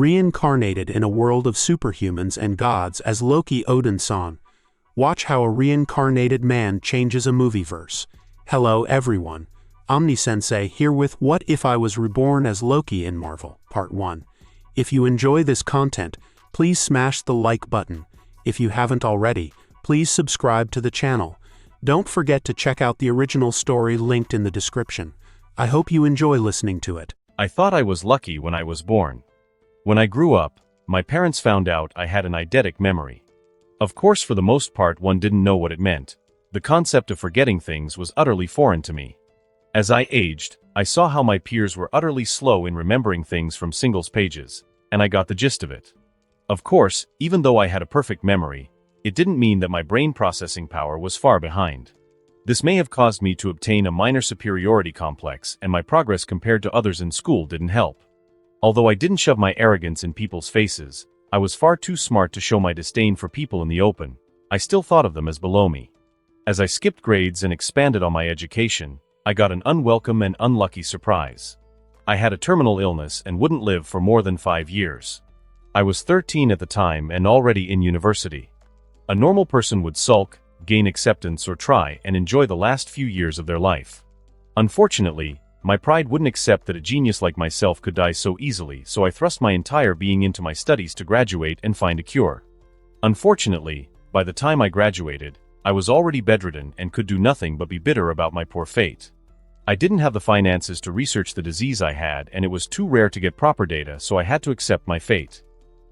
Reincarnated in a world of superhumans and gods as Loki Odinson. Watch how a reincarnated man changes a movieverse. Hello everyone, Omni-sensei here with What If I Was Reborn as Loki in Marvel, Part 1. If you enjoy this content, please smash the like button. If you haven't already, please subscribe to the channel. Don't forget to check out the original story linked in the description. I hope you enjoy listening to it. I thought I was lucky when I was born. When I grew up, my parents found out I had an eidetic memory. Of course, for the most part, one didn't know what it meant. The concept of forgetting things was utterly foreign to me. As I aged, I saw how my peers were utterly slow in remembering things from singles pages, and I got the gist of it. Of course, even though I had a perfect memory, it didn't mean that my brain processing power was far behind. This may have caused me to obtain a minor superiority complex, and my progress compared to others in school didn't help. Although I didn't shove my arrogance in people's faces, I was far too smart to show my disdain for people in the open. I still thought of them as below me. As I skipped grades and expanded on my education, I got an unwelcome and unlucky surprise. I had a terminal illness and wouldn't live for more than 5 years. I was 13 at the time and already in university. A normal person would sulk, gain acceptance, or try and enjoy the last few years of their life. Unfortunately, my pride wouldn't accept that a genius like myself could die so easily, so I thrust my entire being into my studies to graduate and find a cure. Unfortunately, by the time I graduated, I was already bedridden and could do nothing but be bitter about my poor fate. I didn't have the finances to research the disease I had, and it was too rare to get proper data, so I had to accept my fate.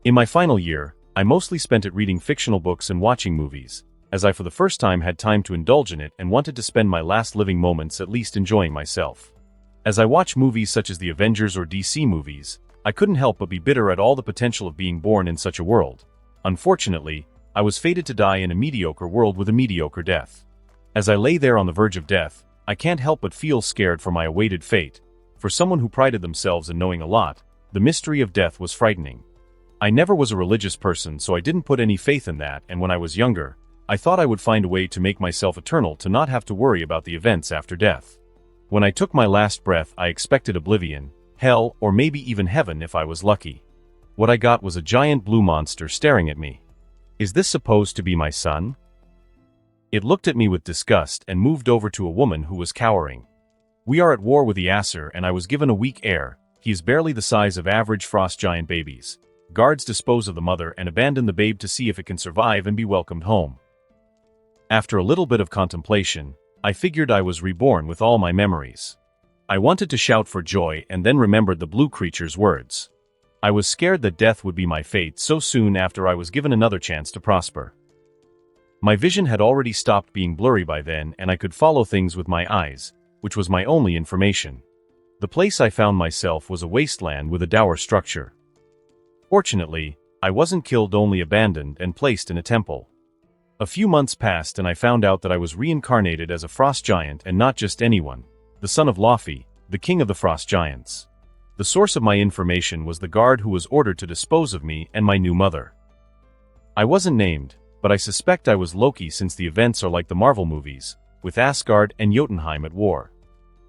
In my final year, I mostly spent it reading fictional books and watching movies, as I for the first time had time to indulge in it and wanted to spend my last living moments at least enjoying myself. As I watch movies such as the Avengers or DC movies, I couldn't help but be bitter at all the potential of being born in such a world. Unfortunately, I was fated to die in a mediocre world with a mediocre death. As I lay there on the verge of death, I can't help but feel scared for my awaited fate. For someone who prided themselves in knowing a lot, the mystery of death was frightening. I never was a religious person, so I didn't put any faith in that, and when I was younger, I thought I would find a way to make myself eternal to not have to worry about the events after death. When I took my last breath, I expected oblivion, hell, or maybe even heaven if I was lucky. What I got was a giant blue monster staring at me. Is this supposed to be my son? It looked at me with disgust and moved over to a woman who was cowering. We are at war with the Aesir, and I was given a weak heir. He is barely the size of average frost giant babies. Guards dispose of the mother and abandon the babe to see if it can survive and be welcomed home. After a little bit of contemplation, I figured I was reborn with all my memories. I wanted to shout for joy and then remembered the blue creature's words. I was scared that death would be my fate so soon after I was given another chance to prosper. My vision had already stopped being blurry by then, and I could follow things with my eyes, which was my only information. The place I found myself was a wasteland with a dour structure. Fortunately, I wasn't killed, only abandoned and placed in a temple. A few months passed and I found out that I was reincarnated as a frost giant, and not just anyone, the son of Loki, the king of the frost giants. The source of my information was the guard who was ordered to dispose of me and my new mother. I wasn't named, but I suspect I was Loki, since the events are like the Marvel movies, with Asgard and Jotunheim at war.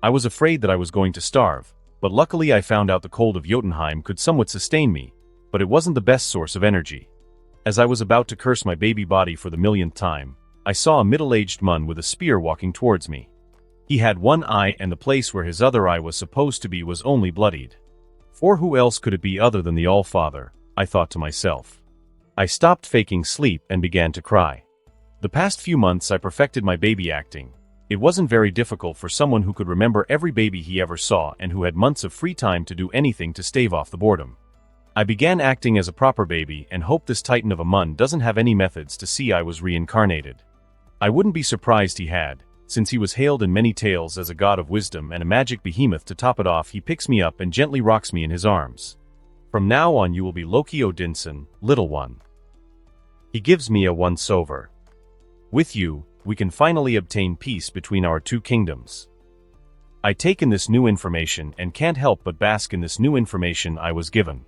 I was afraid that I was going to starve, but luckily I found out the cold of Jotunheim could somewhat sustain me, but it wasn't the best source of energy. As I was about to curse my baby body for the millionth time, I saw a middle-aged man with a spear walking towards me. He had one eye, and the place where his other eye was supposed to be was only bloodied. For who else could it be other than the All-Father, I thought to myself. I stopped faking sleep and began to cry. The past few months I perfected my baby acting. It wasn't very difficult for someone who could remember every baby he ever saw and who had months of free time to do anything to stave off the boredom. I began acting as a proper baby and hope this titan of a mun doesn't have any methods to see I was reincarnated. I wouldn't be surprised he had, since he was hailed in many tales as a god of wisdom and a magic behemoth. To top it off, he picks me up and gently rocks me in his arms. From now on you will be Loki Odinson, little one. He gives me a once-over. With you, we can finally obtain peace between our two kingdoms. I take in this new information and can't help but bask in this new information I was given.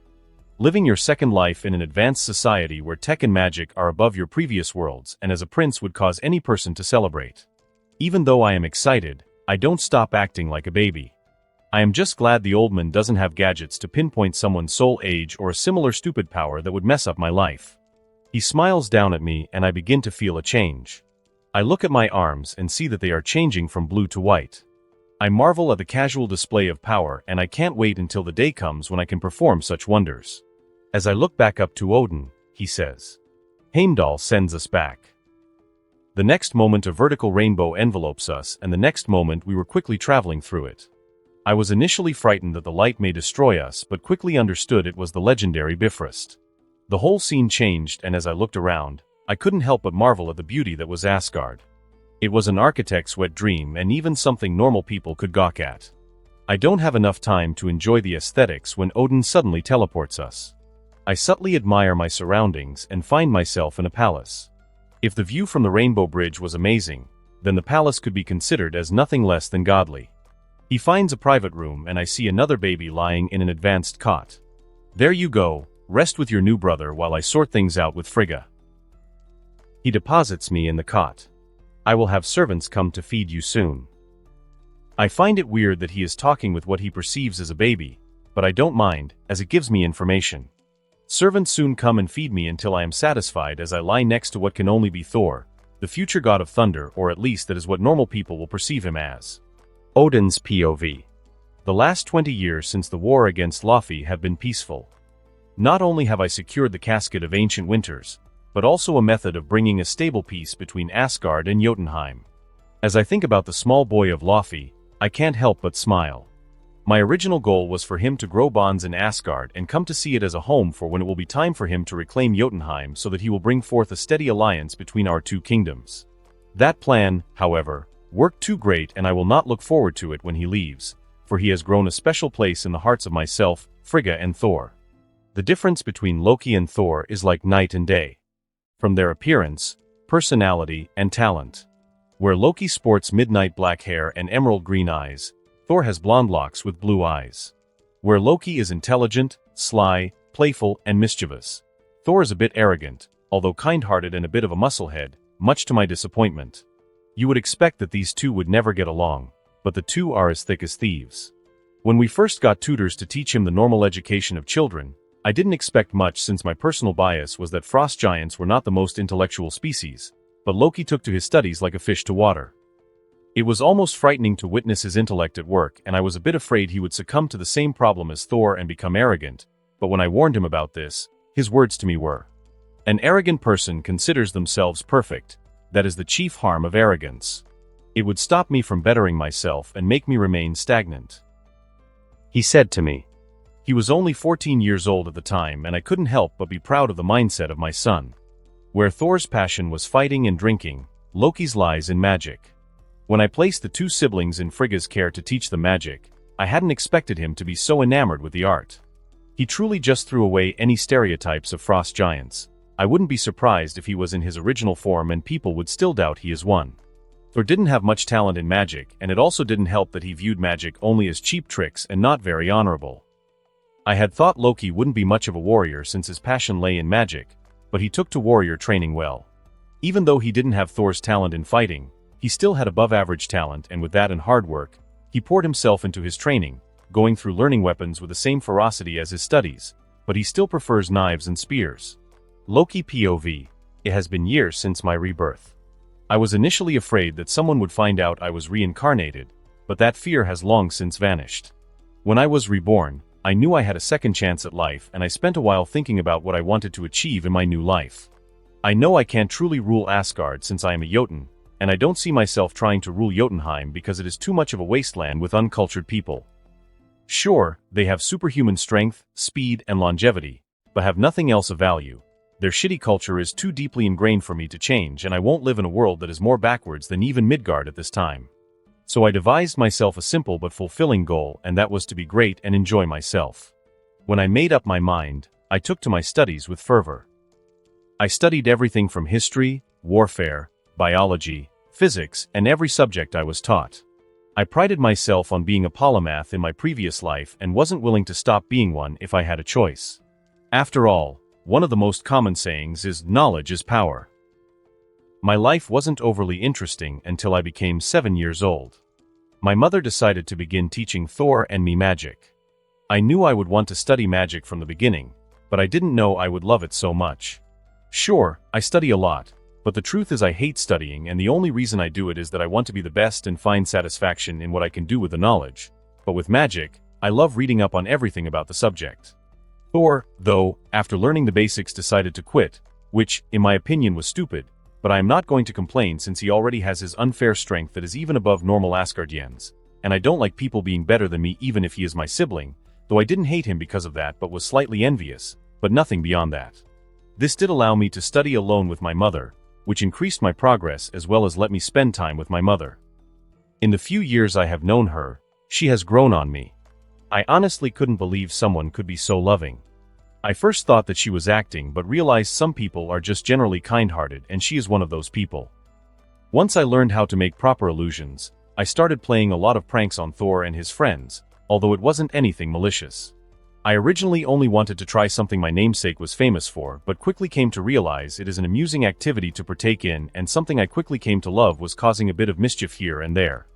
Living your second life in an advanced society where tech and magic are above your previous worlds, and as a prince would cause any person to celebrate. Even though I am excited, I don't stop acting like a baby. I am just glad the old man doesn't have gadgets to pinpoint someone's soul age or a similar stupid power that would mess up my life. He smiles down at me and I begin to feel a change. I look at my arms and see that they are changing from blue to white. I marvel at the casual display of power and I can't wait until the day comes when I can perform such wonders. As I look back up to Odin, he says, "Heimdall sends us back." The next moment a vertical rainbow envelopes us and the next moment we were quickly traveling through it. I was initially frightened that the light may destroy us but quickly understood it was the legendary Bifrost. The whole scene changed and as I looked around, I couldn't help but marvel at the beauty that was Asgard. It was an architect's wet dream and even something normal people could gawk at. I don't have enough time to enjoy the aesthetics when Odin suddenly teleports us. I subtly admire my surroundings and find myself in a palace. If the view from the Rainbow Bridge was amazing, then the palace could be considered as nothing less than godly. He finds a private room and I see another baby lying in an advanced cot. "There you go, rest with your new brother while I sort things out with Frigga." He deposits me in the cot. "I will have servants come to feed you soon." I find it weird that he is talking with what he perceives as a baby, but I don't mind, as it gives me information. Servants soon come and feed me until I am satisfied as I lie next to what can only be Thor, the future god of thunder, or at least that is what normal people will perceive him as. Odin's POV. The last 20 years since the war against Loki have been peaceful. Not only have I secured the casket of ancient winters, but also a method of bringing a stable peace between Asgard and Jotunheim. As I think about the small boy of Loki, I can't help but smile. My original goal was for him to grow bonds in Asgard and come to see it as a home for when it will be time for him to reclaim Jotunheim so that he will bring forth a steady alliance between our two kingdoms. That plan, however, worked too great and I will not look forward to it when he leaves, for he has grown a special place in the hearts of myself, Frigga and Thor. The difference between Loki and Thor is like night and day. From their appearance, personality, and talent. Where Loki sports midnight black hair and emerald green eyes, Thor has blonde locks with blue eyes. Where Loki is intelligent, sly, playful, and mischievous, Thor is a bit arrogant, although kind-hearted and a bit of a musclehead, much to my disappointment. You would expect that these two would never get along, but the two are as thick as thieves. When we first got tutors to teach him the normal education of children, I didn't expect much since my personal bias was that frost giants were not the most intellectual species, but Loki took to his studies like a fish to water. It was almost frightening to witness his intellect at work and I was a bit afraid he would succumb to the same problem as Thor and become arrogant, but when I warned him about this, his words to me were, "An arrogant person considers themselves perfect. That is the chief harm of arrogance. It would stop me from bettering myself and make me remain stagnant," he said to me. He was only 14 years old at the time and I couldn't help but be proud of the mindset of my son. Where Thor's passion was fighting and drinking, Loki's lies in magic. When I placed the two siblings in Frigga's care to teach them magic, I hadn't expected him to be so enamored with the art. He truly just threw away any stereotypes of frost giants. I wouldn't be surprised if he was in his original form and people would still doubt he is one. Thor didn't have much talent in magic and it also didn't help that he viewed magic only as cheap tricks and not very honorable. I had thought Loki wouldn't be much of a warrior since his passion lay in magic, but he took to warrior training well. Even though he didn't have Thor's talent in fighting, he still had above-average talent and with that and hard work, he poured himself into his training, going through learning weapons with the same ferocity as his studies, but he still prefers knives and spears. Loki POV. It has been years since my rebirth. I was initially afraid that someone would find out I was reincarnated, but that fear has long since vanished. When I was reborn, I knew I had a second chance at life and I spent a while thinking about what I wanted to achieve in my new life. I know I can't truly rule Asgard since I am a Jotun, and I don't see myself trying to rule Jotunheim because it is too much of a wasteland with uncultured people. Sure, they have superhuman strength, speed, and longevity, but have nothing else of value. Their shitty culture is too deeply ingrained for me to change and I won't live in a world that is more backwards than even Midgard at this time. So I devised myself a simple but fulfilling goal and that was to be great and enjoy myself. When I made up my mind, I took to my studies with fervor. I studied everything from history, warfare, biology, physics, and every subject I was taught. I prided myself on being a polymath in my previous life and wasn't willing to stop being one if I had a choice. After all, one of the most common sayings is knowledge is power. My life wasn't overly interesting until I became 7 years old. My mother decided to begin teaching Thor and me magic. I knew I would want to study magic from the beginning, but I didn't know I would love it so much. Sure, I study a lot, but the truth is I hate studying, and the only reason I do it is that I want to be the best and find satisfaction in what I can do with the knowledge. But with magic, I love reading up on everything about the subject. Thor, though, after learning the basics decided to quit, which, in my opinion, was stupid, but I am not going to complain since he already has his unfair strength that is even above normal Asgardians, and I don't like people being better than me even if he is my sibling, though I didn't hate him because of that but was slightly envious, but nothing beyond that. This did allow me to study alone with my mother, which increased my progress as well as let me spend time with my mother. In the few years I have known her, she has grown on me. I honestly couldn't believe someone could be so loving. I first thought that she was acting but realized some people are just generally kind-hearted and she is one of those people. Once I learned how to make proper illusions, I started playing a lot of pranks on Thor and his friends, although it wasn't anything malicious. I originally only wanted to try something my namesake was famous for, but quickly came to realize it is an amusing activity to partake in, and something I quickly came to love was causing a bit of mischief here and there.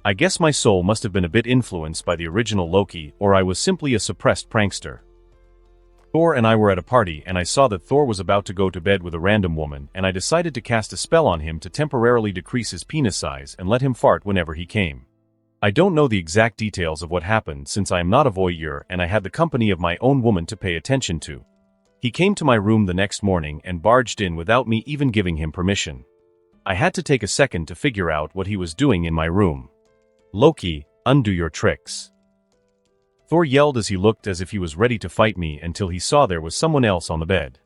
I guess my soul must have been a bit influenced by the original Loki, or I was simply a suppressed prankster. Thor and I were at a party and I saw that Thor was about to go to bed with a random woman, and I decided to cast a spell on him to temporarily decrease his penis size and let him fart whenever he came. I don't know the exact details of what happened since I am not a voyeur and I had the company of my own woman to pay attention to. He came to my room the next morning and barged in without me even giving him permission. I had to take a second to figure out what he was doing in my room. Loki, undo your tricks. Thor yelled as he looked as if he was ready to fight me until he saw there was someone else on the bed.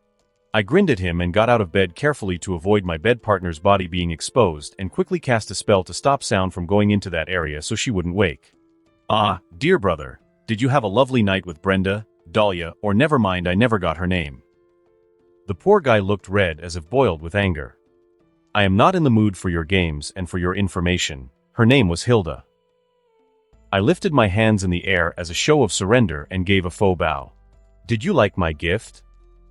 I grinned at him and got out of bed carefully to avoid my bed partner's body being exposed and quickly cast a spell to stop sound from going into that area so she wouldn't wake. Ah, dear brother, did you have a lovely night with Brenda, Dahlia, or never mind, I never got her name. The poor guy looked red as if boiled with anger. I am not in the mood for your games, and for your information, her name was Hilda. I lifted my hands in the air as a show of surrender and gave a faux bow. Did you like my gift?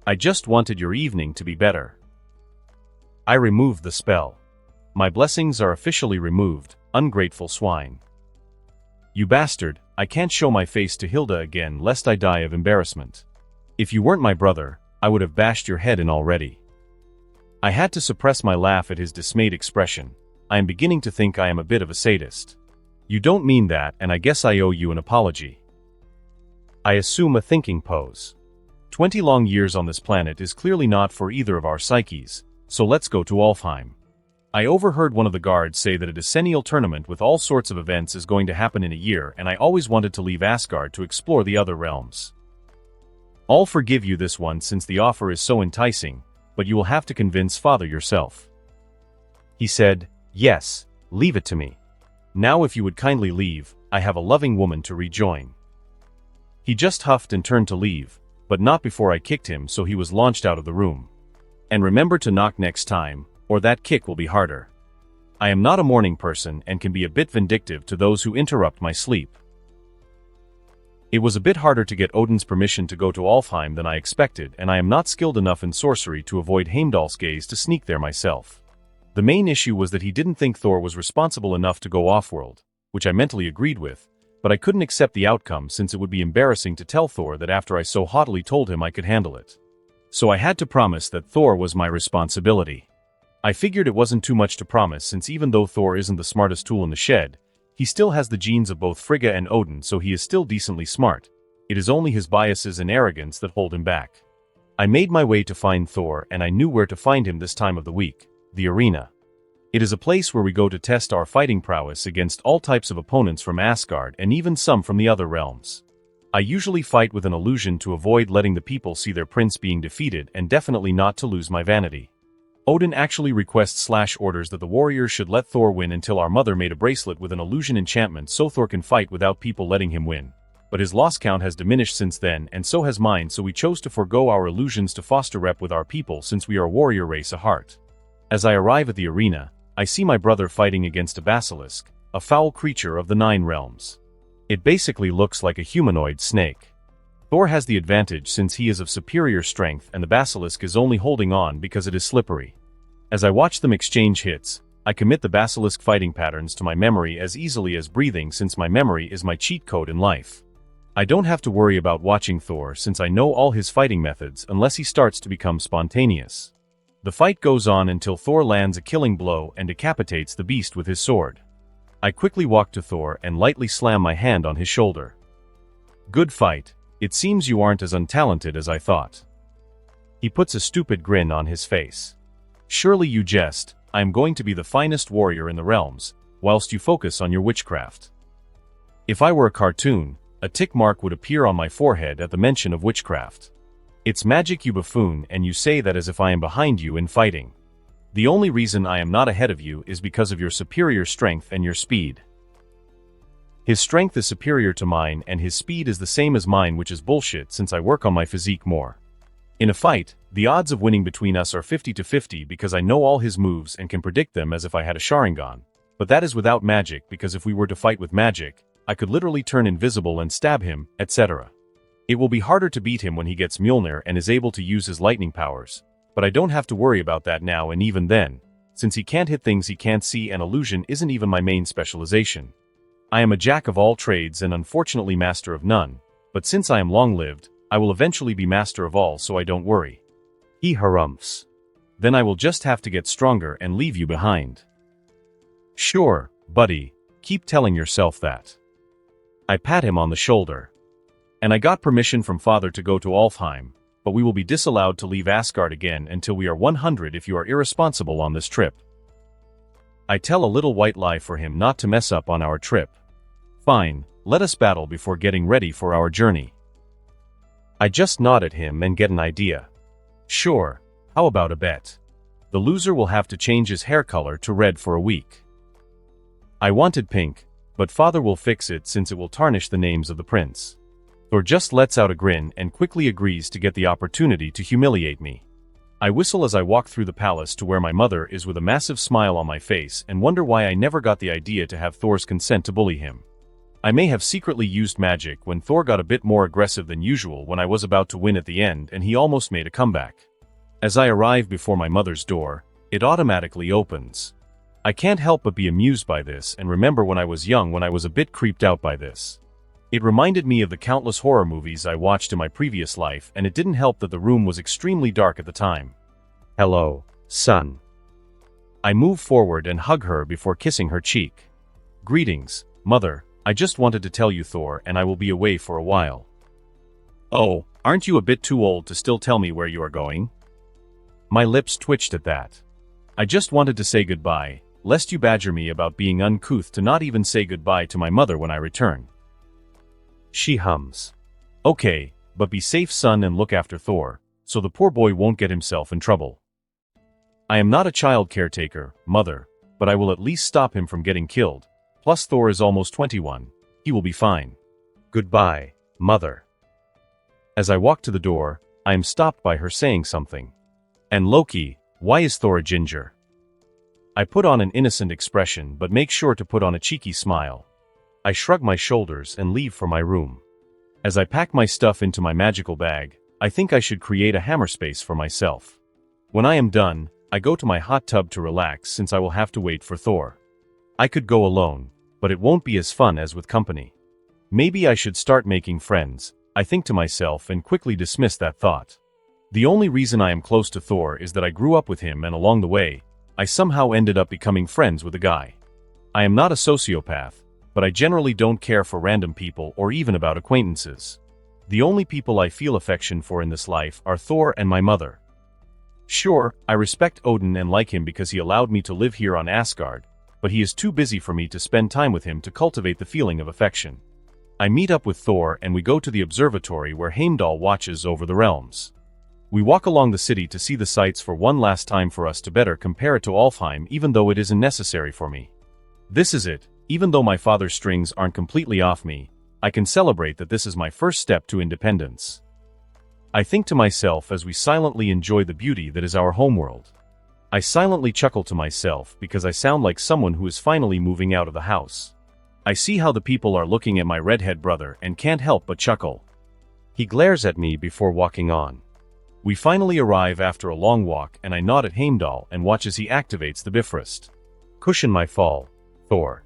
I just wanted your evening to be better. I removed the spell. My blessings are officially removed, ungrateful swine. You bastard, I can't show my face to Hilda again lest I die of embarrassment. If you weren't my brother, I would have bashed your head in already. I had to suppress my laugh at his dismayed expression. I am beginning to think I am a bit of a sadist. You don't mean that, and I guess I owe you an apology. I assume a thinking pose. 20 long years on this planet is clearly not for either of our psyches, so let's go to Alfheim. I overheard one of the guards say that a decennial tournament with all sorts of events is going to happen in a year, and I always wanted to leave Asgard to explore the other realms. I'll forgive you this one since the offer is so enticing, but you will have to convince Father yourself. He said, yes, leave it to me. Now if you would kindly leave, I have a loving woman to rejoin. He just huffed and turned to leave, but not before I kicked him, so he was launched out of the room. And remember to knock next time, or that kick will be harder. I am not a morning person and can be a bit vindictive to those who interrupt my sleep. It was a bit harder to get Odin's permission to go to Alfheim than I expected, and I am not skilled enough in sorcery to avoid Heimdall's gaze to sneak there myself. The main issue was that he didn't think Thor was responsible enough to go off-world, which I mentally agreed with, but I couldn't accept the outcome since it would be embarrassing to tell Thor that after I so haughtily told him I could handle it. So I had to promise that Thor was my responsibility. I figured it wasn't too much to promise since even though Thor isn't the smartest tool in the shed, he still has the genes of both Frigga and Odin, so he is still decently smart. It is only his biases and arrogance that hold him back. I made my way to find Thor, and I knew where to find him this time of the week: the arena. It is a place where we go to test our fighting prowess against all types of opponents from Asgard and even some from the other realms. I usually fight with an illusion to avoid letting the people see their prince being defeated and definitely not to lose my vanity. Odin actually requests/orders that the warriors should let Thor win until our mother made a bracelet with an illusion enchantment so Thor can fight without people letting him win. But his loss count has diminished since then, and so has mine, so we chose to forego our illusions to foster rep with our people since we are a warrior race at heart. As I arrive at the arena, I see my brother fighting against a basilisk, a foul creature of the 9 realms. It basically looks like a humanoid snake. Thor has the advantage since he is of superior strength and the basilisk is only holding on because it is slippery. As I watch them exchange hits, I commit the basilisk fighting patterns to my memory as easily as breathing since my memory is my cheat code in life. I don't have to worry about watching Thor since I know all his fighting methods unless he starts to become spontaneous. The fight goes on until Thor lands a killing blow and decapitates the beast with his sword. I quickly walk to Thor and lightly slam my hand on his shoulder. Good fight. It seems you aren't as untalented as I thought. He puts a stupid grin on his face. Surely you jest. I am going to be the finest warrior in the realms, whilst you focus on your witchcraft. If I were a cartoon, a tick mark would appear on my forehead at the mention of witchcraft. It's magic, you buffoon, and you say that as if I am behind you in fighting. The only reason I am not ahead of you is because of your superior strength and your speed. His strength is superior to mine and his speed is the same as mine, which is bullshit since I work on my physique more. In a fight, the odds of winning between us are 50-50 because I know all his moves and can predict them as if I had a Sharingan. But that is without magic, because if we were to fight with magic, I could literally turn invisible and stab him, etc. It will be harder to beat him when he gets Mjolnir and is able to use his lightning powers. But I don't have to worry about that now, and even then, since he can't hit things he can't see and illusion isn't even my main specialization. I am a jack of all trades and unfortunately master of none, but since I am long-lived, I will eventually be master of all, so I don't worry. He harumphs. Then I will just have to get stronger and leave you behind. Sure, buddy, keep telling yourself that. I pat him on the shoulder. And I got permission from father to go to Alfheim, but we will be disallowed to leave Asgard again until we are 100 if you are irresponsible on this trip. I tell a little white lie for him not to mess up on our trip. Fine, let us battle before getting ready for our journey. I just nod at him and get an idea. Sure, how about a bet? The loser will have to change his hair color to red for a week. I wanted pink, but father will fix it since it will tarnish the names of the prince. Thor just lets out a grin and quickly agrees to get the opportunity to humiliate me. I whistle as I walk through the palace to where my mother is with a massive smile on my face and wonder why I never got the idea to have Thor's consent to bully him. I may have secretly used magic when Thor got a bit more aggressive than usual when I was about to win at the end and he almost made a comeback. As I arrive before my mother's door, it automatically opens. I can't help but be amused by this and remember when I was young when I was a bit creeped out by this. It reminded me of the countless horror movies I watched in my previous life, and it didn't help that the room was extremely dark at the time. Hello, son. I move forward and hug her before kissing her cheek. Greetings, mother. I just wanted to tell you, Thor, and I will be away for a while. Oh, aren't you a bit too old to still tell me where you are going? My lips twitched at that. I just wanted to say goodbye, lest you badger me about being uncouth to not even say goodbye to my mother when I return. She hums. Okay, but be safe, son, and look after Thor, so the poor boy won't get himself in trouble. I am not a child caretaker, mother, but I will at least stop him from getting killed. Plus Thor is almost 21. He will be fine. Goodbye, mother. As I walk to the door, I am stopped by her saying something. And Loki, why is Thor a ginger? I put on an innocent expression but make sure to put on a cheeky smile. I shrug my shoulders and leave for my room. As I pack my stuff into my magical bag, I think I should create a hammer space for myself. When I am done, I go to my hot tub to relax since I will have to wait for Thor. I could go alone, but it won't be as fun as with company. Maybe I should start making friends, I think to myself and quickly dismiss that thought. The only reason I am close to Thor is that I grew up with him and along the way, I somehow ended up becoming friends with the guy. I am not a sociopath, but I generally don't care for random people or even about acquaintances. The only people I feel affection for in this life are Thor and my mother. Sure, I respect Odin and like him because he allowed me to live here on Asgard, but he is too busy for me to spend time with him to cultivate the feeling of affection. I meet up with Thor and we go to the observatory where Heimdall watches over the realms. We walk along the city to see the sights for one last time for us to better compare it to Alfheim, even though it isn't necessary for me. This is it, even though my father's strings aren't completely off me, I can celebrate that this is my first step to independence. I think to myself as we silently enjoy the beauty that is our homeworld. I silently chuckle to myself because I sound like someone who is finally moving out of the house. I see how the people are looking at my redhead brother and can't help but chuckle. He glares at me before walking on. We finally arrive after a long walk and I nod at Heimdall and watch as he activates the Bifrost. Cushion my fall, Thor.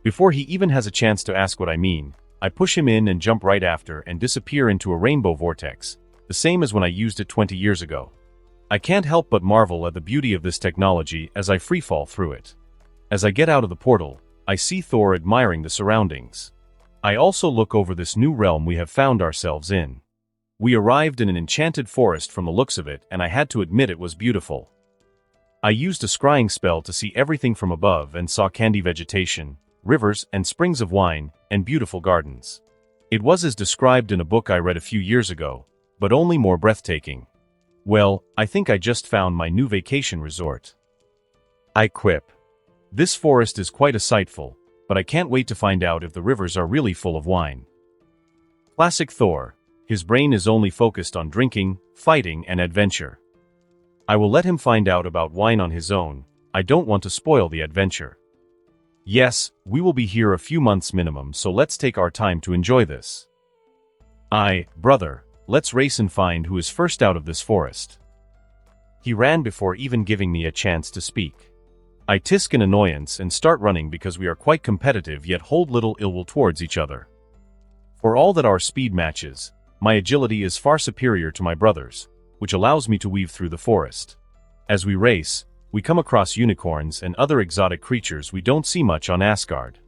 Before he even has a chance to ask what I mean, I push him in and jump right after and disappear into a rainbow vortex, the same as when I used it 20 years ago. I can't help but marvel at the beauty of this technology as I freefall through it. As I get out of the portal, I see Thor admiring the surroundings. I also look over this new realm we have found ourselves in. We arrived in an enchanted forest from the looks of it, and I had to admit it was beautiful. I used a scrying spell to see everything from above and saw candy vegetation, rivers and springs of wine, and beautiful gardens. It was as described in a book I read a few years ago, but only more breathtaking. Well, I think I just found my new vacation resort. I quip. This forest is quite a sightful, but I can't wait to find out if the rivers are really full of wine. Classic Thor. His brain is only focused on drinking, fighting, and adventure. I will let him find out about wine on his own. I don't want to spoil the adventure. Yes, we will be here a few months minimum, so let's take our time to enjoy this. Brother, let's race and find who is first out of this forest. He ran before even giving me a chance to speak. I tisk in annoyance and start running because we are quite competitive yet hold little ill will towards each other. For all that our speed matches, my agility is far superior to my brother's, which allows me to weave through the forest. As we race, we come across unicorns and other exotic creatures we don't see much on Asgard.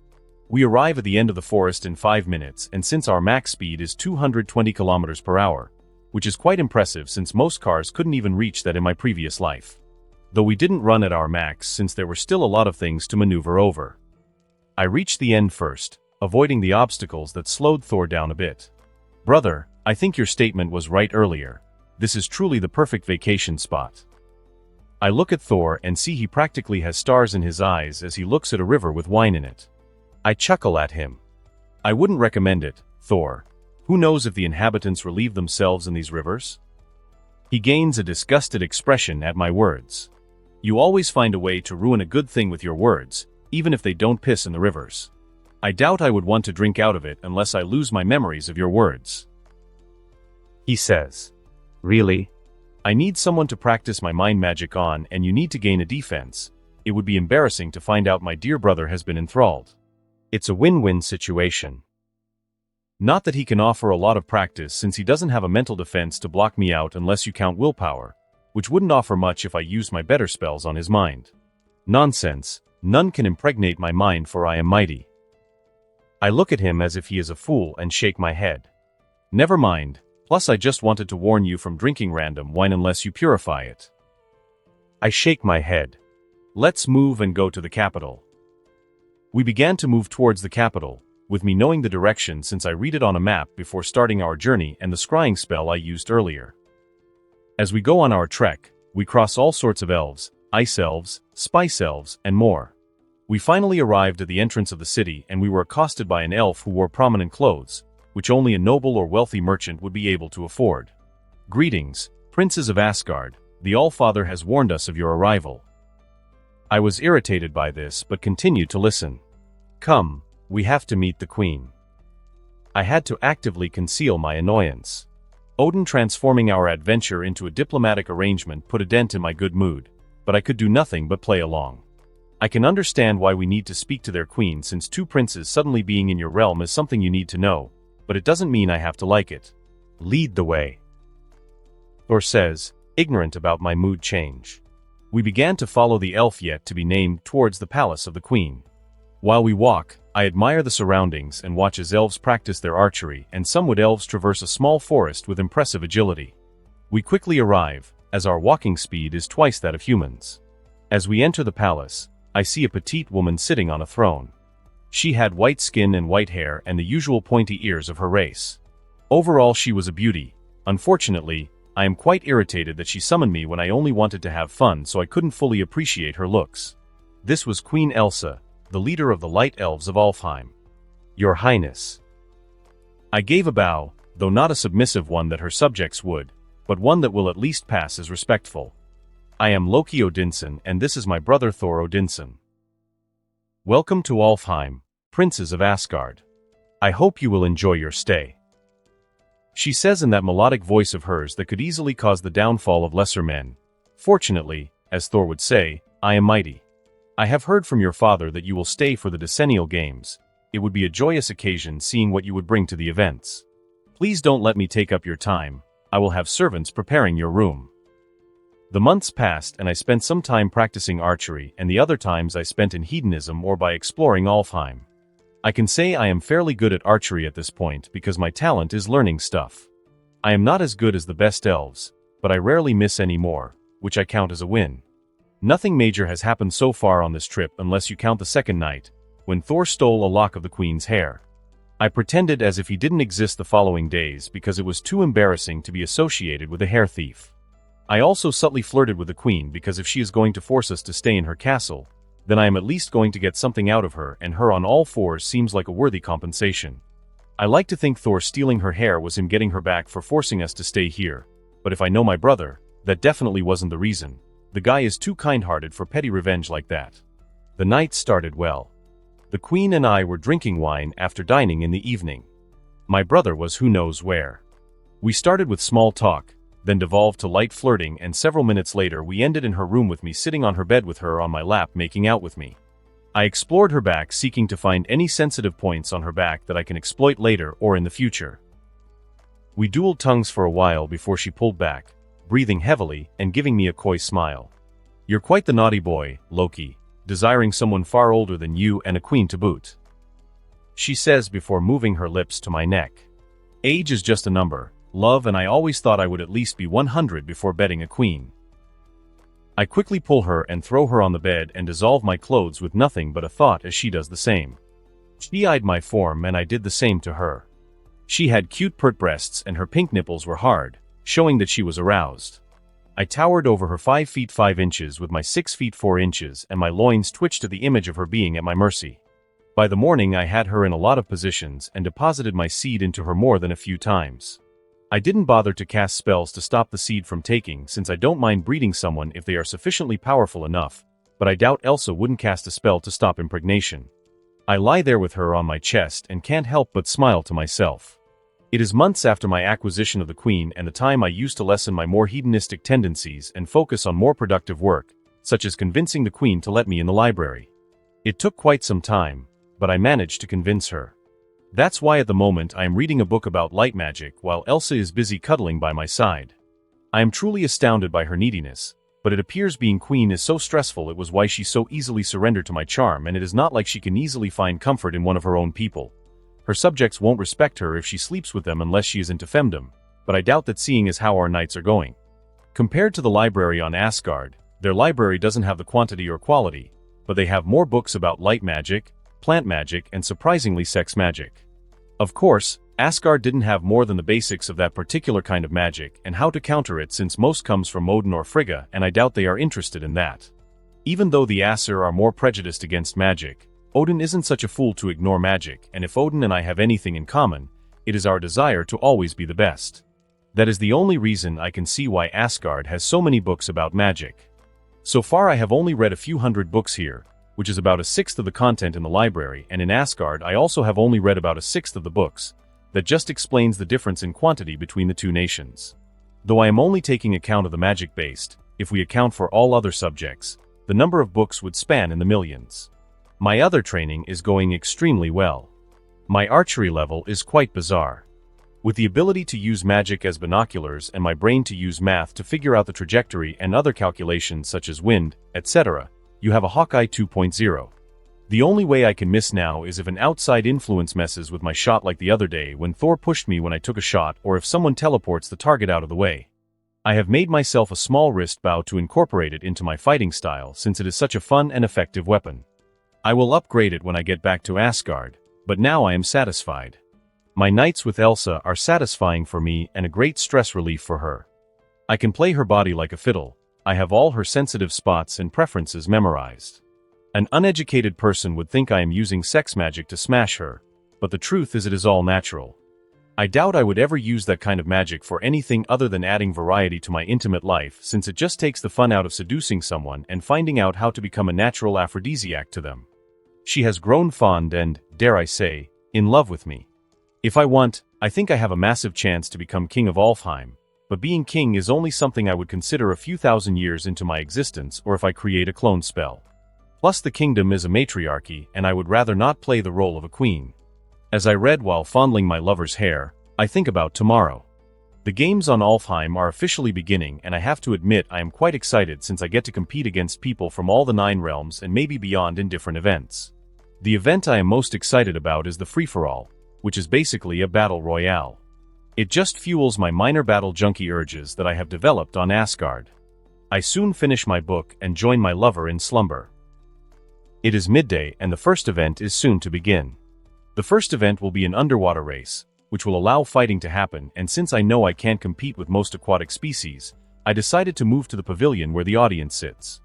We arrive at the end of the forest in 5 minutes, and since our max speed is 220 kilometers per hour, which is quite impressive since most cars couldn't even reach that in my previous life. Though we didn't run at our max since there were still a lot of things to maneuver over. I reached the end first, avoiding the obstacles that slowed Thor down a bit. Brother, I think your statement was right earlier. This is truly the perfect vacation spot. I look at Thor and see he practically has stars in his eyes as he looks at a river with wine in it. I chuckle at him. I wouldn't recommend it, Thor. Who knows if the inhabitants relieve themselves in these rivers? He gains a disgusted expression at my words. You always find a way to ruin a good thing with your words, even if they don't piss in the rivers. I doubt I would want to drink out of it unless I lose my memories of your words. He says. Really? I need someone to practice my mind magic on, and you need to gain a defense. It would be embarrassing to find out my dear brother has been enthralled. It's a win-win situation. Not that he can offer a lot of practice since he doesn't have a mental defense to block me out unless you count willpower, which wouldn't offer much if I used my better spells on his mind. Nonsense, none can impregnate my mind for I am mighty. I look at him as if he is a fool and shake my head. Never mind, plus I just wanted to warn you from drinking random wine unless you purify it. I shake my head. Let's move and go to the capital. We began to move towards the capital, with me knowing the direction since I read it on a map before starting our journey and the scrying spell I used earlier. As we go on our trek, we cross all sorts of elves, ice elves, spice elves, and more. We finally arrived at the entrance of the city and we were accosted by an elf who wore prominent clothes, which only a noble or wealthy merchant would be able to afford. Greetings, princes of Asgard, the Allfather has warned us of your arrival. I was irritated by this but continued to listen. Come, we have to meet the queen. I had to actively conceal my annoyance. Odin transforming our adventure into a diplomatic arrangement put a dent in my good mood, but I could do nothing but play along. I can understand why we need to speak to their queen since two princes suddenly being in your realm is something you need to know, but it doesn't mean I have to like it. Lead the way. Thor says, ignorant about my mood change. We began to follow the elf yet to be named towards the palace of the queen. While we walk, I admire the surroundings and watch as elves practice their archery and some wood elves traverse a small forest with impressive agility. We quickly arrive, as our walking speed is twice that of humans. As we enter the palace, I see a petite woman sitting on a throne. She had white skin and white hair and the usual pointy ears of her race. Overall she was a beauty. Unfortunately, I am quite irritated that she summoned me when I only wanted to have fun so I couldn't fully appreciate her looks. This was Queen Elsa, the leader of the Light Elves of Alfheim. Your Highness. I gave a bow, though not a submissive one that her subjects would, but one that will at least pass as respectful. I am Loki Odinson and this is my brother Thor Odinson. Welcome to Alfheim, princes of Asgard. I hope you will enjoy your stay. She says in that melodic voice of hers that could easily cause the downfall of lesser men. Fortunately, as Thor would say, I am mighty. I have heard from your father that you will stay for the decennial games. It would be a joyous occasion seeing what you would bring to the events. Please don't let me take up your time. I will have servants preparing your room. The months passed and I spent some time practicing archery, and the other times I spent in hedonism or by exploring Alfheim. I can say I am fairly good at archery at this point because my talent is learning stuff. I am not as good as the best elves, but I rarely miss any more, which I count as a win. Nothing major has happened so far on this trip unless you count the second night, when Thor stole a lock of the queen's hair. I pretended as if he didn't exist the following days because it was too embarrassing to be associated with a hair thief. I also subtly flirted with the queen because if she is going to force us to stay in her castle, then I am at least going to get something out of her, and her on all fours seems like a worthy compensation. I like to think Thor stealing her hair was him getting her back for forcing us to stay here, but if I know my brother, that definitely wasn't the reason. The guy is too kind-hearted for petty revenge like that. The night started well. The queen and I were drinking wine after dining in the evening. My brother was who knows where. We started with small talk, then devolved to light flirting, and several minutes later we ended in her room with me sitting on her bed with her on my lap making out with me. I explored her back seeking to find any sensitive points on her back that I can exploit later or in the future. We dueled tongues for a while before she pulled back, breathing heavily and giving me a coy smile. You're quite the naughty boy, Loki, desiring someone far older than you and a queen to boot, she says before moving her lips to my neck. Age is just a number, love, and I always thought I would at least be 100 before betting a queen. I quickly pull her and throw her on the bed and dissolve my clothes with nothing but a thought as she does the same. She eyed my form and I did the same to her. She had cute pert breasts and her pink nipples were hard, showing that she was aroused. I towered over her 5 feet 5 inches with my 6 feet 4 inches, and my loins twitched to the image of her being at my mercy. By the morning I had her in a lot of positions and deposited my seed into her more than a few times. I didn't bother to cast spells to stop the seed from taking, since I don't mind breeding someone if they are sufficiently powerful enough, but I doubt Elsa wouldn't cast a spell to stop impregnation. I lie there with her on my chest and can't help but smile to myself. It is months after my acquisition of the queen and the time I used to lessen my more hedonistic tendencies and focus on more productive work, such as convincing the queen to let me in the library. It took quite some time, but I managed to convince her. That's why at the moment I am reading a book about light magic while Elsa is busy cuddling by my side. I am truly astounded by her neediness, but it appears being queen is so stressful. It was why she so easily surrendered to my charm, and it is not like she can easily find comfort in one of her own people. Her subjects won't respect her if she sleeps with them unless she is into femdom, but I doubt that, seeing as how our nights are going. Compared to the library on Asgard, their library doesn't have the quantity or quality, but they have more books about light magic, plant magic, and surprisingly sex magic. Of course, Asgard didn't have more than the basics of that particular kind of magic and how to counter it, since most comes from Odin or Frigga, and I doubt they are interested in that. Even though the Aesir are more prejudiced against magic, Odin isn't such a fool to ignore magic, and if Odin and I have anything in common, it is our desire to always be the best. That is the only reason I can see why Asgard has so many books about magic. So far I have only read a few hundred books here, which is about a sixth of the content in the library, and in Asgard I also have only read about a sixth of the books. That just explains the difference in quantity between the two nations. Though I am only taking account of the magic-based, if we account for all other subjects, the number of books would span in the millions. My other training is going extremely well. My archery level is quite bizarre. With the ability to use magic as binoculars and my brain to use math to figure out the trajectory and other calculations such as wind, etc., you have a Hawkeye 2.0. The only way I can miss now is if an outside influence messes with my shot, like the other day when Thor pushed me when I took a shot, or if someone teleports the target out of the way. I have made myself a small wrist bow to incorporate it into my fighting style, since it is such a fun and effective weapon. I will upgrade it when I get back to Asgard, but now I am satisfied. My nights with Elsa are satisfying for me and a great stress relief for her. I can play her body like a fiddle. I have all her sensitive spots and preferences memorized. An uneducated person would think I am using sex magic to smash her, but the truth is it is all natural. I doubt I would ever use that kind of magic for anything other than adding variety to my intimate life, since it just takes the fun out of seducing someone and finding out how to become a natural aphrodisiac to them. She has grown fond and, dare I say, in love with me. If I want, I think I have a massive chance to become king of Alfheim, but being king is only something I would consider a few thousand years into my existence, or if I create a clone spell. Plus the kingdom is a matriarchy and I would rather not play the role of a queen. As I read while fondling my lover's hair, I think about tomorrow. The games on Alfheim are officially beginning and I have to admit I am quite excited since I get to compete against people from all the 9 realms and maybe beyond in different events. The event I am most excited about is the free-for-all, which is basically a battle royale. It just fuels my minor battle junkie urges that I have developed on Asgard. I soon finish my book and join my lover in slumber. It is midday and the first event is soon to begin. The first event will be an underwater race, which will allow fighting to happen, and since I know I can't compete with most aquatic species, I decided to move to the pavilion where the audience sits.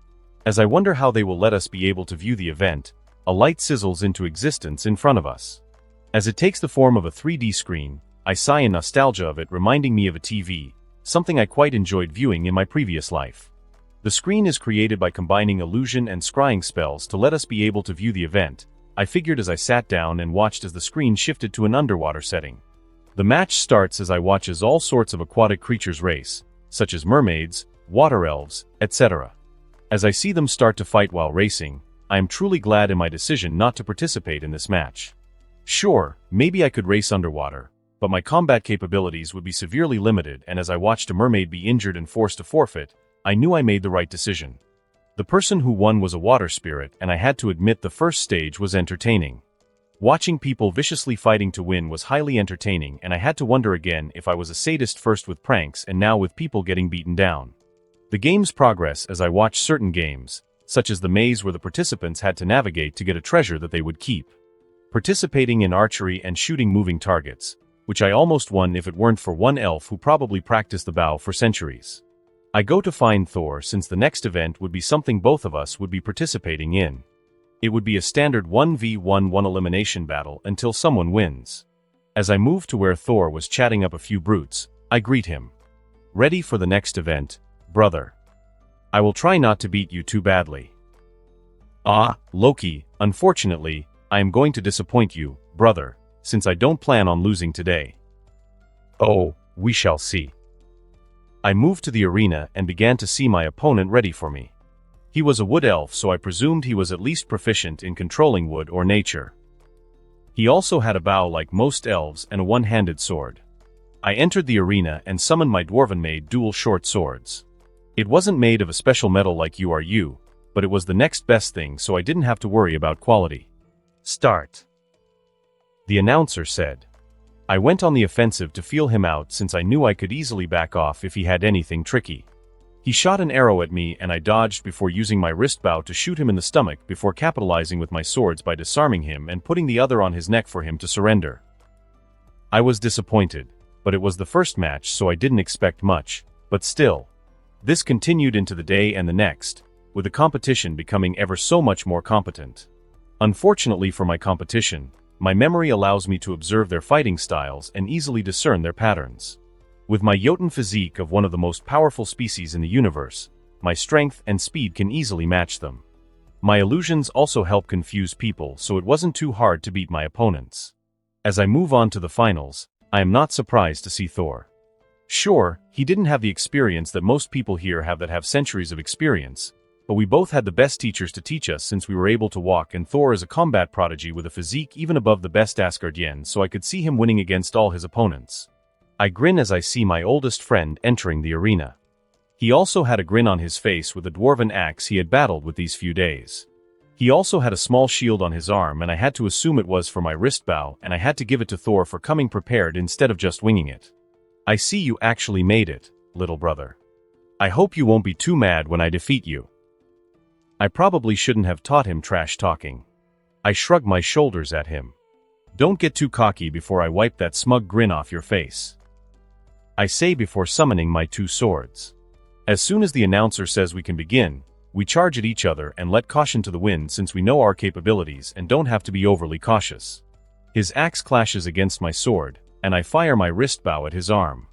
As I wonder how they will let us be able to view the event, a light sizzles into existence in front of us. As it takes the form of a 3D screen, I sigh in nostalgia of it, reminding me of a TV, something I quite enjoyed viewing in my previous life. The screen is created by combining illusion and scrying spells to let us be able to view the event, I figured as I sat down and watched as the screen shifted to an underwater setting. The match starts as I watch as all sorts of aquatic creatures race, such as mermaids, water elves, etc. As I see them start to fight while racing, I am truly glad in my decision not to participate in this match. Sure, maybe I could race underwater, but my combat capabilities would be severely limited, and as I watched a mermaid be injured and forced to forfeit, I knew I made the right decision. The person who won was a water spirit, and I had to admit the first stage was entertaining. Watching people viciously fighting to win was highly entertaining, and I had to wonder again if I was a sadist, first with pranks and now with people getting beaten down. The games progress as I watch certain games, such as the maze where the participants had to navigate to get a treasure that they would keep. Participating in archery and shooting moving targets, which I almost won if it weren't for one elf who probably practiced the bow for centuries. I go to find Thor since the next event would be something both of us would be participating in. It would be a standard 1v1 elimination battle until someone wins. As I move to where Thor was chatting up a few brutes, I greet him. Ready for the next event, brother? I will try not to beat you too badly. Ah, Loki, unfortunately, I am going to disappoint you, brother, since I don't plan on losing today. Oh, we shall see. I moved to the arena and began to see my opponent ready for me. He was a wood elf, so I presumed he was at least proficient in controlling wood or nature. He also had a bow like most elves and a one-handed sword. I entered the arena and summoned my dwarven-made dual short swords. It wasn't made of a special metal like you are you, but it was the next best thing, so I didn't have to worry about quality. Start. The announcer said. I went on the offensive to feel him out since I knew I could easily back off if he had anything tricky. He shot an arrow at me and I dodged before using my wrist bow to shoot him in the stomach before capitalizing with my swords by disarming him and putting the other on his neck for him to surrender. I was disappointed, but it was the first match so I didn't expect much, but still. This continued into the day and the next, with the competition becoming ever so much more competent. Unfortunately for my competition, my memory allows me to observe their fighting styles and easily discern their patterns. With my Jotun physique of one of the most powerful species in the universe, my strength and speed can easily match them. My illusions also help confuse people, so it wasn't too hard to beat my opponents. As I move on to the finals, I am not surprised to see Thor. Sure, he didn't have the experience that most people here have that have centuries of experience, but we both had the best teachers to teach us since we were able to walk, and Thor is a combat prodigy with a physique even above the best Asgardians, so I could see him winning against all his opponents. I grin as I see my oldest friend entering the arena. He also had a grin on his face with the dwarven axe he had battled with these few days. He also had a small shield on his arm, and I had to assume it was for my wrist bow, and I had to give it to Thor for coming prepared instead of just winging it. I see you actually made it, little brother. I hope you won't be too mad when I defeat you. I probably shouldn't have taught him trash talking. I shrug my shoulders at him. Don't get too cocky before I wipe that smug grin off your face. I say before summoning my 2 swords. As soon as the announcer says we can begin, we charge at each other and let caution to the wind since we know our capabilities and don't have to be overly cautious. His axe clashes against my sword, and I fire my wrist bow at his arm.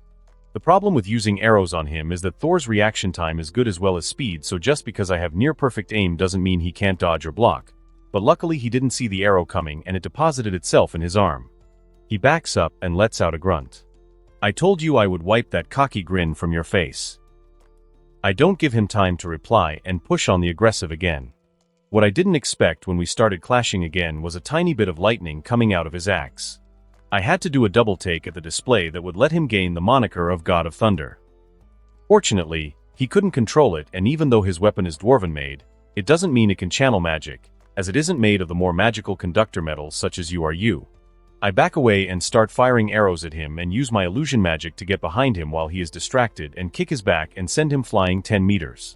The problem with using arrows on him is that Thor's reaction time is good as well as speed, so just because I have near-perfect aim doesn't mean he can't dodge or block. But luckily he didn't see the arrow coming and it deposited itself in his arm. He backs up and lets out a grunt. I told you I would wipe that cocky grin from your face. I don't give him time to reply and push on the aggressive again. What I didn't expect when we started clashing again was a tiny bit of lightning coming out of his axe. I had to do a double take at the display that would let him gain the moniker of God of Thunder. Fortunately, he couldn't control it, and even though his weapon is dwarven-made, it doesn't mean it can channel magic, as it isn't made of the more magical conductor metals such as you. I back away and start firing arrows at him and use my illusion magic to get behind him while he is distracted and kick his back and send him flying 10 meters.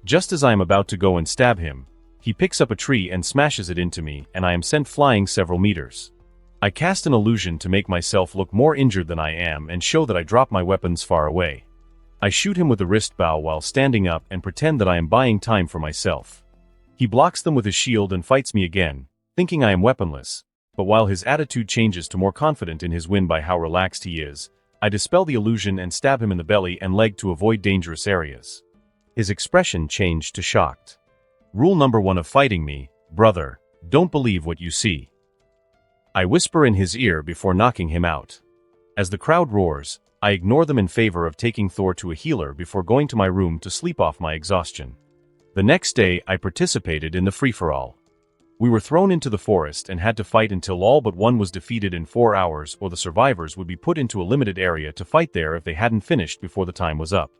Just as I am about to go and stab him, he picks up a tree and smashes it into me, and I am sent flying several meters. I cast an illusion to make myself look more injured than I am and show that I drop my weapons far away. I shoot him with a wrist bow while standing up and pretend that I am buying time for myself. He blocks them with his shield and fights me again, thinking I am weaponless, but while his attitude changes to more confident in his win by how relaxed he is, I dispel the illusion and stab him in the belly and leg to avoid dangerous areas. His expression changed to shocked. Rule number 1 of fighting me, brother, don't believe what you see. I whisper in his ear before knocking him out. As the crowd roars, I ignore them in favor of taking Thor to a healer before going to my room to sleep off my exhaustion. The next day, I participated in the free-for-all. We were thrown into the forest and had to fight until all but one was defeated in 4 hours, or the survivors would be put into a limited area to fight there if they hadn't finished before the time was up.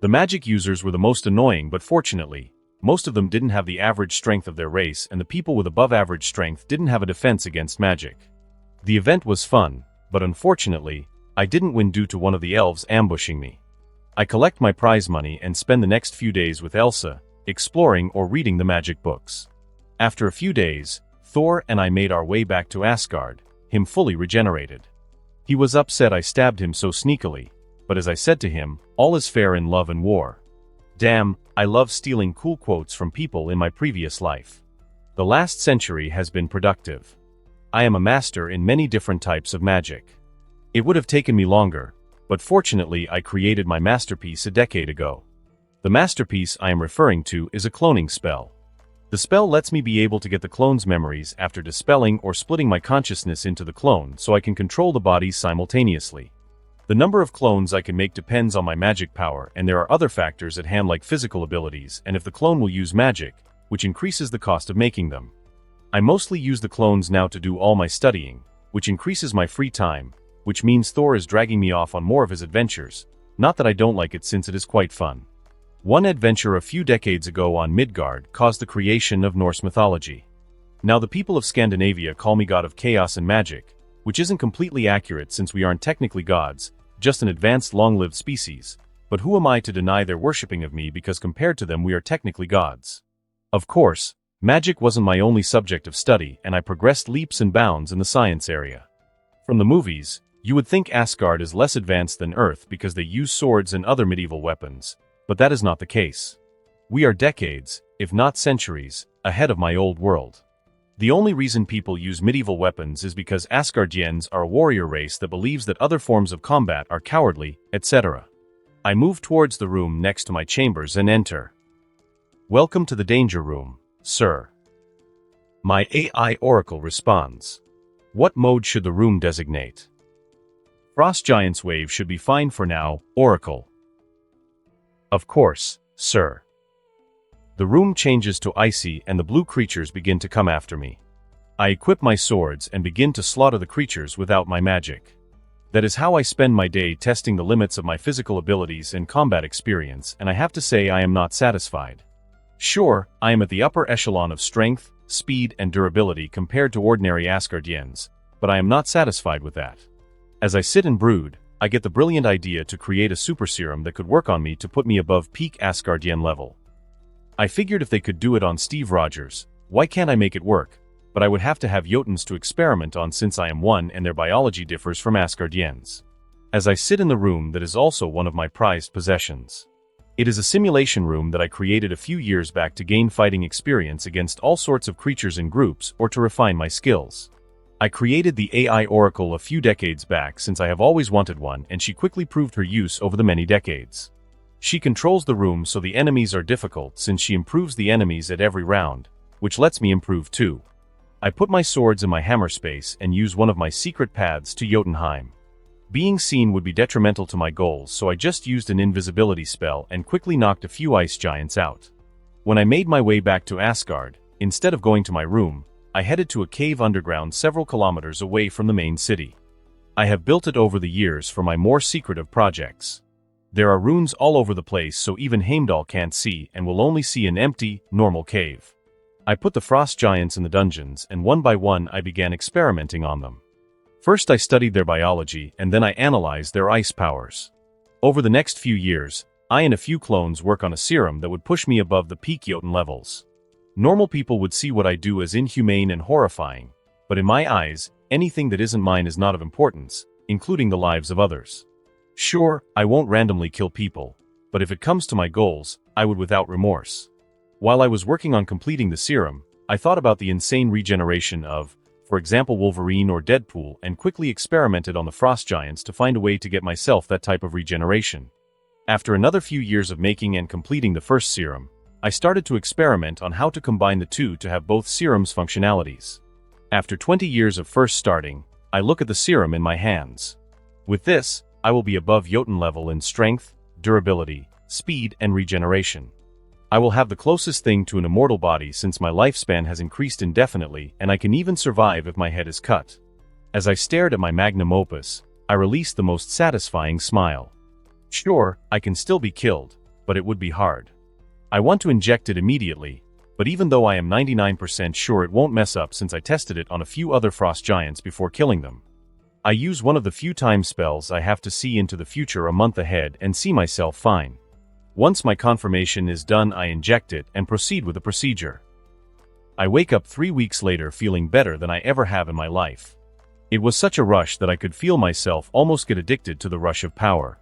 The magic users were the most annoying, but fortunately, most of them didn't have the average strength of their race, and the people with above-average strength didn't have a defense against magic. The event was fun, but unfortunately, I didn't win due to one of the elves ambushing me. I collect my prize money and spend the next few days with Elsa, exploring or reading the magic books. After a few days, Thor and I made our way back to Asgard, him fully regenerated. He was upset I stabbed him so sneakily, but as I said to him, all is fair in love and war. Damn, I love stealing cool quotes from people in my previous life. The last century has been productive. I am a master in many different types of magic. It would have taken me longer, but fortunately I created my masterpiece a decade ago. The masterpiece I am referring to is a cloning spell. The spell lets me be able to get the clone's memories after dispelling or splitting my consciousness into the clone so I can control the bodies simultaneously. The number of clones I can make depends on my magic power, and there are other factors at hand like physical abilities and if the clone will use magic, which increases the cost of making them. I mostly use the clones now to do all my studying, which increases my free time, which means Thor is dragging me off on more of his adventures, not that I don't like it since it is quite fun. One adventure a few decades ago on Midgard caused the creation of Norse mythology. Now the people of Scandinavia call me god of chaos and magic, which isn't completely accurate since we aren't technically gods, just an advanced long-lived species, but who am I to deny their worshipping of me because compared to them we are technically gods? Of course, magic wasn't my only subject of study and I progressed leaps and bounds in the science area. From the movies, you would think Asgard is less advanced than Earth because they use swords and other medieval weapons, but that is not the case. We are decades, if not centuries, ahead of my old world. The only reason people use medieval weapons is because Asgardians are a warrior race that believes that other forms of combat are cowardly, etc. I move towards the room next to my chambers and enter. Welcome to the danger room, sir. My AI oracle responds. What mode should the room designate? Frost Giant's wave should be fine for now, oracle. Of course, sir. The room changes to icy and the blue creatures begin to come after me. I equip my swords and begin to slaughter the creatures without my magic. That is how I spend my day testing the limits of my physical abilities and combat experience, and I have to say I am not satisfied. Sure, I am at the upper echelon of strength, speed, and durability compared to ordinary Asgardians, but I am not satisfied with that. As I sit and brood, I get the brilliant idea to create a super serum that could work on me to put me above peak Asgardian level. I figured if they could do it on Steve Rogers, why can't I make it work? But I would have to have Jotuns to experiment on since I am one and their biology differs from Asgardians. As I sit in the room that is also one of my prized possessions. It is a simulation room that I created a few years back to gain fighting experience against all sorts of creatures in groups or to refine my skills. I created the AI Oracle a few decades back since I have always wanted one, and she quickly proved her use over the many decades. She controls the room so the enemies are difficult since she improves the enemies at every round, which lets me improve too. I put my swords in my hammer space and use one of my secret paths to Jotunheim. Being seen would be detrimental to my goals, so I just used an invisibility spell and quickly knocked a few ice giants out. When I made my way back to Asgard, Instead of going to my room, I headed to a cave underground several kilometers away from the main city. I have built it over the years for my more secretive projects. There are runes all over the place so even Heimdall can't see and will only see an empty, normal cave. I put the frost giants in the dungeons and one by one I began experimenting on them. First I studied their biology and then I analyzed their ice powers. Over the next few years, I and a few clones work on a serum that would push me above the peak Jotun levels. Normal people would see what I do as inhumane and horrifying, but in my eyes, anything that isn't mine is not of importance, including the lives of others. Sure, I won't randomly kill people, but if it comes to my goals, I would without remorse. While I was working on completing the serum, I thought about the insane regeneration of, for example, Wolverine or Deadpool, and quickly experimented on the frost giants to find a way to get myself that type of regeneration. After another few years of making and completing the first serum, I started to experiment on how to combine the two to have both serums' functionalities. After 20 years of first starting, I look at the serum in my hands. With this, I will be above Jotun level in strength, durability, speed, and regeneration. I will have the closest thing to an immortal body since my lifespan has increased indefinitely and I can even survive if my head is cut. As I stared at my magnum opus, I released the most satisfying smile. Sure, I can still be killed, but it would be hard. I want to inject it immediately, but even though I am 99% sure it won't mess up since I tested it on a few other frost giants before killing them. I use one of the few time spells I have to see into the future a month ahead and see myself fine. Once my confirmation is done, I inject it and proceed with the procedure. I wake up 3 weeks later feeling better than I ever have in my life. It was such a rush that I could feel myself almost get addicted to the rush of power.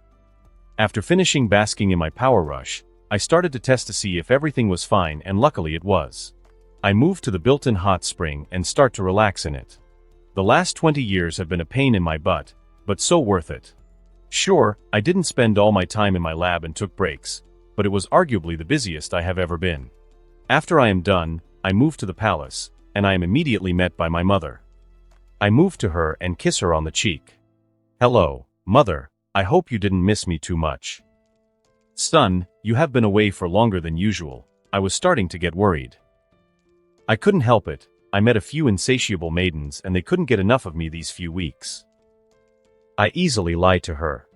After finishing basking in my power rush, I started to test to see if everything was fine, and luckily it was. I moved to the built-in hot spring and start to relax in it. The last 20 years have been a pain in my butt, but so worth it. Sure, I didn't spend all my time in my lab and took breaks, but it was arguably the busiest I have ever been. After I am done, I move to the palace, and I am immediately met by my mother. I move to her and kiss her on the cheek. "Hello, Mother, I hope you didn't miss me too much." "Son, you have been away for longer than usual." I was starting to get worried. I couldn't help it. I met a few insatiable maidens and they couldn't get enough of me these few weeks. I easily lied to her.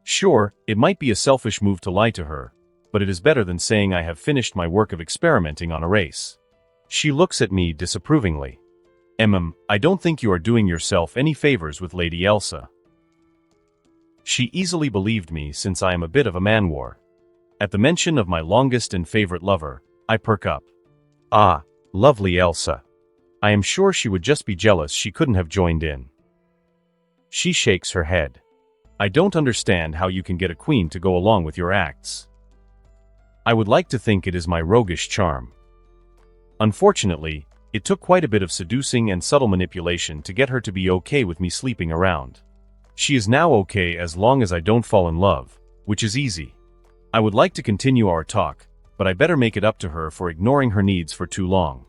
Sure, it might be a selfish move to lie to her, but it is better than saying I have finished my work of experimenting on a race. She looks at me disapprovingly. I don't think you are doing yourself any favors with Lady Elsa." She easily believed me since I am a bit of a man-war. At the mention of my longest and favorite lover, I perk up. "Ah, lovely Elsa. I am sure she would just be jealous she couldn't have joined in." She shakes her head. "I don't understand how you can get a queen to go along with your acts." I would like to think it is my roguish charm. Unfortunately, it took quite a bit of seducing and subtle manipulation to get her to be okay with me sleeping around. She is now okay as long as I don't fall in love, which is easy. I would like to continue our talk, but I better make it up to her for ignoring her needs for too long.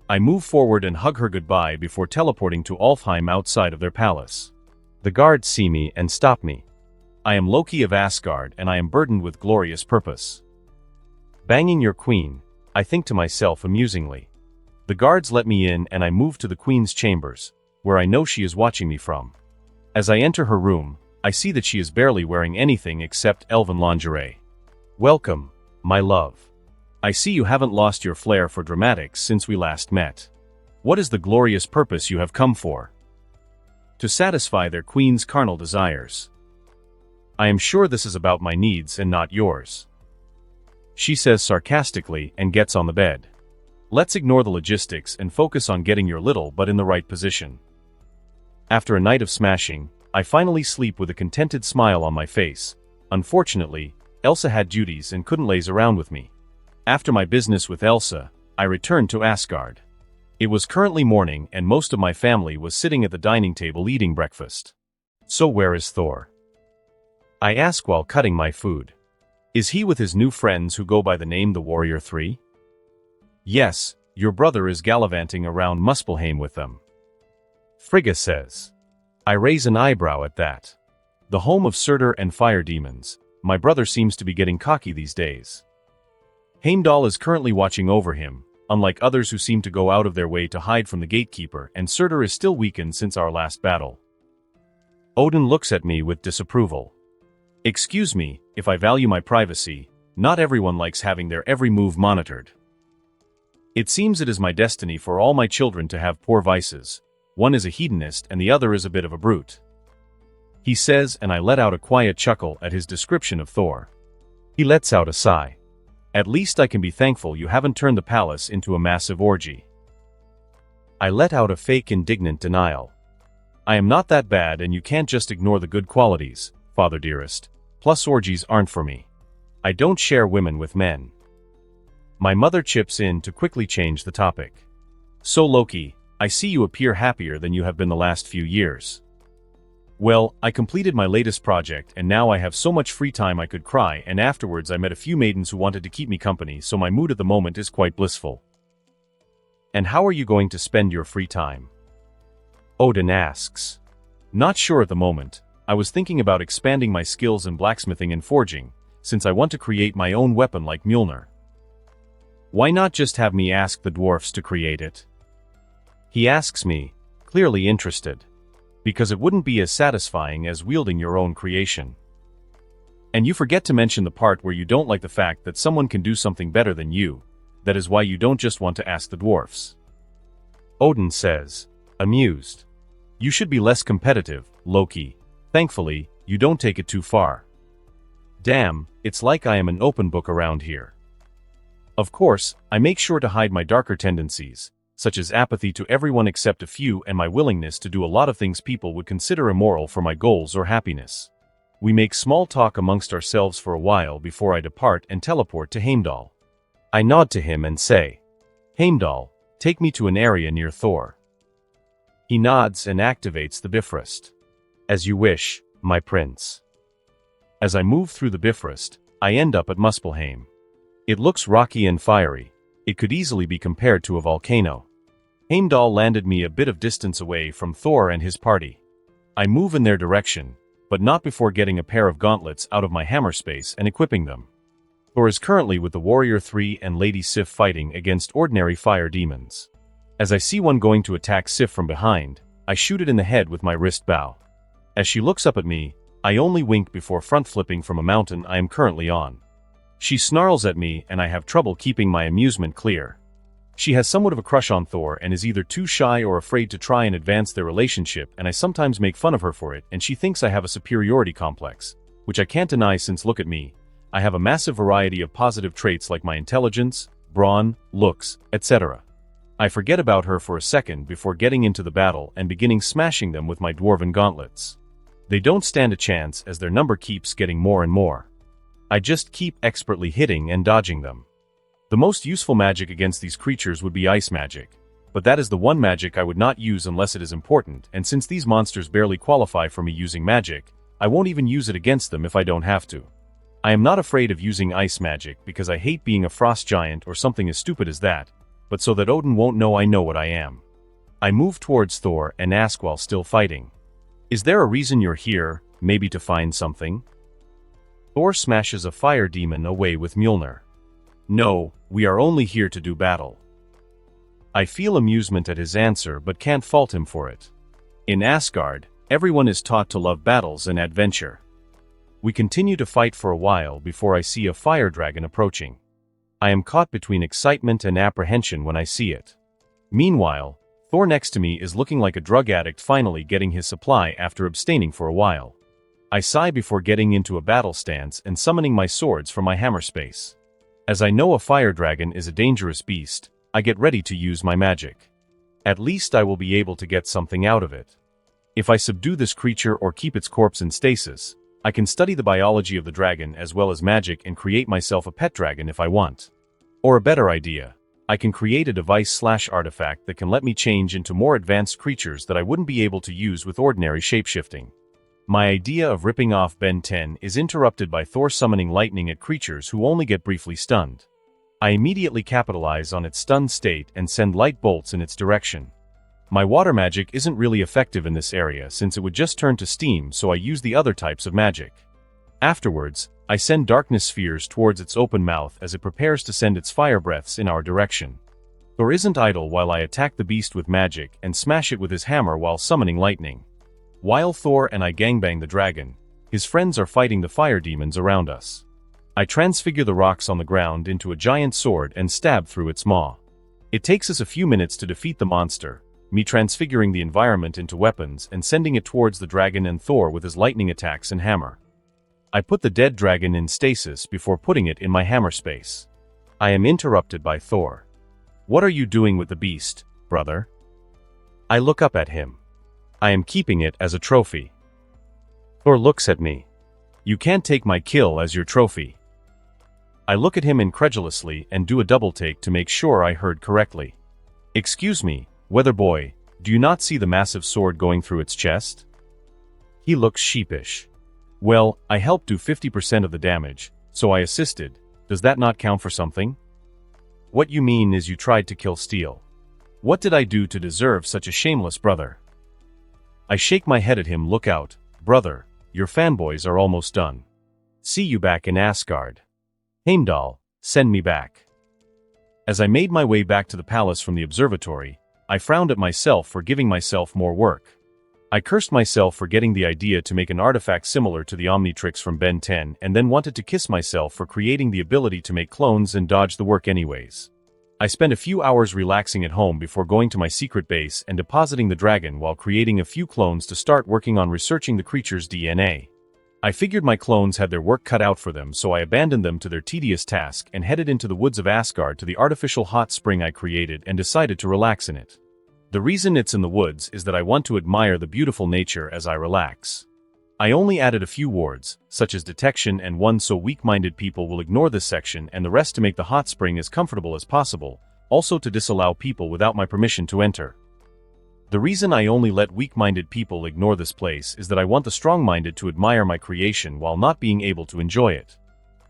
I move forward and hug her goodbye before teleporting to Alfheim outside of their palace. The guards see me and stop me. I am Loki of Asgard and I am burdened with glorious purpose. "Banging your queen," I think to myself amusingly. The guards let me in and I move to the queen's chambers, where I know she is watching me from. As I enter her room, I see that she is barely wearing anything except elven lingerie. "Welcome, my love. I see you haven't lost your flair for dramatics since we last met. What is the glorious purpose you have come for?" "To satisfy their queen's carnal desires." "I am sure this is about my needs and not yours," she says sarcastically and gets on the bed. "Let's ignore the logistics and focus on getting your little butt in the right position." After a night of smashing, I finally sleep with a contented smile on my face. Unfortunately, Elsa had duties and couldn't laze around with me. After my business with Elsa, I returned to Asgard. It was currently morning and most of my family was sitting at the dining table eating breakfast. "So where is Thor?" I ask while cutting my food. "Is he with his new friends who go by the name the Warrior 3? "Yes, your brother is gallivanting around Muspelheim with them," Frigga says. I raise an eyebrow at that. The home of Surtur and fire demons, my brother seems to be getting cocky these days. Heimdall is currently watching over him, unlike others who seem to go out of their way to hide from the gatekeeper, and Surtur is still weakened since our last battle. Odin looks at me with disapproval. Excuse me, if I value my privacy, not everyone likes having their every move monitored. It seems it is my destiny for all my children to have poor vices. One is a hedonist and the other is a bit of a brute. He says, and I let out a quiet chuckle at his description of Thor. He lets out a sigh. At least I can be thankful you haven't turned the palace into a massive orgy. I let out a fake indignant denial. I am not that bad and you can't just ignore the good qualities, father dearest. Plus orgies aren't for me. I don't share women with men. My mother chips in to quickly change the topic. So Loki, I see you appear happier than you have been the last few years. Well, I completed my latest project and now I have so much free time I could cry, and afterwards I met a few maidens who wanted to keep me company, so my mood at the moment is quite blissful. And how are you going to spend your free time? Odin asks. Not sure at the moment. I was thinking about expanding my skills in blacksmithing and forging, since I want to create my own weapon like Mjolnir. Why not just have me ask the dwarfs to create it? He asks me, clearly interested. Because it wouldn't be as satisfying as wielding your own creation. And you forget to mention the part where you don't like the fact that someone can do something better than you. That is why you don't just want to ask the dwarfs. Odin says, amused. You should be less competitive, Loki. Thankfully, you don't take it too far. Damn, it's like I am an open book around here. Of course, I make sure to hide my darker tendencies, such as apathy to everyone except a few and my willingness to do a lot of things people would consider immoral for my goals or happiness. We make small talk amongst ourselves for a while before I depart and teleport to Heimdall. I nod to him and say, Heimdall, take me to an area near Thor. He nods and activates the Bifrost. As you wish, my prince. As I move through the Bifrost, I end up at Muspelheim. It looks rocky and fiery. It could easily be compared to a volcano. Heimdall landed me a bit of distance away from Thor and his party. I move in their direction, but not before getting a pair of gauntlets out of my hammer space and equipping them. Thor is currently with the Warrior 3 and Lady Sif fighting against ordinary fire demons. As I see one going to attack Sif from behind, I shoot it in the head with my wrist bow. As she looks up at me, I only wink before front flipping from a mountain I am currently on. She snarls at me and I have trouble keeping my amusement clear. She has somewhat of a crush on Thor and is either too shy or afraid to try and advance their relationship, and I sometimes make fun of her for it, and she thinks I have a superiority complex, which I can't deny since look at me. I have a massive variety of positive traits like my intelligence, brawn, looks, etc. I forget about her for a second before getting into the battle and beginning smashing them with my dwarven gauntlets. They don't stand a chance as their number keeps getting more and more. I just keep expertly hitting and dodging them. The most useful magic against these creatures would be ice magic, but that is the one magic I would not use unless it is important, and since these monsters barely qualify for me using magic, I won't even use it against them if I don't have to. I am not afraid of using ice magic because I hate being a frost giant or something as stupid as that, but so that Odin won't know I know what I am. I move towards Thor and ask while still fighting. Is there a reason you're here, maybe to find something? Thor smashes a fire demon away with Mjolnir. No, we are only here to do battle. I feel amusement at his answer but can't fault him for it. In Asgard, everyone is taught to love battles and adventure. We continue to fight for a while before I see a fire dragon approaching. I am caught between excitement and apprehension when I see it. Meanwhile, Thor next to me is looking like a drug addict finally getting his supply after abstaining for a while. I sigh before getting into a battle stance and summoning my swords from my hammer space. As I know a fire dragon is a dangerous beast, I get ready to use my magic. At least I will be able to get something out of it. If I subdue this creature or keep its corpse in stasis, I can study the biology of the dragon as well as magic and create myself a pet dragon if I want. Or a better idea, I can create a device/artifact that can let me change into more advanced creatures that I wouldn't be able to use with ordinary shapeshifting. My idea of ripping off Ben 10 is interrupted by Thor summoning lightning at creatures who only get briefly stunned. I immediately capitalize on its stunned state and send light bolts in its direction. My water magic isn't really effective in this area since it would just turn to steam, so I use the other types of magic. Afterwards, I send darkness spheres towards its open mouth as it prepares to send its fire breaths in our direction. Thor isn't idle while I attack the beast with magic and smash it with his hammer while summoning lightning. While Thor and I gangbang the dragon, his friends are fighting the fire demons around us. I transfigure the rocks on the ground into a giant sword and stab through its maw. It takes us a few minutes to defeat the monster, me transfiguring the environment into weapons and sending it towards the dragon and Thor with his lightning attacks and hammer. I put the dead dragon in stasis before putting it in my hammer space. I am interrupted by Thor. "What are you doing with the beast, brother?" I look up at him. "I am keeping it as a trophy." Thor looks at me. "You can't take my kill as your trophy." I look at him incredulously and do a double take to make sure I heard correctly. "Excuse me, Weather Boy, do you not see the massive sword going through its chest?" He looks sheepish. "Well, I helped do 50% of the damage, so I assisted. Does that not count for something?" "What you mean is you tried to kill Steel. What did I do to deserve such a shameless brother?" I shake my head at him. "Look out, brother, your fanboys are almost done. See you back in Asgard. Heimdall, send me back." As I made my way back to the palace from the observatory, I frowned at myself for giving myself more work. I cursed myself for getting the idea to make an artifact similar to the Omnitrix from Ben 10 and then wanted to kiss myself for creating the ability to make clones and dodge the work anyways. I spent a few hours relaxing at home before going to my secret base and depositing the dragon while creating a few clones to start working on researching the creature's DNA. I figured my clones had their work cut out for them, so I abandoned them to their tedious task and headed into the woods of Asgard to the artificial hot spring I created and decided to relax in it. The reason it's in the woods is that I want to admire the beautiful nature as I relax. I only added a few wards, such as detection and one so weak-minded people will ignore this section, and the rest to make the hot spring as comfortable as possible, also to disallow people without my permission to enter. The reason I only let weak-minded people ignore this place is that I want the strong-minded to admire my creation while not being able to enjoy it.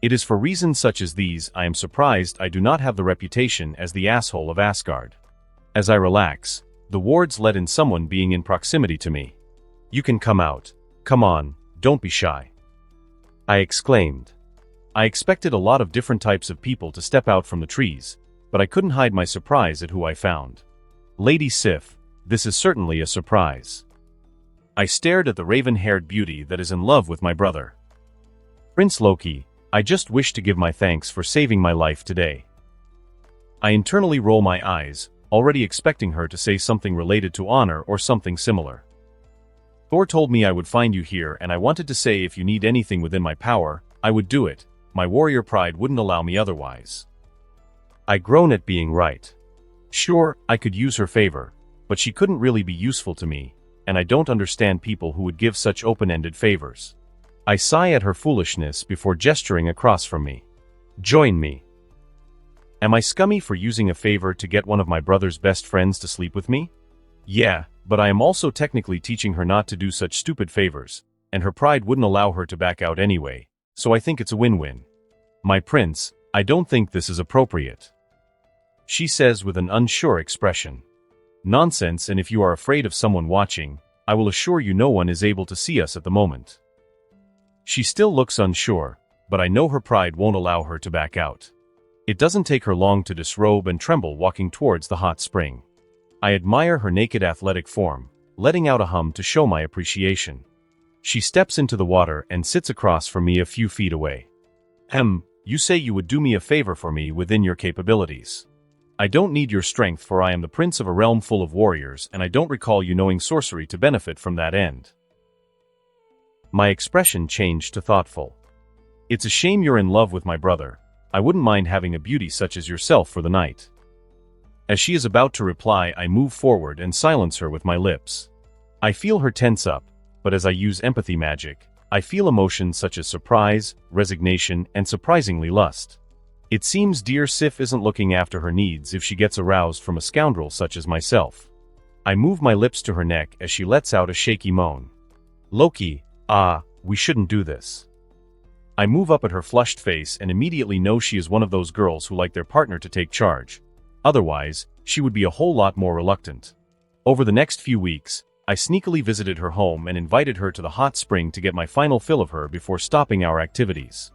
It is for reasons such as these I am surprised I do not have the reputation as the asshole of Asgard. As I relax, the wards let in someone being in proximity to me. "You can come out. Come on, don't be shy," I exclaimed. I expected a lot of different types of people to step out from the trees, but I couldn't hide my surprise at who I found. Lady Sif, this is certainly a surprise. I stared at the raven-haired beauty that is in love with my brother. "Prince Loki, I just wish to give my thanks for saving my life today." I internally roll my eyes, already expecting her to say something related to honor or something similar. "Thor told me I would find you here, and I wanted to say if you need anything within my power, I would do it. My warrior pride wouldn't allow me otherwise." I groan at being right. Sure, I could use her favor, but she couldn't really be useful to me, and I don't understand people who would give such open-ended favors. I sigh at her foolishness before gesturing across from me. "Join me." Am I scummy for using a favor to get one of my brother's best friends to sleep with me? Yeah, but I am also technically teaching her not to do such stupid favors, and her pride wouldn't allow her to back out anyway, so I think it's a win-win. "My prince, I don't think this is appropriate," she says with an unsure expression. "Nonsense, and if you are afraid of someone watching, I will assure you no one is able to see us at the moment." She still looks unsure, but I know her pride won't allow her to back out. It doesn't take her long to disrobe and tremble walking towards the hot spring. I admire her naked athletic form, letting out a hum to show my appreciation. She steps into the water and sits across from me a few feet away. You say you would do me a favor for me within your capabilities. I don't need your strength, for I am the prince of a realm full of warriors, and I don't recall you knowing sorcery to benefit from that end." My expression changed to thoughtful. "It's a shame you're in love with my brother. I wouldn't mind having a beauty such as yourself for the night." As she is about to reply, I move forward and silence her with my lips. I feel her tense up, but as I use empathy magic, I feel emotions such as surprise, resignation, and surprisingly lust. It seems dear Sif isn't looking after her needs if she gets aroused from a scoundrel such as myself. I move my lips to her neck as she lets out a shaky moan. "Loki, we shouldn't do this." I move up at her flushed face and immediately know she is one of those girls who like their partner to take charge. Otherwise, she would be a whole lot more reluctant. Over the next few weeks, I sneakily visited her home and invited her to the hot spring to get my final fill of her before stopping our activities.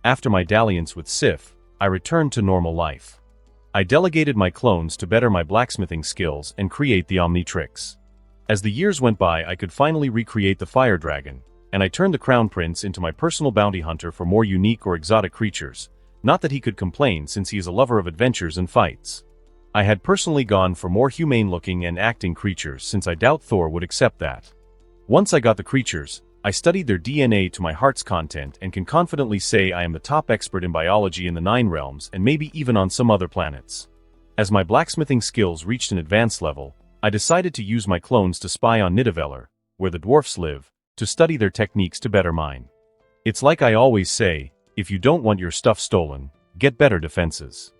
After my dalliance with Sif, I returned to normal life. I delegated my clones to better my blacksmithing skills and create the Omnitrix. As the years went by, I could finally recreate the fire dragon, and I turned the crown prince into my personal bounty hunter for more unique or exotic creatures. Not that he could complain since he is a lover of adventures and fights. I had personally gone for more humane-looking and acting creatures since I doubt Thor would accept that. Once I got the creatures, I studied their DNA to my heart's content and can confidently say I am the top expert in biology in the 9 realms and maybe even on some other planets. As my blacksmithing skills reached an advanced level, I decided to use my clones to spy on Nidavellir, where the dwarfs live, to study their techniques to better mine. It's like I always say, if you don't want your stuff stolen, get better defenses.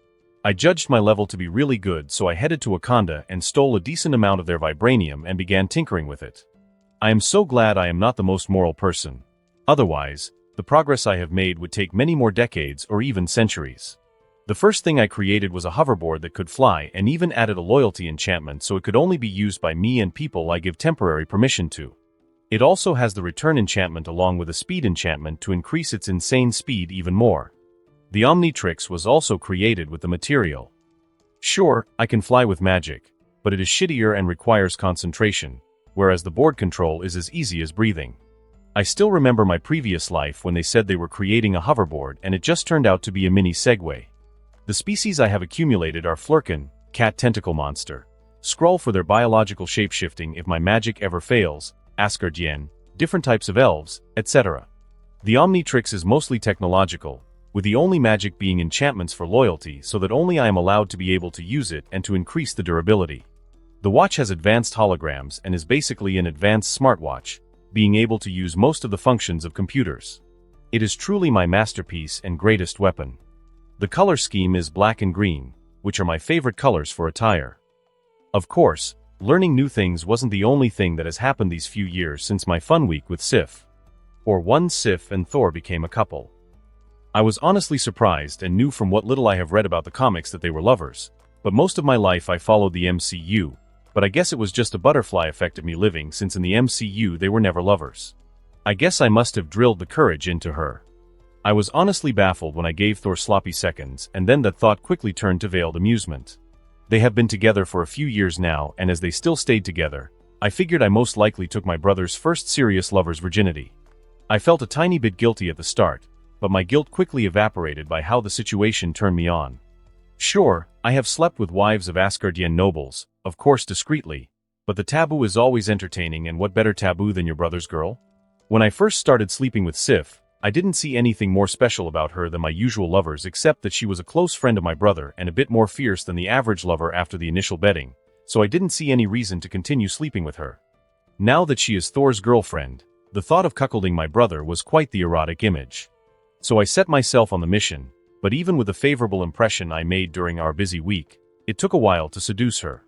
I judged my level to be really good, so I headed to Wakanda and stole a decent amount of their vibranium and began tinkering with it. I am so glad I am not the most moral person. Otherwise, the progress I have made would take many more decades or even centuries. The first thing I created was a hoverboard that could fly and even added a loyalty enchantment so it could only be used by me and people I give temporary permission to. It also has the return enchantment along with a speed enchantment to increase its insane speed even more. The Omnitrix was also created with the material. Sure, I can fly with magic, but it is shittier and requires concentration, whereas the board control is as easy as breathing. I still remember my previous life when they said they were creating a hoverboard and it just turned out to be a mini Segway. The species I have accumulated are Flurkin, cat tentacle monster, Skrull for their biological shapeshifting if my magic ever fails, Asgardian, different types of elves, etc. The Omnitrix is mostly technological, with the only magic being enchantments for loyalty so that only I am allowed to be able to use it and to increase the durability. The watch has advanced holograms and is basically an advanced smartwatch, being able to use most of the functions of computers. It is truly my masterpiece and greatest weapon. The color scheme is black and green, which are my favorite colors for attire. Of course, learning new things wasn't the only thing that has happened these few years since my fun week with Sif. Or when Sif and Thor became a couple. I was honestly surprised and knew from what little I have read about the comics that they were lovers, but most of my life I followed the MCU, but I guess it was just a butterfly effect of me living since in the MCU they were never lovers. I guess I must have drilled the courage into her. I was honestly baffled when I gave Thor sloppy seconds, and then that thought quickly turned to veiled amusement. They have been together for a few years now, and as they still stayed together, I figured I most likely took my brother's first serious lover's virginity. I felt a tiny bit guilty at the start, but my guilt quickly evaporated by how the situation turned me on. Sure, I have slept with wives of Asgardian nobles, of course discreetly, but the taboo is always entertaining, and what better taboo than your brother's girl? When I first started sleeping with Sif, I didn't see anything more special about her than my usual lovers except that she was a close friend of my brother and a bit more fierce than the average lover after the initial bedding, so I didn't see any reason to continue sleeping with her. Now that she is Thor's girlfriend, the thought of cuckolding my brother was quite the erotic image. So I set myself on the mission, but even with the favorable impression I made during our busy week, it took a while to seduce her.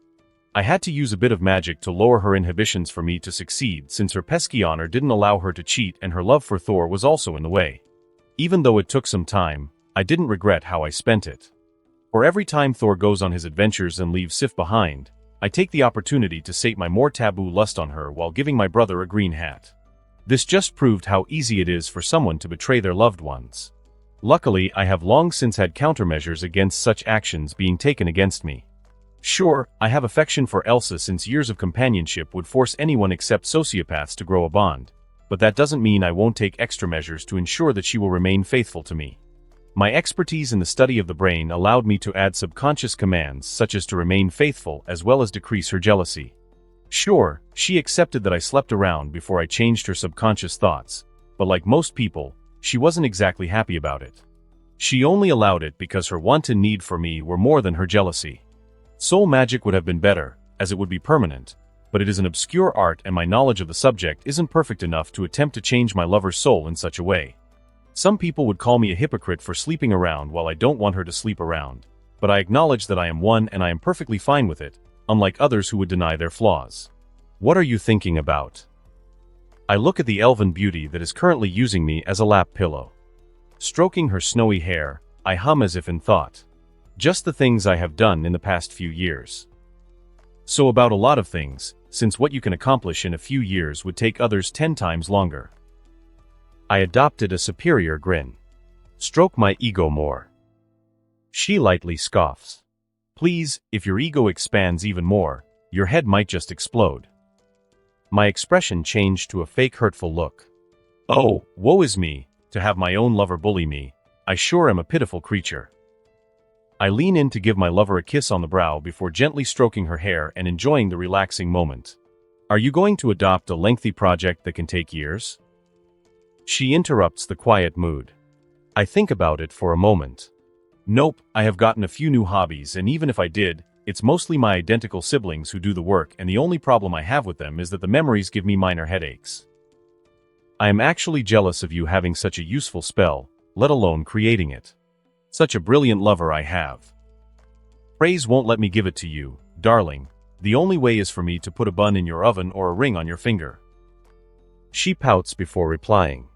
I had to use a bit of magic to lower her inhibitions for me to succeed since her pesky honor didn't allow her to cheat and her love for Thor was also in the way. Even though it took some time, I didn't regret how I spent it. For every time Thor goes on his adventures and leaves Sif behind, I take the opportunity to sate my more taboo lust on her while giving my brother a green hat. This just proved how easy it is for someone to betray their loved ones. Luckily, I have long since had countermeasures against such actions being taken against me. Sure, I have affection for Elsa since years of companionship would force anyone except sociopaths to grow a bond, but that doesn't mean I won't take extra measures to ensure that she will remain faithful to me. My expertise in the study of the brain allowed me to add subconscious commands such as to remain faithful as well as decrease her jealousy. Sure, she accepted that I slept around before I changed her subconscious thoughts, but like most people, she wasn't exactly happy about it. She only allowed it because her want and need for me were more than her jealousy. Soul magic would have been better, as it would be permanent, but it is an obscure art and my knowledge of the subject isn't perfect enough to attempt to change my lover's soul in such a way. Some people would call me a hypocrite for sleeping around while I don't want her to sleep around, but I acknowledge that I am one and I am perfectly fine with it, unlike others who would deny their flaws. What are you thinking about? I look at the elven beauty that is currently using me as a lap pillow. Stroking her snowy hair, I hum as if in thought. Just the things I have done in the past few years. So about a lot of things, since what you can accomplish in a few years would take others 10 times longer. I adopted a superior grin. Stroke my ego more. She lightly scoffs. Please, if your ego expands even more, your head might just explode. My expression changed to a fake hurtful look. Oh, woe is me, to have my own lover bully me. I sure am a pitiful creature. I lean in to give my lover a kiss on the brow before gently stroking her hair and enjoying the relaxing moment. Are you going to adopt a lengthy project that can take years? She interrupts the quiet mood. I think about it for a moment. Nope, I have gotten a few new hobbies, and even if I did, it's mostly my identical siblings who do the work, and the only problem I have with them is that the memories give me minor headaches. I am actually jealous of you having such a useful spell, let alone creating it. Such a brilliant lover I have. Praise won't let me give it to you, darling. The only way is for me to put a bun in your oven or a ring on your finger. She pouts before replying.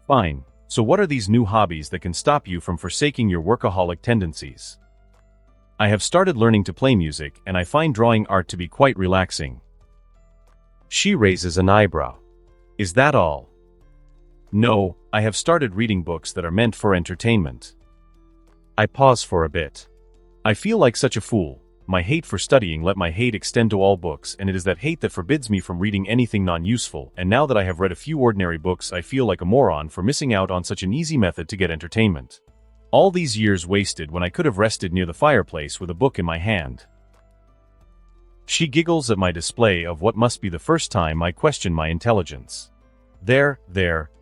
Fine, so what are these new hobbies that can stop you from forsaking your workaholic tendencies? I have started learning to play music, and I find drawing art to be quite relaxing. She raises an eyebrow. Is that all? No, I have started reading books that are meant for entertainment. I pause for a bit. I feel like such a fool. My hate for studying let my hate extend to all books, and it is that hate that forbids me from reading anything non-useful, and now that I have read a few ordinary books I feel like a moron for missing out on such an easy method to get entertainment. All these years wasted when I could have rested near the fireplace with a book in my hand. She giggles at my display of what must be the first time I question my intelligence. There,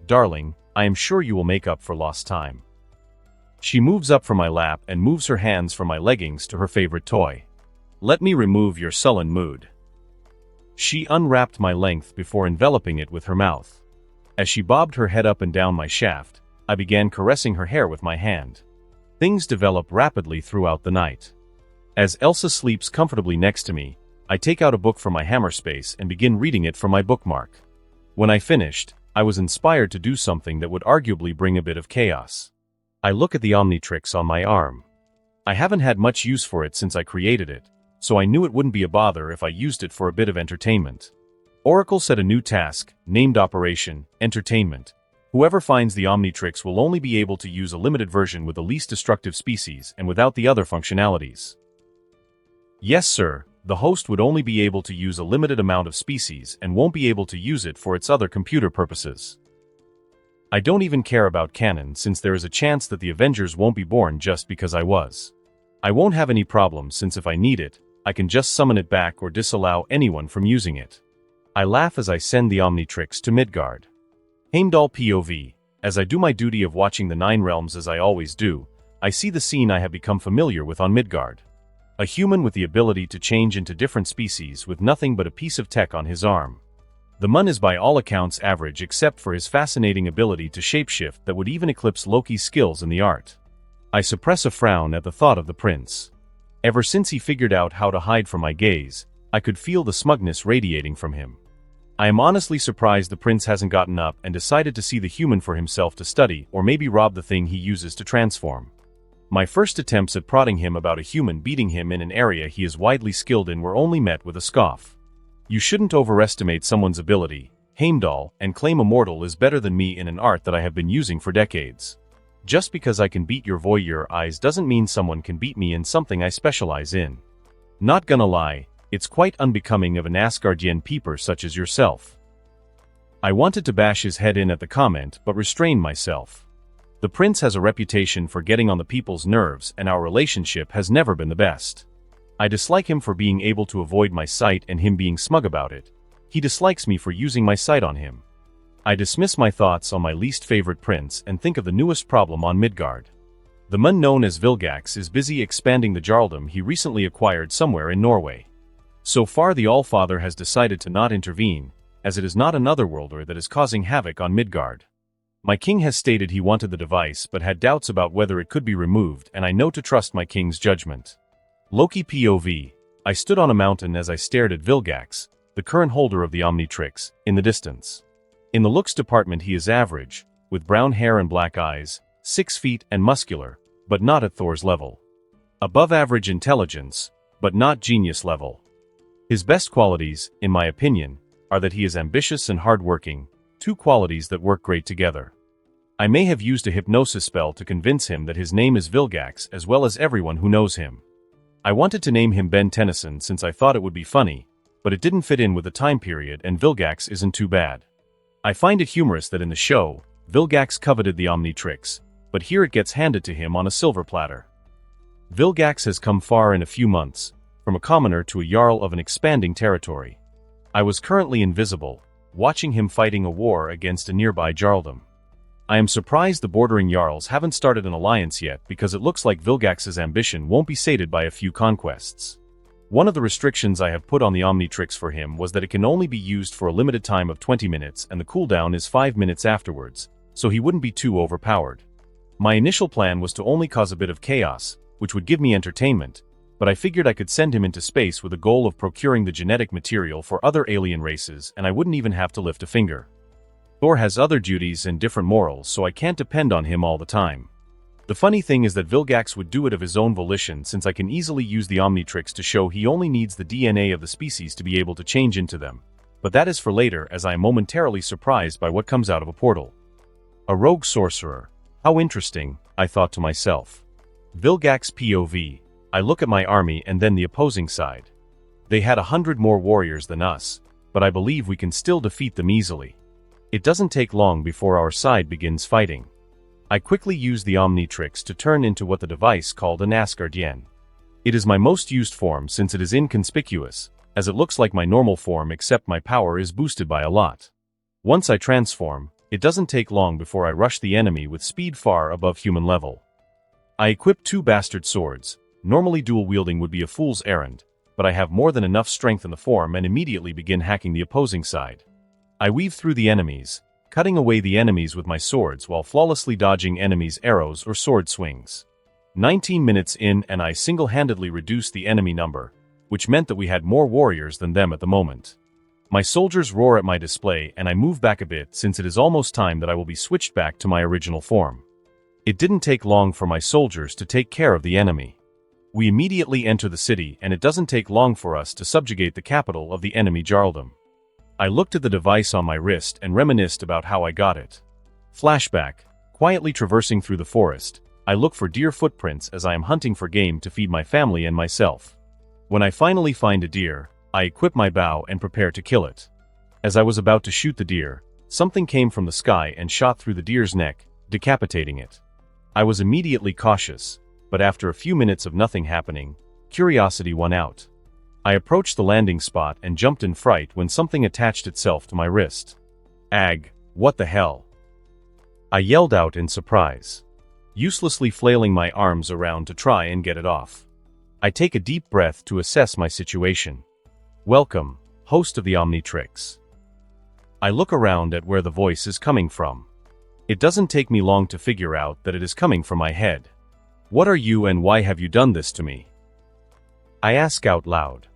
darling, I am sure you will make up for lost time. She moves up from my lap and moves her hands from my leggings to her favorite toy. Let me remove your sullen mood. She unwrapped my length before enveloping it with her mouth. As she bobbed her head up and down my shaft, I began caressing her hair with my hand. Things develop rapidly throughout the night. As Elsa sleeps comfortably next to me, I take out a book from my hammer space and begin reading it from my bookmark. When I finished, I was inspired to do something that would arguably bring a bit of chaos. I look at the Omnitrix on my arm. I haven't had much use for it since I created it, so I knew it wouldn't be a bother if I used it for a bit of entertainment. Oracle set a new task, named Operation Entertainment. Whoever finds the Omnitrix will only be able to use a limited version with the least destructive species and without the other functionalities. Yes, sir, the host would only be able to use a limited amount of species and won't be able to use it for its other computer purposes. I don't even care about canon since there is a chance that the Avengers won't be born just because I was. I won't have any problem since if I need it, I can just summon it back or disallow anyone from using it. I laugh as I send the Omnitrix to Midgard. Heimdall POV. As I do my duty of watching the Nine Realms as I always do, I see the scene I have become familiar with on Midgard. A human with the ability to change into different species with nothing but a piece of tech on his arm. The Mun is by all accounts average except for his fascinating ability to shapeshift that would even eclipse Loki's skills in the art. I suppress a frown at the thought of the prince. Ever since he figured out how to hide from my gaze, I could feel the smugness radiating from him. I am honestly surprised the prince hasn't gotten up and decided to see the human for himself to study or maybe rob the thing he uses to transform. My first attempts at prodding him about a human beating him in an area he is widely skilled in were only met with a scoff. You shouldn't overestimate someone's ability, Heimdall, and claim a mortal is better than me in an art that I have been using for decades. Just because I can beat your voyeur eyes doesn't mean someone can beat me in something I specialize in. Not gonna lie, it's quite unbecoming of an Asgardian peeper such as yourself. I wanted to bash his head in at the comment but restrained myself. The prince has a reputation for getting on the people's nerves and our relationship has never been the best. I dislike him for being able to avoid my sight and him being smug about it. He dislikes me for using my sight on him. I dismiss my thoughts on my least favorite prince and think of the newest problem on Midgard. The Mun known as Vilgax is busy expanding the Jarldom he recently acquired somewhere in Norway. So far the Allfather has decided to not intervene, as it is not another worlder that is causing havoc on Midgard. My king has stated he wanted the device but had doubts about whether it could be removed, and I know to trust my king's judgment. Loki POV. I stood on a mountain as I stared at Vilgax, the current holder of the Omnitrix, in the distance. In the looks department he is average, with brown hair and black eyes, 6 feet and muscular, but not at Thor's level. Above average intelligence, but not genius level. His best qualities, in my opinion, are that he is ambitious and hardworking, 2 qualities that work great together. I may have used a hypnosis spell to convince him that his name is Vilgax as well as everyone who knows him. I wanted to name him Ben Tennyson since I thought it would be funny, but it didn't fit in with the time period and Vilgax isn't too bad. I find it humorous that in the show, Vilgax coveted the Omnitrix, but here it gets handed to him on a silver platter. Vilgax has come far in a few months, from a commoner to a jarl of an expanding territory. I was currently invisible, watching him fighting a war against a nearby jarldom. I am surprised the bordering jarls haven't started an alliance yet because it looks like Vilgax's ambition won't be sated by a few conquests. One of the restrictions I have put on the Omnitrix for him was that it can only be used for a limited time of 20 minutes and the cooldown is 5 minutes afterwards, so he wouldn't be too overpowered. My initial plan was to only cause a bit of chaos, which would give me entertainment, but I figured I could send him into space with a goal of procuring the genetic material for other alien races and I wouldn't even have to lift a finger. Thor has other duties and different morals, so I can't depend on him all the time. The funny thing is that Vilgax would do it of his own volition since I can easily use the Omnitrix to show he only needs the DNA of the species to be able to change into them. But that is for later as I am momentarily surprised by what comes out of a portal. A rogue sorcerer. How interesting, I thought to myself. Vilgax POV. I look at my army and then the opposing side. They had 100 more warriors than us, but I believe we can still defeat them easily. It doesn't take long before our side begins fighting. I quickly use the Omnitrix to turn into what the device called an Asgardian. It is my most used form since it is inconspicuous, as it looks like my normal form except my power is boosted by a lot. Once I transform, it doesn't take long before I rush the enemy with speed far above human level. I equip 2 bastard swords. Normally dual wielding would be a fool's errand, but I have more than enough strength in the form and immediately begin hacking the opposing side. I weave through the enemies, cutting away the enemies with my swords while flawlessly dodging enemies' arrows or sword swings. 19 minutes in and I single-handedly reduced the enemy number, which meant that we had more warriors than them at the moment. My soldiers roar at my display and I move back a bit since it is almost time that I will be switched back to my original form. It didn't take long for my soldiers to take care of the enemy. We immediately enter the city and it doesn't take long for us to subjugate the capital of the enemy jarldom. I looked at the device on my wrist and reminisced about how I got it. Flashback. Quietly traversing through the forest, I look for deer footprints as I am hunting for game to feed my family and myself. When I finally find a deer, I equip my bow and prepare to kill it. As I was about to shoot the deer, something came from the sky and shot through the deer's neck, decapitating it. I was immediately cautious, but after a few minutes of nothing happening, curiosity won out. I approached the landing spot and jumped in fright when something attached itself to my wrist. Ag, what the hell? I yelled out in surprise, uselessly flailing my arms around to try and get it off. I take a deep breath to assess my situation. Welcome, host of the Omnitrix. I look around at where the voice is coming from. It doesn't take me long to figure out that it is coming from my head. What are you and why have you done this to me? I ask out loud.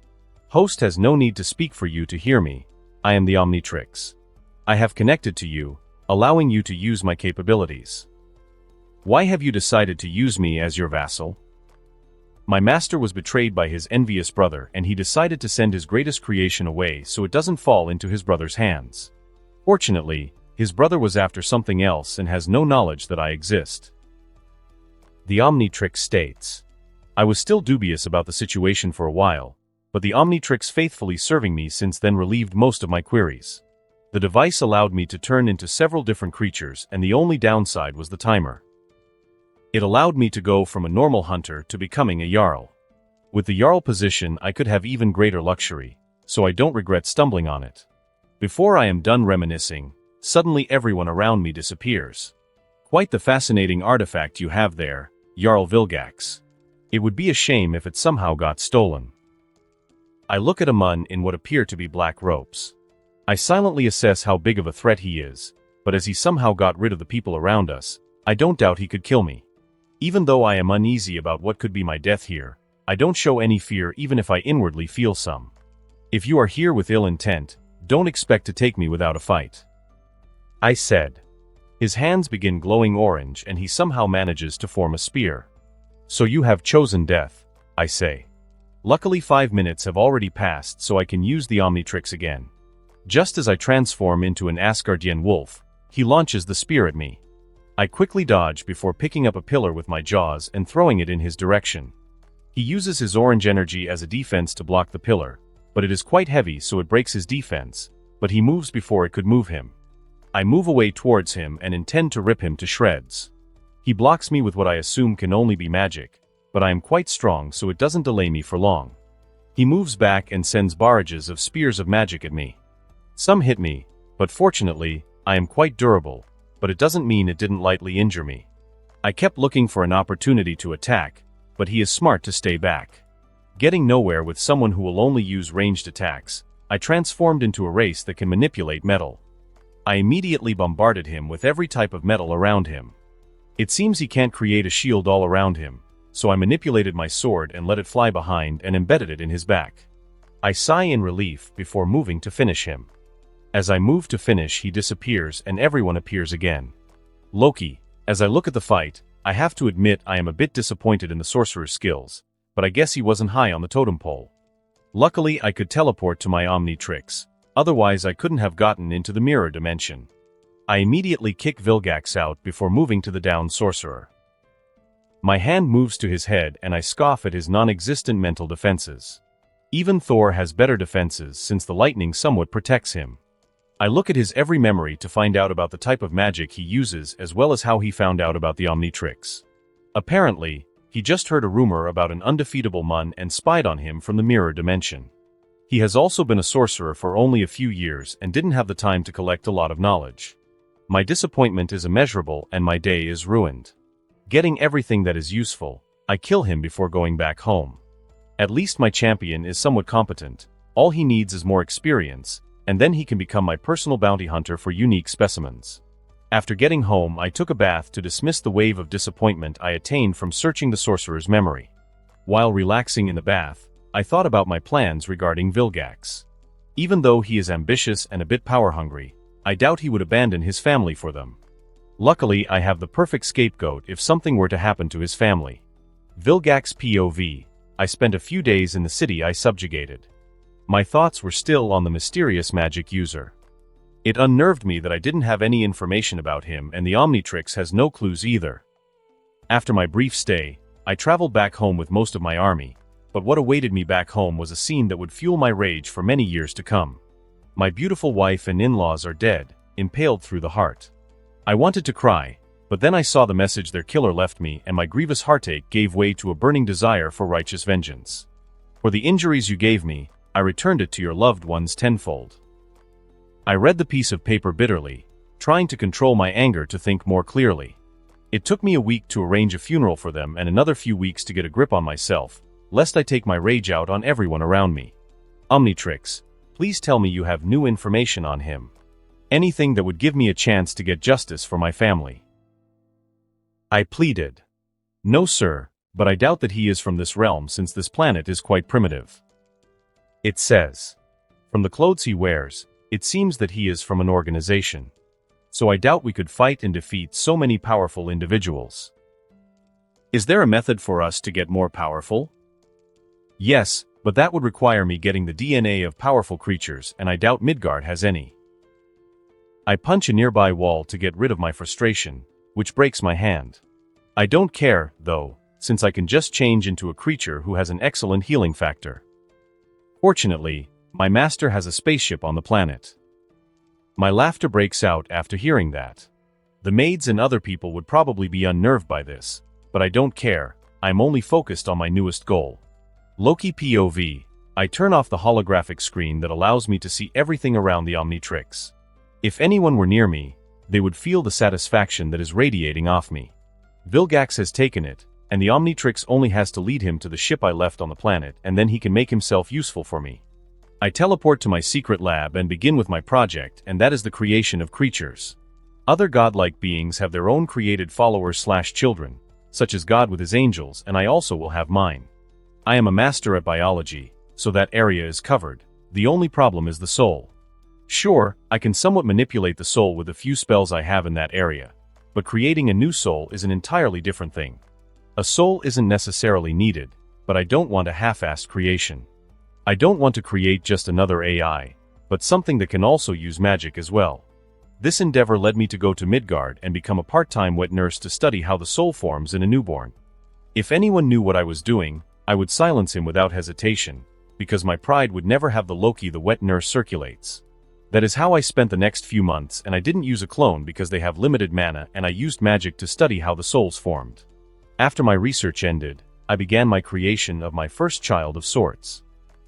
Host has no need to speak for you to hear me. I am the Omnitrix. I have connected to you, allowing you to use my capabilities. Why have you decided to use me as your vassal? My master was betrayed by his envious brother and he decided to send his greatest creation away so it doesn't fall into his brother's hands. Fortunately, his brother was after something else and has no knowledge that I exist. The Omnitrix states. I was still dubious about the situation for a while, but the Omnitrix faithfully serving me since then relieved most of my queries. The device allowed me to turn into several different creatures and the only downside was the timer. It allowed me to go from a normal hunter to becoming a jarl. With the jarl position I could have even greater luxury, so I don't regret stumbling on it. Before I am done reminiscing, suddenly everyone around me disappears. Quite the fascinating artifact you have there, Jarl Vilgax. It would be a shame if it somehow got stolen. I look at Amun in what appear to be black ropes. I silently assess how big of a threat he is, but as he somehow got rid of the people around us, I don't doubt he could kill me. Even though I am uneasy about what could be my death here, I don't show any fear even if I inwardly feel some. If you are here with ill intent, don't expect to take me without a fight. I said. His hands begin glowing orange and he somehow manages to form a spear. So you have chosen death, I say. Luckily 5 minutes have already passed so I can use the Omnitrix again. Just as I transform into an Asgardian wolf, he launches the spear at me. I quickly dodge before picking up a pillar with my jaws and throwing it in his direction. He uses his orange energy as a defense to block the pillar, but it is quite heavy so it breaks his defense, but he moves before it could move him. I move away towards him and intend to rip him to shreds. He blocks me with what I assume can only be magic, but I am quite strong so it doesn't delay me for long. He moves back and sends barrages of spears of magic at me. Some hit me, but fortunately, I am quite durable, but it doesn't mean it didn't lightly injure me. I kept looking for an opportunity to attack, but he is smart to stay back. Getting nowhere with someone who will only use ranged attacks, I transformed into a race that can manipulate metal. I immediately bombarded him with every type of metal around him. It seems he can't create a shield all around him, so I manipulated my sword and let it fly behind and embedded it in his back. I sigh in relief before moving to finish him. As I move to finish, he disappears and everyone appears again. Loki, as I look at the fight, I have to admit I am a bit disappointed in the sorcerer's skills, but I guess he wasn't high on the totem pole. Luckily I could teleport to my Omnitrix, otherwise I couldn't have gotten into the mirror dimension. I immediately kick Vilgax out before moving to the downed sorcerer. My hand moves to his head and I scoff at his non-existent mental defenses. Even Thor has better defenses since the lightning somewhat protects him. I look at his every memory to find out about the type of magic he uses as well as how he found out about the Omnitrix. Apparently, he just heard a rumor about an undefeatable Mun and spied on him from the mirror dimension. He has also been a sorcerer for only a few years and didn't have the time to collect a lot of knowledge. My disappointment is immeasurable and my day is ruined. Getting everything that is useful, I kill him before going back home. At least my champion is somewhat competent. All he needs is more experience, and then he can become my personal bounty hunter for unique specimens. After getting home, I took a bath to dismiss the wave of disappointment I attained from searching the sorcerer's memory. While relaxing in the bath, I thought about my plans regarding Vilgax. Even though he is ambitious and a bit power-hungry, I doubt he would abandon his family for them. Luckily, I have the perfect scapegoat if something were to happen to his family. Vilgax POV. I spent a few days in the city I subjugated. My thoughts were still on the mysterious magic user. It unnerved me that I didn't have any information about him and the Omnitrix has no clues either. After my brief stay, I traveled back home with most of my army, but what awaited me back home was a scene that would fuel my rage for many years to come. My beautiful wife and in-laws are dead, impaled through the heart. I wanted to cry, but then I saw the message their killer left me and my grievous heartache gave way to a burning desire for righteous vengeance. For the injuries you gave me, I returned it to your loved ones tenfold. I read the piece of paper bitterly, trying to control my anger to think more clearly. It took me a week to arrange a funeral for them and another few weeks to get a grip on myself, lest I take my rage out on everyone around me. Omnitrix, please tell me you have new information on him. Anything that would give me a chance to get justice for my family. I pleaded. No sir, but I doubt that he is from this realm since this planet is quite primitive. It says. From the clothes he wears, it seems that he is from an organization. So I doubt we could fight and defeat so many powerful individuals. Is there a method for us to get more powerful? Yes, but that would require me getting the DNA of powerful creatures and I doubt Midgard has any. I punch a nearby wall to get rid of my frustration, which breaks my hand. I don't care, though, since I can just change into a creature who has an excellent healing factor. Fortunately, my master has a spaceship on the planet. My laughter breaks out after hearing that. The maids and other people would probably be unnerved by this, but I don't care, I'm only focused on my newest goal. Loki POV. I turn off the holographic screen that allows me to see everything around the Omnitrix. If anyone were near me, they would feel the satisfaction that is radiating off me. Vilgax has taken it, and the Omnitrix only has to lead him to the ship I left on the planet and then he can make himself useful for me. I teleport to my secret lab and begin with my project, and that is the creation of creatures. Other godlike beings have their own created followers/children, such as God with his angels, and I also will have mine. I am a master at biology, so that area is covered. The only problem is the soul. Sure, I can somewhat manipulate the soul with a few spells I have in that area, but creating a new soul is an entirely different thing. A soul isn't necessarily needed, but I don't want a half-assed creation. I don't want to create just another AI, but something that can also use magic as well. This endeavor led me to go to Midgard and become a part-time wet nurse to study how the soul forms in a newborn. If anyone knew what I was doing, I would silence him without hesitation, because my pride would never have the Loki the wet nurse circulates. That is how I spent the next few months, and I didn't use a clone because they have limited mana, and I used magic to study how the souls formed. After my research ended, I began my creation of my first child of sorts.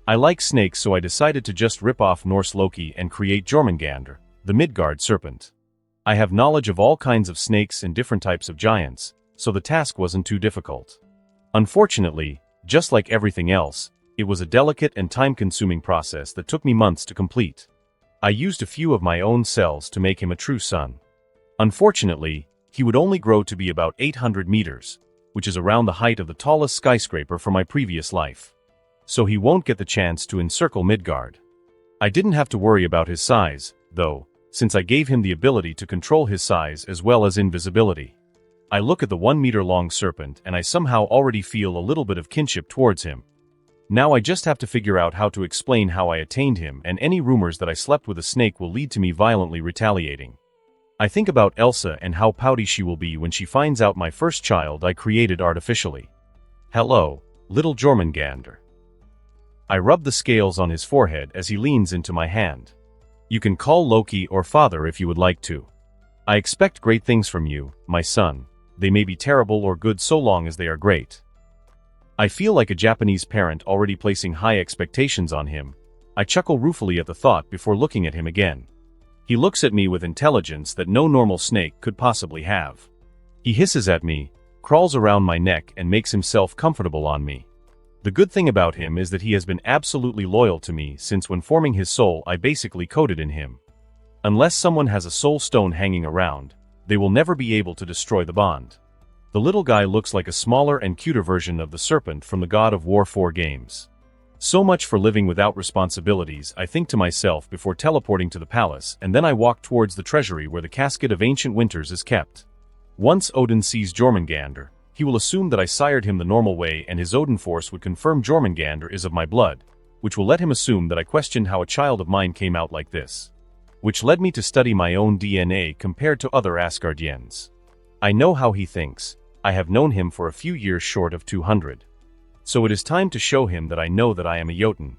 I like snakes, so I decided to just rip off Norse Loki and create Jormungandr, the Midgard serpent. I have knowledge of all kinds of snakes and different types of giants, so the task wasn't too difficult. Unfortunately, just like everything else, it was a delicate and time-consuming process that took me months to complete. I used a few of my own cells to make him a true son. Unfortunately, he would only grow to be about 800 meters, which is around the height of the tallest skyscraper from my previous life. So he won't get the chance to encircle Midgard. I didn't have to worry about his size, though, since I gave him the ability to control his size as well as invisibility. I look at the 1-meter-long serpent and I somehow already feel a little bit of kinship towards him. Now I just have to figure out how to explain how I attained him, and any rumors that I slept with a snake will lead to me violently retaliating. I think about Elsa and how pouty she will be when she finds out my first child I created artificially. Hello, little Jormungandr. I rub the scales on his forehead as he leans into my hand. You can call Loki or father if you would like to. I expect great things from you, my son. They may be terrible or good so long as they are great. I feel like a Japanese parent already placing high expectations on him. I chuckle ruefully at the thought before looking at him again. He looks at me with intelligence that no normal snake could possibly have. He hisses at me, crawls around my neck and makes himself comfortable on me. The good thing about him is that he has been absolutely loyal to me since when forming his soul I basically coded in him. Unless someone has a soul stone hanging around, they will never be able to destroy the bond. The little guy looks like a smaller and cuter version of the serpent from the God of War 4 games. So much for living without responsibilities, I think to myself before teleporting to the palace, and then I walk towards the treasury where the casket of ancient winters is kept. Once Odin sees Jormungandr, he will assume that I sired him the normal way, and his Odin force would confirm Jormungandr is of my blood, which will let him assume that I questioned how a child of mine came out like this. Which led me to study my own DNA compared to other Asgardians. I know how he thinks. I have known him for a few years short of 200. So it is time to show him that I know that I am a Jotun.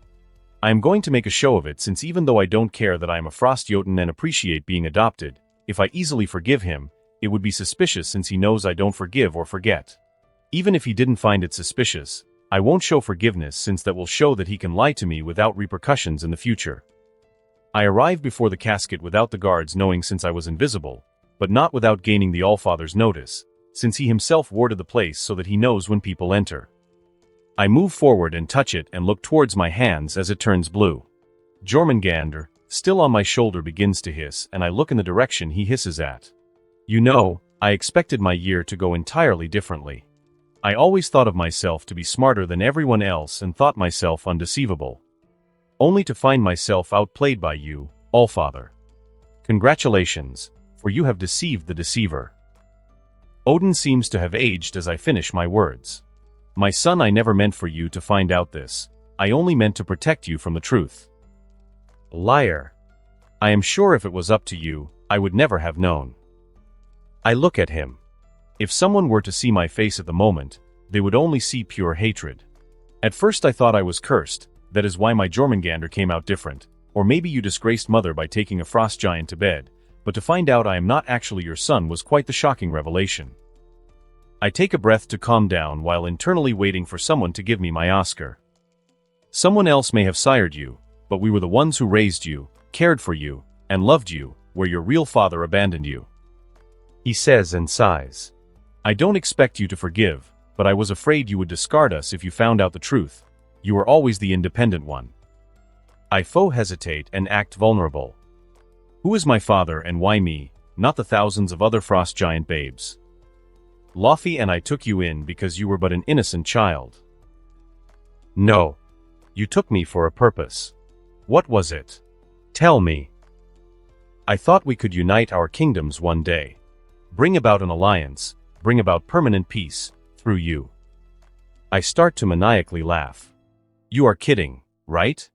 I am going to make a show of it, since even though I don't care that I am a Frost Jotun and appreciate being adopted, if I easily forgive him, it would be suspicious since he knows I don't forgive or forget. Even if he didn't find it suspicious, I won't show forgiveness since that will show that he can lie to me without repercussions in the future. I arrived before the casket without the guards knowing since I was invisible, but not without gaining the Allfather's notice, since he himself warded the place so that he knows when people enter. I move forward and touch it and look towards my hands as it turns blue. Jormungandr, still on my shoulder, begins to hiss, and I look in the direction he hisses at. You know, I expected my year to go entirely differently. I always thought of myself to be smarter than everyone else and thought myself undeceivable. Only to find myself outplayed by you, Allfather. Congratulations, for you have deceived the deceiver. Odin seems to have aged as I finish my words. My son, I never meant for you to find out this. I only meant to protect you from the truth. Liar. I am sure if it was up to you, I would never have known. I look at him. If someone were to see my face at the moment, they would only see pure hatred. At first I thought I was cursed, that is why my Jormungandr came out different, or maybe you disgraced mother by taking a frost giant to bed, but to find out I am not actually your son was quite the shocking revelation. I take a breath to calm down while internally waiting for someone to give me my Oscar. Someone else may have sired you, but we were the ones who raised you, cared for you, and loved you, where your real father abandoned you. He says and sighs. I don't expect you to forgive, but I was afraid you would discard us if you found out the truth. You were always the independent one. I hesitate and act vulnerable. Who is my father and why me, not the thousands of other frost giant babes? Laufey and I took you in because you were but an innocent child. No. You took me for a purpose. What was it? Tell me. I thought we could unite our kingdoms one day. Bring about an alliance, bring about permanent peace, through you. I start to maniacally laugh. You are kidding, right?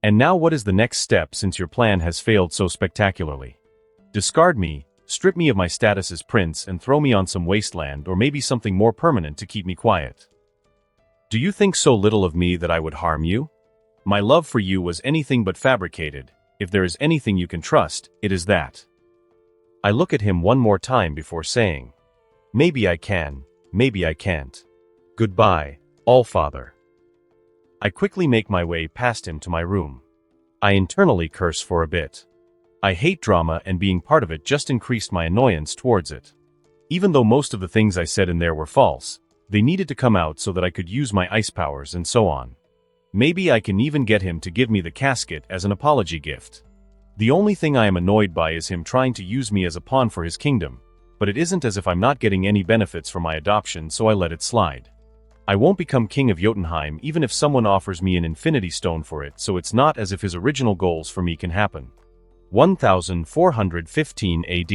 And now what is the next step since your plan has failed so spectacularly? Discard me, strip me of my status as prince and throw me on some wasteland or maybe something more permanent to keep me quiet. Do you think so little of me that I would harm you? My love for you was anything but fabricated. If there is anything you can trust, it is that. I look at him one more time before saying, maybe I can, maybe I can't. Goodbye, Allfather. I quickly make my way past him to my room. I internally curse for a bit. I hate drama, and being part of it just increased my annoyance towards it. Even though most of the things I said in there were false, they needed to come out so that I could use my ice powers and so on. Maybe I can even get him to give me the casket as an apology gift. The only thing I am annoyed by is him trying to use me as a pawn for his kingdom, but it isn't as if I'm not getting any benefits from my adoption, so I let it slide. I won't become king of Jotunheim even if someone offers me an infinity stone for it, so it's not as if his original goals for me can happen. 1415 AD.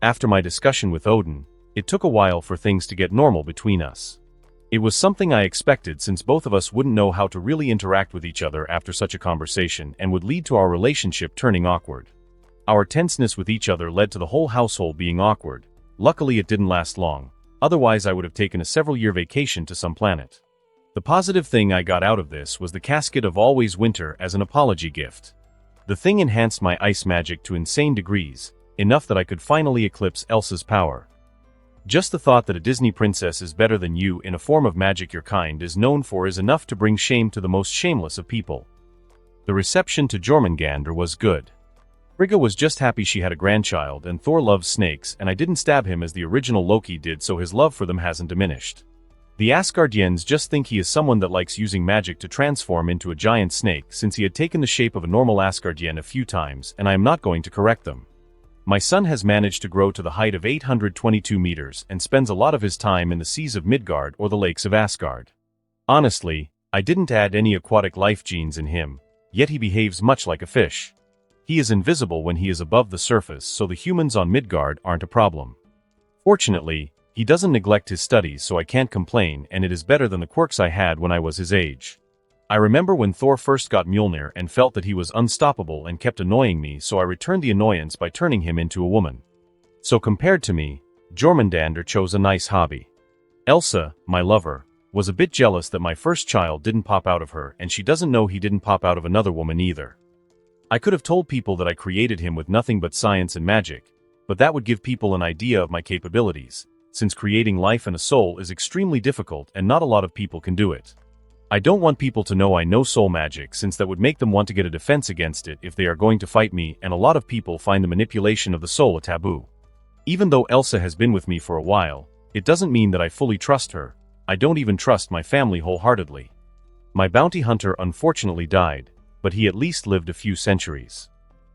After my discussion with Odin, it took a while for things to get normal between us. It was something I expected, since both of us wouldn't know how to really interact with each other after such a conversation, and would lead to our relationship turning awkward. Our tenseness with each other led to the whole household being awkward. Luckily it didn't last long, otherwise I would have taken a several-year vacation to some planet. The positive thing I got out of this was the casket of Always Winter as an apology gift. The thing enhanced my ice magic to insane degrees, enough that I could finally eclipse Elsa's power. Just the thought that a Disney princess is better than you in a form of magic your kind is known for is enough to bring shame to the most shameless of people. The reception to Jormungandr was good. Frigga was just happy she had a grandchild, and Thor loves snakes, and I didn't stab him as the original Loki did, so his love for them hasn't diminished. The Asgardians just think he is someone that likes using magic to transform into a giant snake, since he had taken the shape of a normal Asgardian a few times, and I am not going to correct them. My son has managed to grow to the height of 822 meters and spends a lot of his time in the seas of Midgard or the lakes of Asgard. Honestly, I didn't add any aquatic life genes in him, yet he behaves much like a fish. He is invisible when he is above the surface, so the humans on Midgard aren't a problem. Fortunately, he doesn't neglect his studies, so I can't complain, and it is better than the quirks I had when I was his age. I remember when Thor first got Mjolnir and felt that he was unstoppable and kept annoying me, so I returned the annoyance by turning him into a woman. So compared to me, Jormungandr chose a nice hobby. Elsa, my lover, was a bit jealous that my first child didn't pop out of her, and she doesn't know he didn't pop out of another woman either. I could have told people that I created him with nothing but science and magic, but that would give people an idea of my capabilities, since creating life and a soul is extremely difficult and not a lot of people can do it. I don't want people to know I know soul magic, since that would make them want to get a defense against it if they are going to fight me, and a lot of people find the manipulation of the soul a taboo. Even though Elsa has been with me for a while, it doesn't mean that I fully trust her. I don't even trust my family wholeheartedly. My bounty hunter unfortunately died, but he at least lived a few centuries.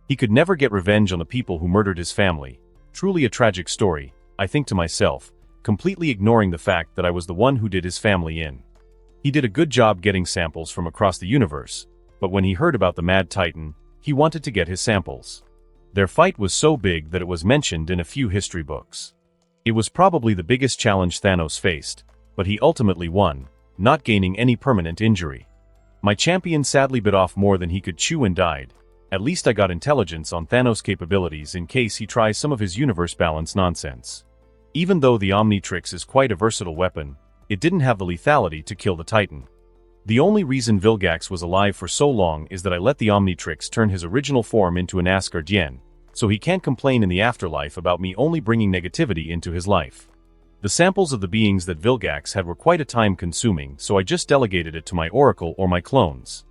He could never get revenge on the people who murdered his family. Truly a tragic story, I think to myself, completely ignoring the fact that I was the one who did his family in. He did a good job getting samples from across the universe, but when he heard about the Mad Titan, he wanted to get his samples. Their fight was so big that it was mentioned in a few history books. It was probably the biggest challenge Thanos faced, but he ultimately won, not gaining any permanent injury. My champion sadly bit off more than he could chew and died. At least I got intelligence on Thanos' capabilities in case he tries some of his universe balance nonsense. Even though the Omnitrix is quite a versatile weapon, it didn't have the lethality to kill the Titan. The only reason Vilgax was alive for so long is that I let the Omnitrix turn his original form into an Asgardian, so he can't complain in the afterlife about me only bringing negativity into his life. The samples of the beings that Vilgax had were quite a time-consuming, so I just delegated it to my oracle or my clones.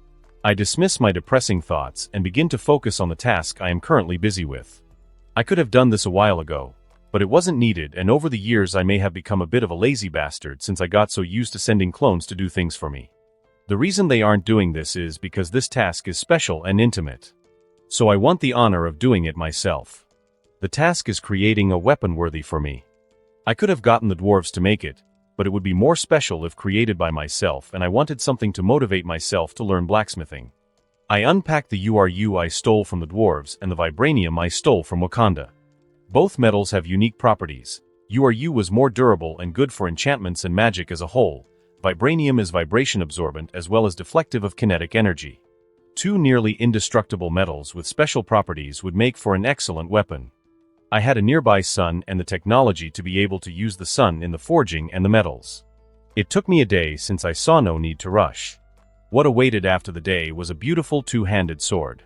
I dismiss my depressing thoughts and begin to focus on the task I am currently busy with. I could have done this a while ago, but it wasn't needed, and over the years I may have become a bit of a lazy bastard since I got so used to sending clones to do things for me. The reason they aren't doing this is because this task is special and intimate. So I want the honor of doing it myself. The task is creating a weapon worthy for me. I could have gotten the dwarves to make it, but it would be more special if created by myself, and I wanted something to motivate myself to learn blacksmithing. I unpacked the URU I stole from the dwarves and the vibranium I stole from Wakanda. Both metals have unique properties. URU was more durable and good for enchantments and magic as a whole. Vibranium is vibration absorbent as well as deflective of kinetic energy. Two nearly indestructible metals with special properties would make for an excellent weapon. I had a nearby sun and the technology to be able to use the sun in the forging and the metals. It took me a day since I saw no need to rush. What awaited after the day was a beautiful two-handed sword.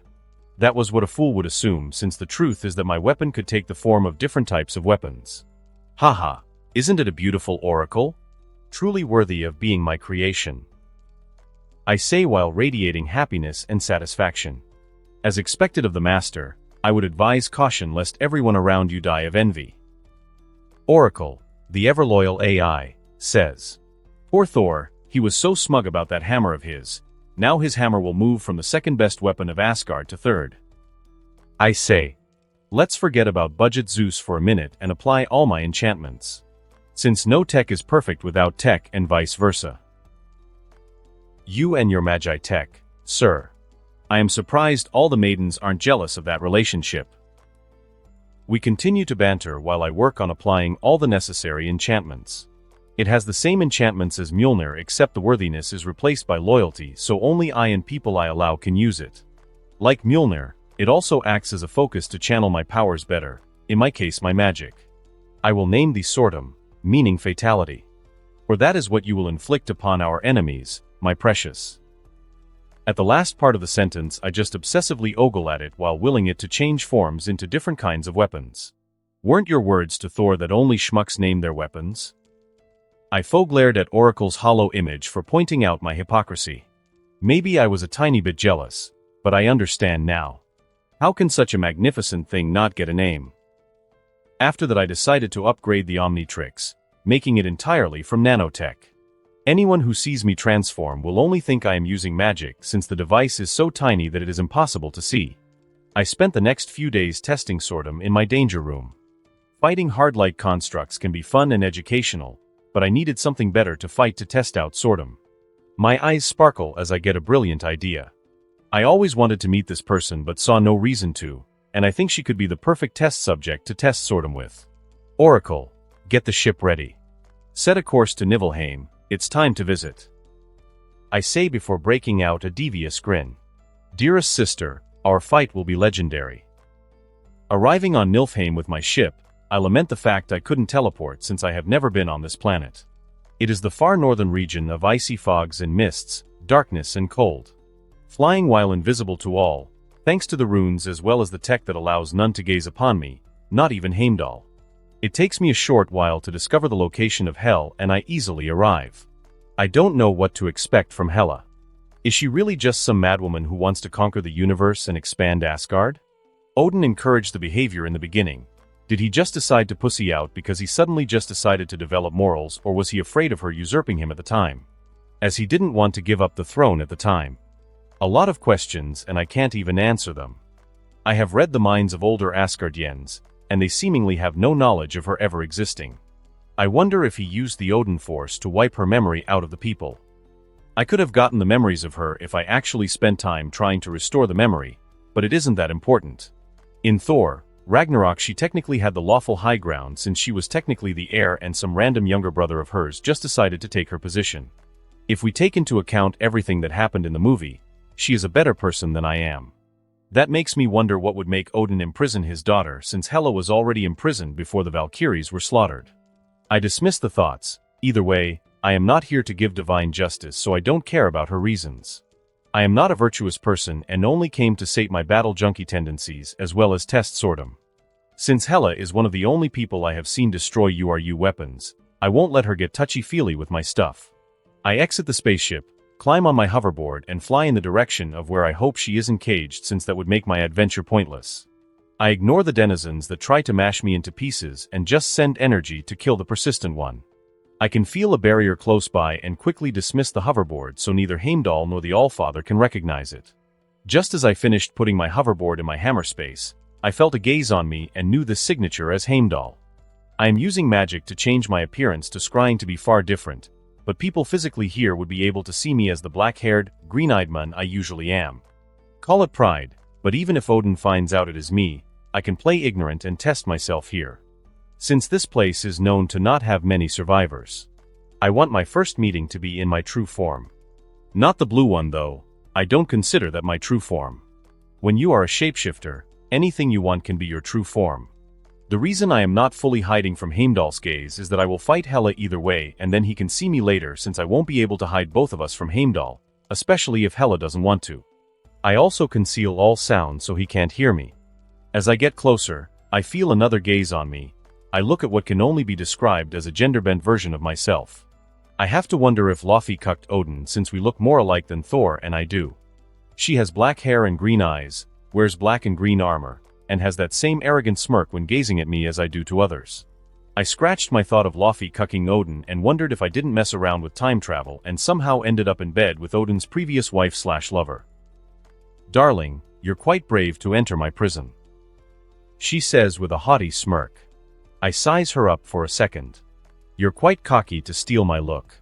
That was what a fool would assume, since the truth is that my weapon could take the form of different types of weapons. Haha, isn't it a beautiful oracle? Truly worthy of being my creation. I say while radiating happiness and satisfaction. As expected of the master, I would advise caution lest everyone around you die of envy. Oracle, the ever-loyal AI, says. Poor Thor, he was so smug about that hammer of his. Now his hammer will move from the second-best weapon of Asgard to third. I say, let's forget about budget Zeus for a minute and apply all my enchantments. Since no tech is perfect without tech and vice versa. You and your magi tech, sir. I am surprised all the maidens aren't jealous of that relationship. We continue to banter while I work on applying all the necessary enchantments. It has the same enchantments as Mjolnir, except the worthiness is replaced by loyalty, so only I and people I allow can use it. Like Mjolnir, it also acts as a focus to channel my powers better, in my case my magic. I will name thee Sortum, meaning fatality. For that is what you will inflict upon our enemies, my precious. At the last part of the sentence I just obsessively ogle at it while willing it to change forms into different kinds of weapons. Weren't your words to Thor that only schmucks name their weapons? I glared at Oracle's hollow image for pointing out my hypocrisy. Maybe I was a tiny bit jealous, but I understand now. How can such a magnificent thing not get a name? After that I decided to upgrade the Omnitrix, making it entirely from nanotech. Anyone who sees me transform will only think I am using magic since the device is so tiny that it is impossible to see. I spent the next few days testing Sortum in my danger room. Fighting hard-like constructs can be fun and educational, but I needed something better to fight to test out Sortum. My eyes sparkle as I get a brilliant idea. I always wanted to meet this person but saw no reason to, and I think she could be the perfect test subject to test Sortum with. Oracle, get the ship ready. Set a course to Niflheim, it's time to visit. I say before breaking out a devious grin. Dearest sister, our fight will be legendary. Arriving on Niflheim with my ship, I lament the fact I couldn't teleport since I have never been on this planet. It is the far northern region of icy fogs and mists, darkness and cold. Flying while invisible to all, thanks to the runes as well as the tech that allows none to gaze upon me, not even Heimdall. It takes me a short while to discover the location of Hel and I easily arrive. I don't know what to expect from Hela. Is she really just some madwoman who wants to conquer the universe and expand Asgard? Odin encouraged the behavior in the beginning. Did he just decide to pussy out because he suddenly just decided to develop morals, or was he afraid of her usurping him at the time? As he didn't want to give up the throne at the time. A lot of questions and I can't even answer them. I have read the minds of older Asgardians, and they seemingly have no knowledge of her ever existing. I wonder if he used the Odin Force to wipe her memory out of the people. I could have gotten the memories of her if I actually spent time trying to restore the memory, but it isn't that important. In Thor, Ragnarok she technically had the lawful high ground since she was technically the heir and some random younger brother of hers just decided to take her position. If we take into account everything that happened in the movie, she is a better person than I am. That makes me wonder what would make Odin imprison his daughter since Hela was already imprisoned before the Valkyries were slaughtered. I dismiss the thoughts. Either way, I am not here to give divine justice, so I don't care about her reasons. I am not a virtuous person and only came to sate my battle junkie tendencies as well as test Sortum. Since Hela is one of the only people I have seen destroy URU weapons, I won't let her get touchy-feely with my stuff. I exit the spaceship, climb on my hoverboard and fly in the direction of where I hope she isn't caged since that would make my adventure pointless. I ignore the denizens that try to mash me into pieces and just send energy to kill the persistent one. I can feel a barrier close by and quickly dismiss the hoverboard so neither Heimdall nor the Allfather can recognize it. Just as I finished putting my hoverboard in my hammer space, I felt a gaze on me and knew the signature as Heimdall. I am using magic to change my appearance to scrying to be far different, but people physically here would be able to see me as the black-haired, green-eyed man I usually am. Call it pride, but even if Odin finds out it is me, I can play ignorant and test myself here. Since this place is known to not have many survivors. I want my first meeting to be in my true form. Not the blue one though, I don't consider that my true form. When you are a shapeshifter, anything you want can be your true form. The reason I am not fully hiding from Heimdall's gaze is that I will fight Hela either way and then he can see me later since I won't be able to hide both of us from Heimdall, especially if Hela doesn't want to. I also conceal all sounds so he can't hear me. As I get closer, I feel another gaze on me. I look at what can only be described as a gender-bent version of myself. I have to wonder if Loki cucked Odin since we look more alike than Thor and I do. She has black hair and green eyes, wears black and green armor, and has that same arrogant smirk when gazing at me as I do to others. I scratched my thought of Loki cucking Odin and wondered if I didn't mess around with time travel and somehow ended up in bed with Odin's previous wife/lover. "Darling, you're quite brave to enter my prison," she says with a haughty smirk. I size her up for a second. "You're quite cocky to steal my look."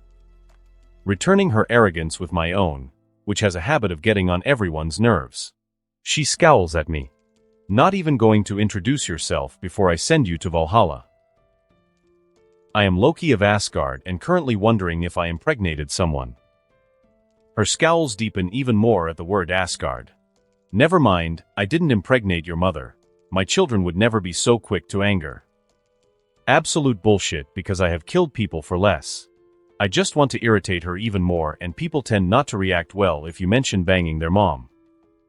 Returning her arrogance with my own, which has a habit of getting on everyone's nerves. She scowls at me. "Not even going to introduce yourself before I send you to Valhalla." I am Loki of Asgard and currently wondering if I impregnated someone. Her scowls deepen even more at the word Asgard. "Never mind, I didn't impregnate your mother. My children would never be so quick to anger." Absolute bullshit because I have killed people for less. I just want to irritate her even more and people tend not to react well if you mention banging their mom.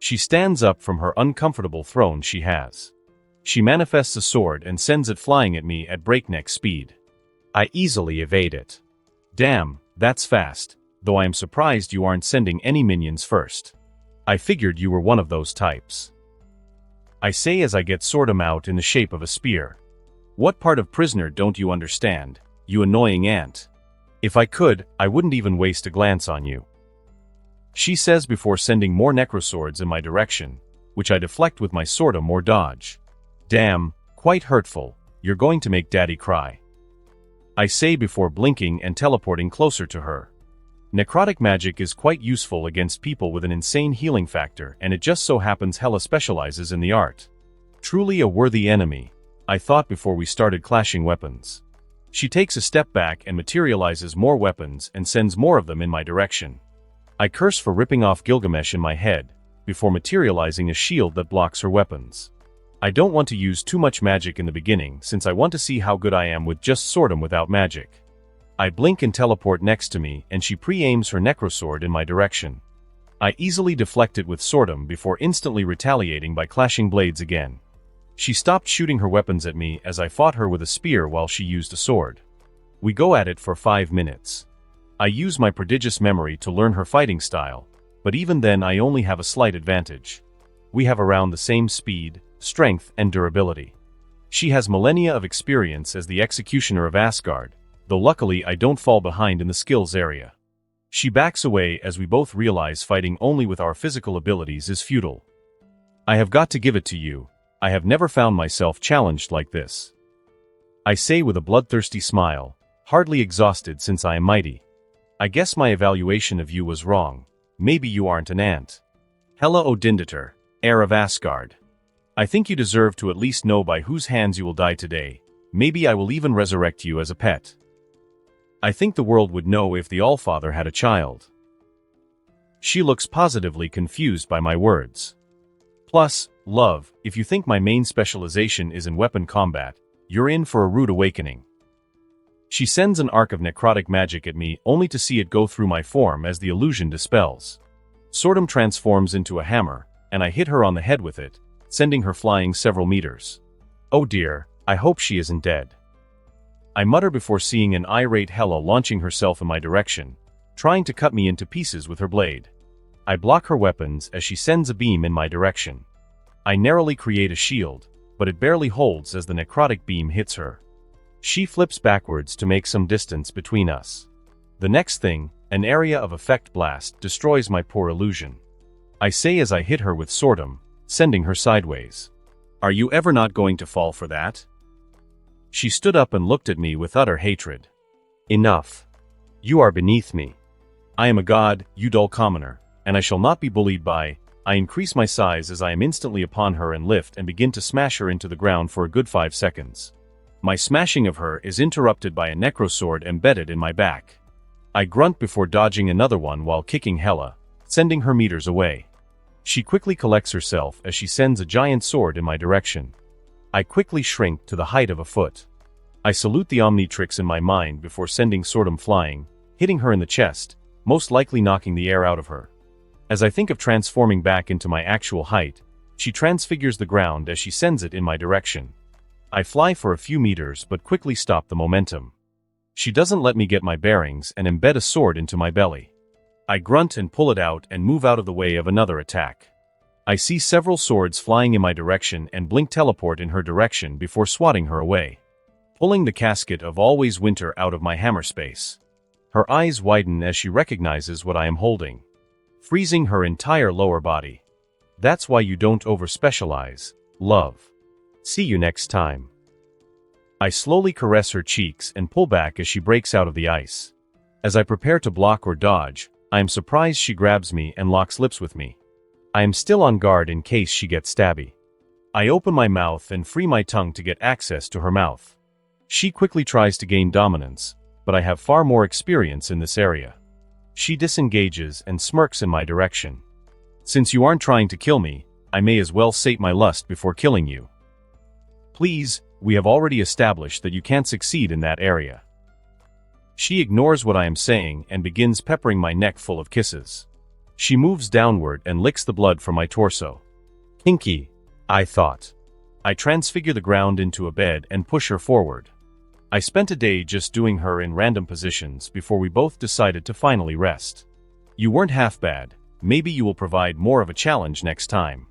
She stands up from her uncomfortable throne she has. She manifests a sword and sends it flying at me at breakneck speed. I easily evade it. "Damn, that's fast, though I am surprised you aren't sending any minions first. I figured you were one of those types." I say as I get sword'em out in the shape of a spear. "What part of prisoner don't you understand, you annoying ant? If I could, I wouldn't even waste a glance on you," she says before sending more necroswords in my direction, which I deflect with my sword'em or dodge. "Damn, quite hurtful, you're going to make daddy cry," I say before blinking and teleporting closer to her. Necrotic magic is quite useful against people with an insane healing factor and it just so happens Hela specializes in the art. Truly a worthy enemy, I thought before we started clashing weapons. She takes a step back and materializes more weapons and sends more of them in my direction. I curse for ripping off Gilgamesh in my head, before materializing a shield that blocks her weapons. I don't want to use too much magic in the beginning since I want to see how good I am with just sword'em without magic. I blink and teleport next to me and she pre-aims her necrosword in my direction. I easily deflect it with sword'em before instantly retaliating by clashing blades again. She stopped shooting her weapons at me as I fought her with a spear while she used a sword. We go at it for 5 minutes. I use my prodigious memory to learn her fighting style, but even then I only have a slight advantage. We have around the same speed, strength, and durability. She has millennia of experience as the executioner of Asgard, though luckily I don't fall behind in the skills area. She backs away as we both realize fighting only with our physical abilities is futile. "I have got to give it to you, I have never found myself challenged like this," I say with a bloodthirsty smile, hardly exhausted since I am mighty. "I guess my evaluation of you was wrong. Maybe you aren't an ant. Hela Odinson, heir of Asgard. I think you deserve to at least know by whose hands you will die today. Maybe I will even resurrect you as a pet. I think the world would know if the Allfather had a child." She looks positively confused by my words. "Plus, love, if you think my main specialization is in weapon combat, you're in for a rude awakening." She sends an arc of necrotic magic at me only to see it go through my form as the illusion dispels. Sword'em transforms into a hammer, and I hit her on the head with it, sending her flying several meters. Oh dear, I hope she isn't dead. I mutter before seeing an irate Hela launching herself in my direction, trying to cut me into pieces with her blade. I block her weapons as she sends a beam in my direction. I narrowly create a shield, but it barely holds as the necrotic beam hits her. She flips backwards to make some distance between us. The next thing, an area of effect blast destroys my poor illusion. I say as I hit her with sword'em, sending her sideways. "Are you ever not going to fall for that?" She stood up and looked at me with utter hatred. "Enough. You are beneath me. I am a god, you dull commoner, and I shall not be bullied by—" I increase my size as I am instantly upon her and lift and begin to smash her into the ground for a good 5 seconds. My smashing of her is interrupted by a necrosword embedded in my back. I grunt before dodging another one while kicking Hela, sending her meters away. She quickly collects herself as she sends a giant sword in my direction. I quickly shrink to the height of a foot. I salute the Omnitrix in my mind before sending Swordom flying, hitting her in the chest, most likely knocking the air out of her. As I think of transforming back into my actual height, she transfigures the ground as she sends it in my direction. I fly for a few meters but quickly stop the momentum. She doesn't let me get my bearings and embed a sword into my belly. I grunt and pull it out and move out of the way of another attack. I see several swords flying in my direction and blink teleport in her direction before swatting her away, pulling the casket of Always Winter out of my hammer space. Her eyes widen as she recognizes what I am holding, freezing her entire lower body. That's why you don't over-specialize, love. See you next time. I slowly caress her cheeks and pull back as she breaks out of the ice. As I prepare to block or dodge, I am surprised she grabs me and locks lips with me. I am still on guard in case she gets stabby. I open my mouth and free my tongue to get access to her mouth. She quickly tries to gain dominance, but I have far more experience in this area. She disengages and smirks in my direction. Since you aren't trying to kill me, I may as well sate my lust before killing you. Please, we have already established that you can't succeed in that area. She ignores what I am saying and begins peppering my neck full of kisses. She moves downward and licks the blood from my torso. Kinky, I thought. I transfigure the ground into a bed and push her forward. I spent a day just doing her in random positions before we both decided to finally rest. You weren't half bad. Maybe you will provide more of a challenge next time.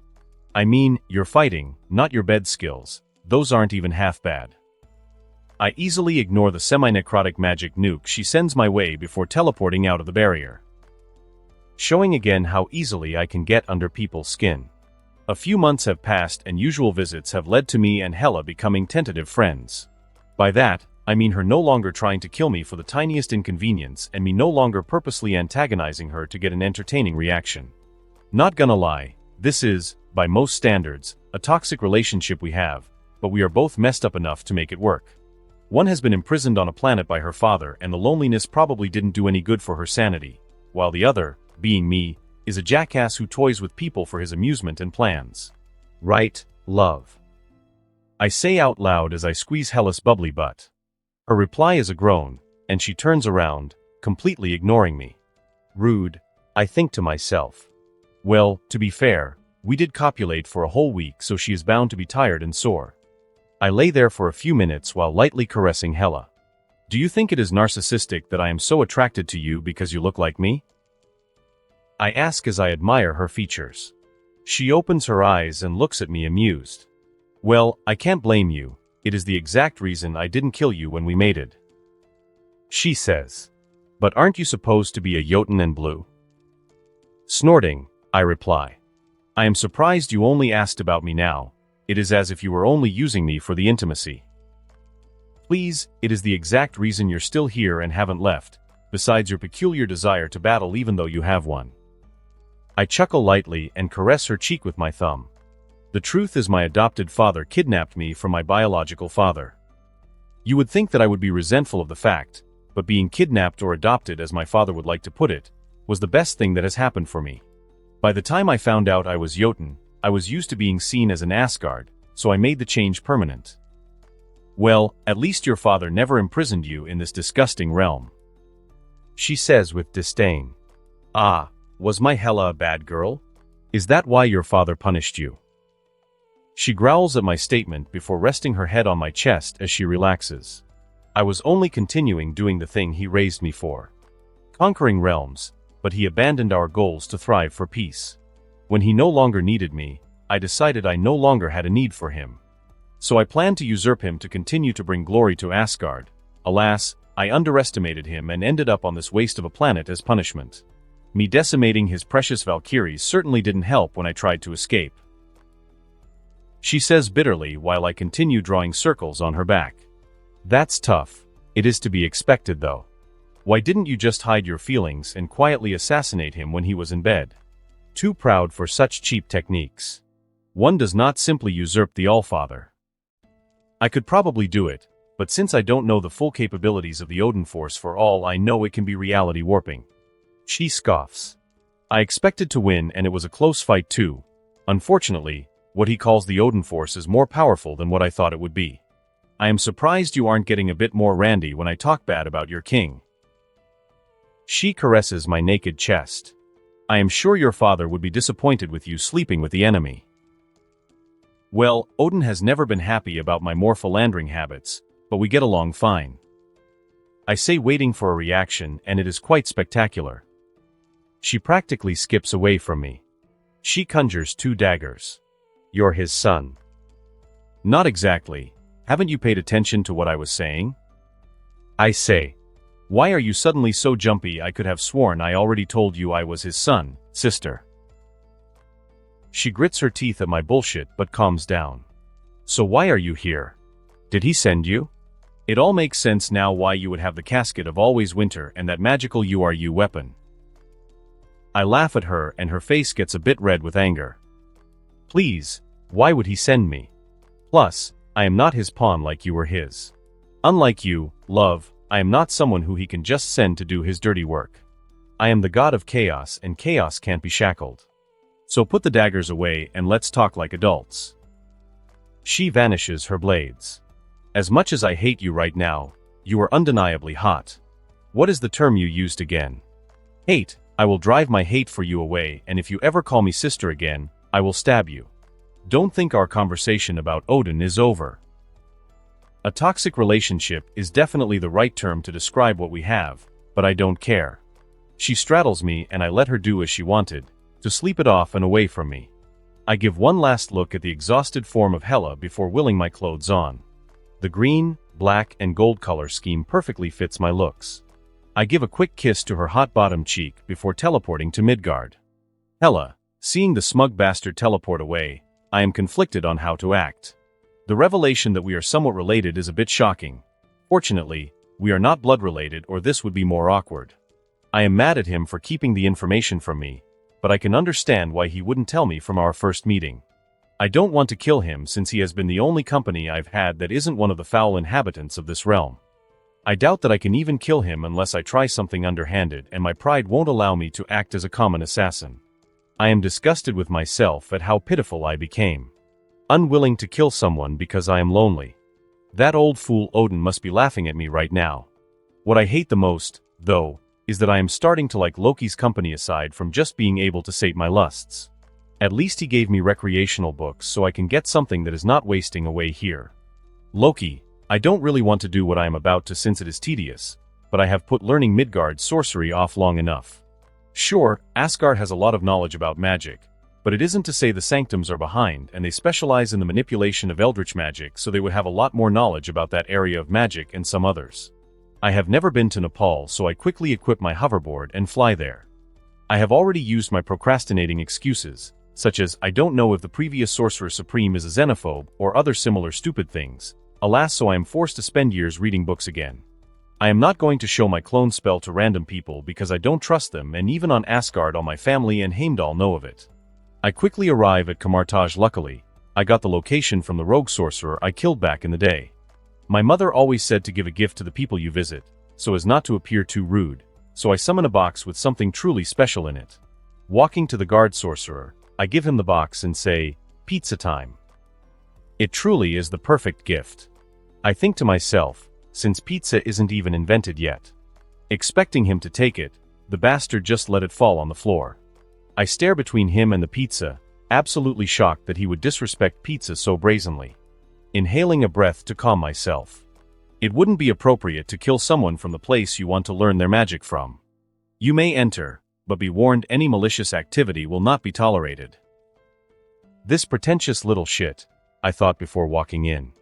I mean, your fighting, not your bed skills. Those aren't even half bad. I easily ignore the semi-necrotic magic nuke she sends my way before teleporting out of the barrier, showing again how easily I can get under people's skin. A few months have passed and usual visits have led to me and Hela becoming tentative friends. By that, I mean her no longer trying to kill me for the tiniest inconvenience and me no longer purposely antagonizing her to get an entertaining reaction. Not gonna lie, this is, by most standards, a toxic relationship we have, but we are both messed up enough to make it work. One has been imprisoned on a planet by her father and the loneliness probably didn't do any good for her sanity, while the other, being me, is a jackass who toys with people for his amusement and plans. Right, love? I say out loud as I squeeze Hela's bubbly butt. Her reply is a groan, and she turns around, completely ignoring me. Rude, I think to myself. Well, to be fair, we did copulate for a whole week so she is bound to be tired and sore. I lay there for a few minutes while lightly caressing Hela. Do you think it is narcissistic that I am so attracted to you because you look like me? I ask as I admire her features. She opens her eyes and looks at me amused. Well, I can't blame you. It is the exact reason I didn't kill you when we mated. She says. But aren't you supposed to be a Jotun and blue? Snorting, I reply. I am surprised you only asked about me now. It is as if you were only using me for the intimacy. Please, it is the exact reason you're still here and haven't left, besides your peculiar desire to battle even though you have one. I chuckle lightly and caress her cheek with my thumb. The truth is my adopted father kidnapped me from my biological father. You would think that I would be resentful of the fact, but being kidnapped or adopted, as my father would like to put it, was the best thing that has happened for me. By the time I found out I was Jotun, I was used to being seen as an Asgard, so I made the change permanent. Well, at least your father never imprisoned you in this disgusting realm. She says with disdain. Ah, was my Hela a bad girl? Is that why your father punished you? She growls at my statement before resting her head on my chest as she relaxes. I was only continuing doing the thing he raised me for. Conquering realms, but he abandoned our goals to thrive for peace. When he no longer needed me, I decided I no longer had a need for him. So I planned to usurp him to continue to bring glory to Asgard. Alas, I underestimated him and ended up on this waste of a planet as punishment. Me decimating his precious Valkyries certainly didn't help when I tried to escape. She says bitterly while I continue drawing circles on her back. That's tough. It is to be expected though. Why didn't you just hide your feelings and quietly assassinate him when he was in bed? Too proud for such cheap techniques. One does not simply usurp the Allfather. I could probably do it, but since I don't know the full capabilities of the Odin Force, for all I know it can be reality warping. She scoffs. I expected to win and it was a close fight too. Unfortunately, What he calls the Odin Force is more powerful than what I thought it would be. I am surprised you aren't getting a bit more randy when I talk bad about your king. She caresses my naked chest. I am sure your father would be disappointed with you sleeping with the enemy. Well, Odin has never been happy about my more philandering habits, but we get along fine. I say, waiting for a reaction, and it is quite spectacular. She practically skips away from me. She conjures 2 daggers. You're his son. Not exactly. Haven't you paid attention to what I was saying? I say. Why are you suddenly so jumpy? I could have sworn I already told you I was his son, sister. She grits her teeth at my bullshit but calms down. So why are you here? Did he send you? It all makes sense now why you would have the casket of Always Winter and that magical you weapon. I laugh at her and her face gets a bit red with anger. Please, why would he send me? Plus, I am not his pawn like you were his. Unlike you, love, I am not someone who he can just send to do his dirty work. I am the god of chaos and chaos can't be shackled. So put the daggers away and let's talk like adults. She vanishes her blades. As much as I hate you right now, you are undeniably hot. What is the term you used again? Hate. I will drive my hate for you away, and if you ever call me sister again, I will stab you. Don't think our conversation about Odin is over. A toxic relationship is definitely the right term to describe what we have, but I don't care. She straddles me and I let her do as she wanted, to sleep it off and away from me. I give one last look at the exhausted form of Hela before willing my clothes on. The green, black, and gold color scheme perfectly fits my looks. I give a quick kiss to her hot bottom cheek before teleporting to Midgard. Hela, seeing the smug bastard teleport away, I am conflicted on how to act. The revelation that we are somewhat related is a bit shocking. Fortunately, we are not blood related or this would be more awkward. I am mad at him for keeping the information from me, but I can understand why he wouldn't tell me from our first meeting. I don't want to kill him since he has been the only company I've had that isn't one of the foul inhabitants of this realm. I doubt that I can even kill him unless I try something underhanded, and my pride won't allow me to act as a common assassin. I am disgusted with myself at how pitiful I became. Unwilling to kill someone because I am lonely. That old fool Odin must be laughing at me right now. What I hate the most, though, is that I am starting to like Loki's company aside from just being able to sate my lusts. At least he gave me recreational books so I can get something that is not wasting away here. Loki, I don't really want to do what I am about to since it is tedious, but I have put learning Midgard's sorcery off long enough. Sure, Asgard has a lot of knowledge about magic, but it isn't to say the Sanctums are behind and they specialize in the manipulation of eldritch magic, so they would have a lot more knowledge about that area of magic and some others. I have never been to Nepal, so I quickly equip my hoverboard and fly there. I have already used my procrastinating excuses, such as I don't know if the previous Sorcerer Supreme is a xenophobe or other similar stupid things. Alas, so I am forced to spend years reading books again. I am not going to show my clone spell to random people because I don't trust them, and even on Asgard all my family and Heimdall know of it. I quickly arrive at Kamartaj. Luckily, I got the location from the rogue sorcerer I killed back in the day. My mother always said to give a gift to the people you visit, so as not to appear too rude, so I summon a box with something truly special in it. Walking to the guard sorcerer, I give him the box and say, "Pizza time." It truly is the perfect gift. I think to myself, since pizza isn't even invented yet. Expecting him to take it, the bastard just let it fall on the floor. I stare between him and the pizza, absolutely shocked that he would disrespect pizza so brazenly. Inhaling a breath to calm myself. It wouldn't be appropriate to kill someone from the place you want to learn their magic from. You may enter, but be warned, any malicious activity will not be tolerated. This pretentious little shit, I thought before walking in.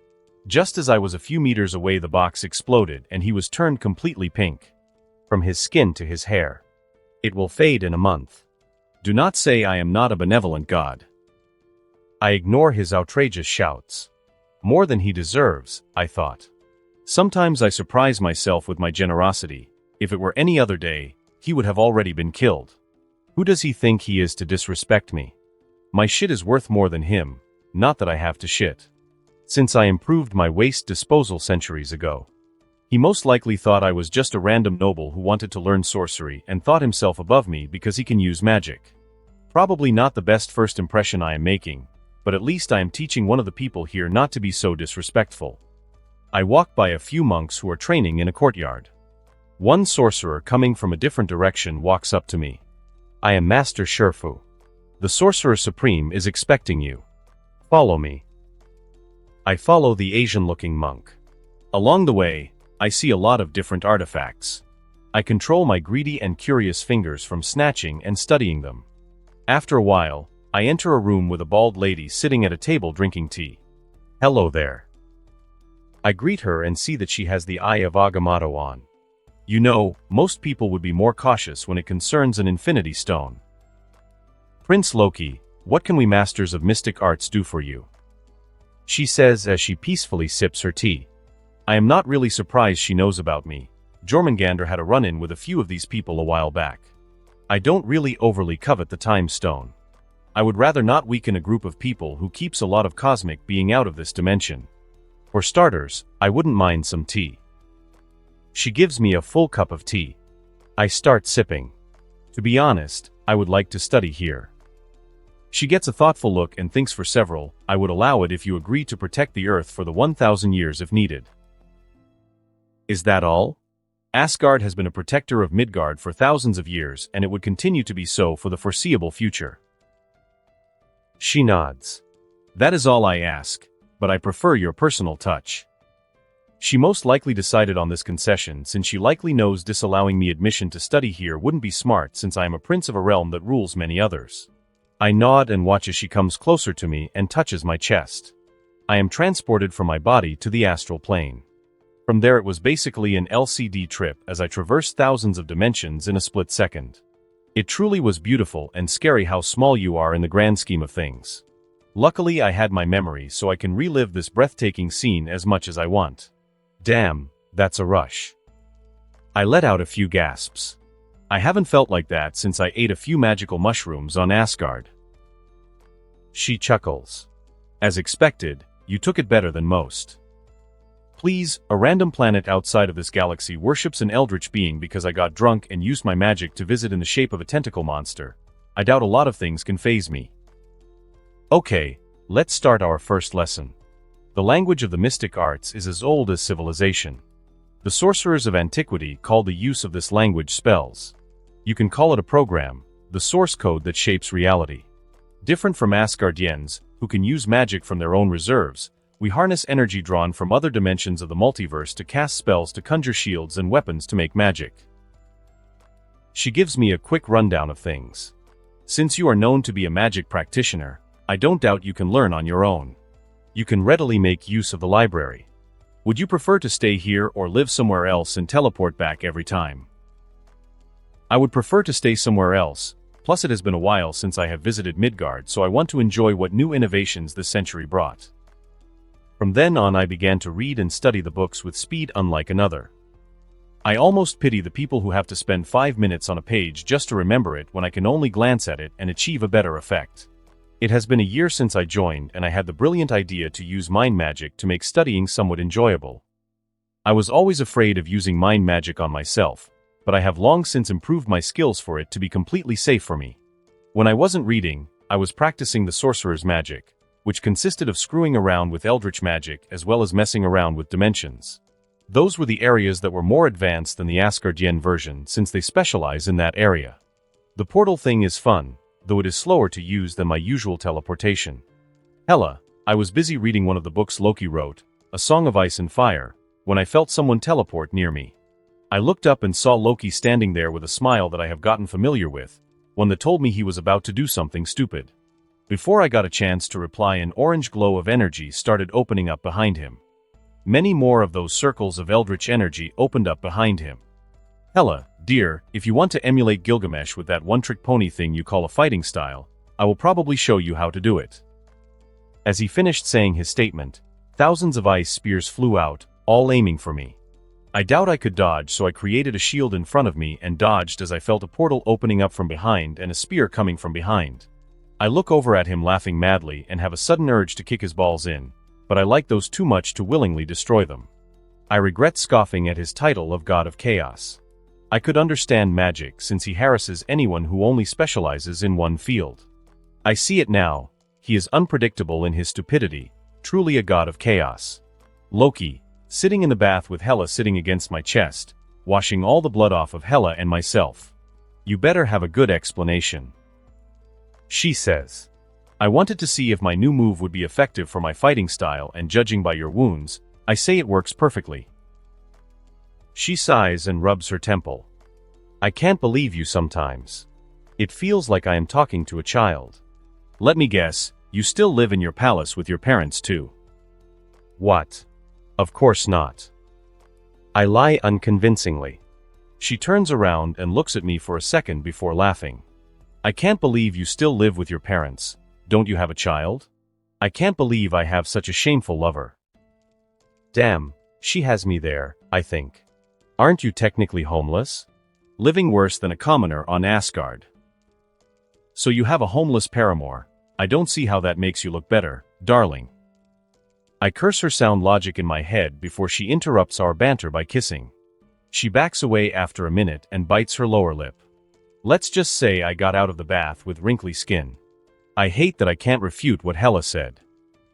Just as I was a few meters away, the box exploded and he was turned completely pink. From his skin to his hair. It will fade in a month. Do not say I am not a benevolent god. I ignore his outrageous shouts. More than he deserves, I thought. Sometimes I surprise myself with my generosity. If it were any other day, he would have already been killed. Who does he think he is to disrespect me? My shit is worth more than him, not that I have to shit. Since I improved my waste disposal centuries ago. He most likely thought I was just a random noble who wanted to learn sorcery and thought himself above me because he can use magic. Probably not the best first impression I am making, but at least I am teaching one of the people here not to be so disrespectful. I walk by a few monks who are training in a courtyard. One sorcerer coming from a different direction walks up to me. I am Master Sherfu. The Sorcerer Supreme is expecting you. Follow me. I follow the Asian-looking monk. Along the way, I see a lot of different artifacts. I control my greedy and curious fingers from snatching and studying them. After a while, I enter a room with a bald lady sitting at a table drinking tea. Hello there. I greet her and see that she has the Eye of Agamotto on. You know, most people would be more cautious when it concerns an infinity stone. Prince Loki, what can we masters of mystic arts do for you? She says as she peacefully sips her tea. I am not really surprised she knows about me. Jormungandr had a run-in with a few of these people a while back. I don't really overly covet the time stone. I would rather not weaken a group of people who keeps a lot of cosmic being out of this dimension. For starters, I wouldn't mind some tea. She gives me a full cup of tea. I start sipping. To be honest, I would like to study here. She gets a thoughtful look and thinks for several. I would allow it if you agree to protect the Earth for the 1,000 years if needed. Is that all? Asgard has been a protector of Midgard for thousands of years, and it would continue to be so for the foreseeable future. She nods. That is all I ask, but I prefer your personal touch. She most likely decided on this concession since she likely knows disallowing me admission to study here wouldn't be smart since I am a prince of a realm that rules many others. I nod and watch as she comes closer to me and touches my chest. I am transported from my body to the astral plane. From there it was basically an LCD trip as I traversed thousands of dimensions in a split second. It truly was beautiful and scary how small you are in the grand scheme of things. Luckily I had my memory so I can relive this breathtaking scene as much as I want. Damn, that's a rush. I let out a few gasps. I haven't felt like that since I ate a few magical mushrooms on Asgard. She chuckles. As expected, you took it better than most. Please, a random planet outside of this galaxy worships an eldritch being because I got drunk and used my magic to visit in the shape of a tentacle monster. I doubt a lot of things can faze me. Okay, let's start our first lesson. The language of the mystic arts is as old as civilization. The sorcerers of antiquity called the use of this language spells. You can call it a program, the source code that shapes reality. Different from Asgardians, who can use magic from their own reserves, we harness energy drawn from other dimensions of the multiverse to cast spells to conjure shields and weapons to make magic. She gives me a quick rundown of things. Since you are known to be a magic practitioner, I don't doubt you can learn on your own. You can readily make use of the library. Would you prefer to stay here or live somewhere else and teleport back every time? I would prefer to stay somewhere else, plus it has been a while since I have visited Midgard, so I want to enjoy what new innovations this century brought. From then on I began to read and study the books with speed unlike another. I almost pity the people who have to spend 5 minutes on a page just to remember it when I can only glance at it and achieve a better effect. It has been a year since I joined and I had the brilliant idea to use mind magic to make studying somewhat enjoyable. I was always afraid of using mind magic on myself, but I have long since improved my skills for it to be completely safe for me. When I wasn't reading, I was practicing the sorcerer's magic, which consisted of screwing around with eldritch magic as well as messing around with dimensions. Those were the areas that were more advanced than the Asgardian version since they specialize in that area. The portal thing is fun, though it is slower to use than my usual teleportation. Hella, I was busy reading one of the books Loki wrote, A Song of Ice and Fire, when I felt someone teleport near me. I looked up and saw Loki standing there with a smile that I have gotten familiar with, one that told me he was about to do something stupid. Before I got a chance to reply, an orange glow of energy started opening up behind him. Many more of those circles of eldritch energy opened up behind him. Hella, dear, if you want to emulate Gilgamesh with that one-trick pony thing you call a fighting style, I will probably show you how to do it. As he finished saying his statement, thousands of ice spears flew out, all aiming for me. I doubt I could dodge, so I created a shield in front of me and dodged as I felt a portal opening up from behind and a spear coming from behind. I look over at him laughing madly and have a sudden urge to kick his balls in, but I like those too much to willingly destroy them. I regret scoffing at his title of God of Chaos. I could understand magic since he harasses anyone who only specializes in one field. I see it now. He is unpredictable in his stupidity, truly a god of chaos. Loki, sitting in the bath with Hela sitting against my chest, washing all the blood off of Hela and myself. You better have a good explanation, she says. I wanted to see if my new move would be effective for my fighting style, and judging by your wounds, I say it works perfectly. She sighs and rubs her temple. I can't believe you sometimes. It feels like I am talking to a child. Let me guess, you still live in your palace with your parents too? What? Of course not. I lie unconvincingly. She turns around and looks at me for a second before laughing. I can't believe you still live with your parents. Don't you have a child? I can't believe I have such a shameful lover. Damn, she has me there, I think. Aren't you technically homeless? Living worse than a commoner on Asgard. So you have a homeless paramour. I don't see how that makes you look better, darling. I curse her sound logic in my head before she interrupts our banter by kissing. She backs away after a minute and bites her lower lip. Let's just say I got out of the bath with wrinkly skin. I hate that I can't refute what Hela said.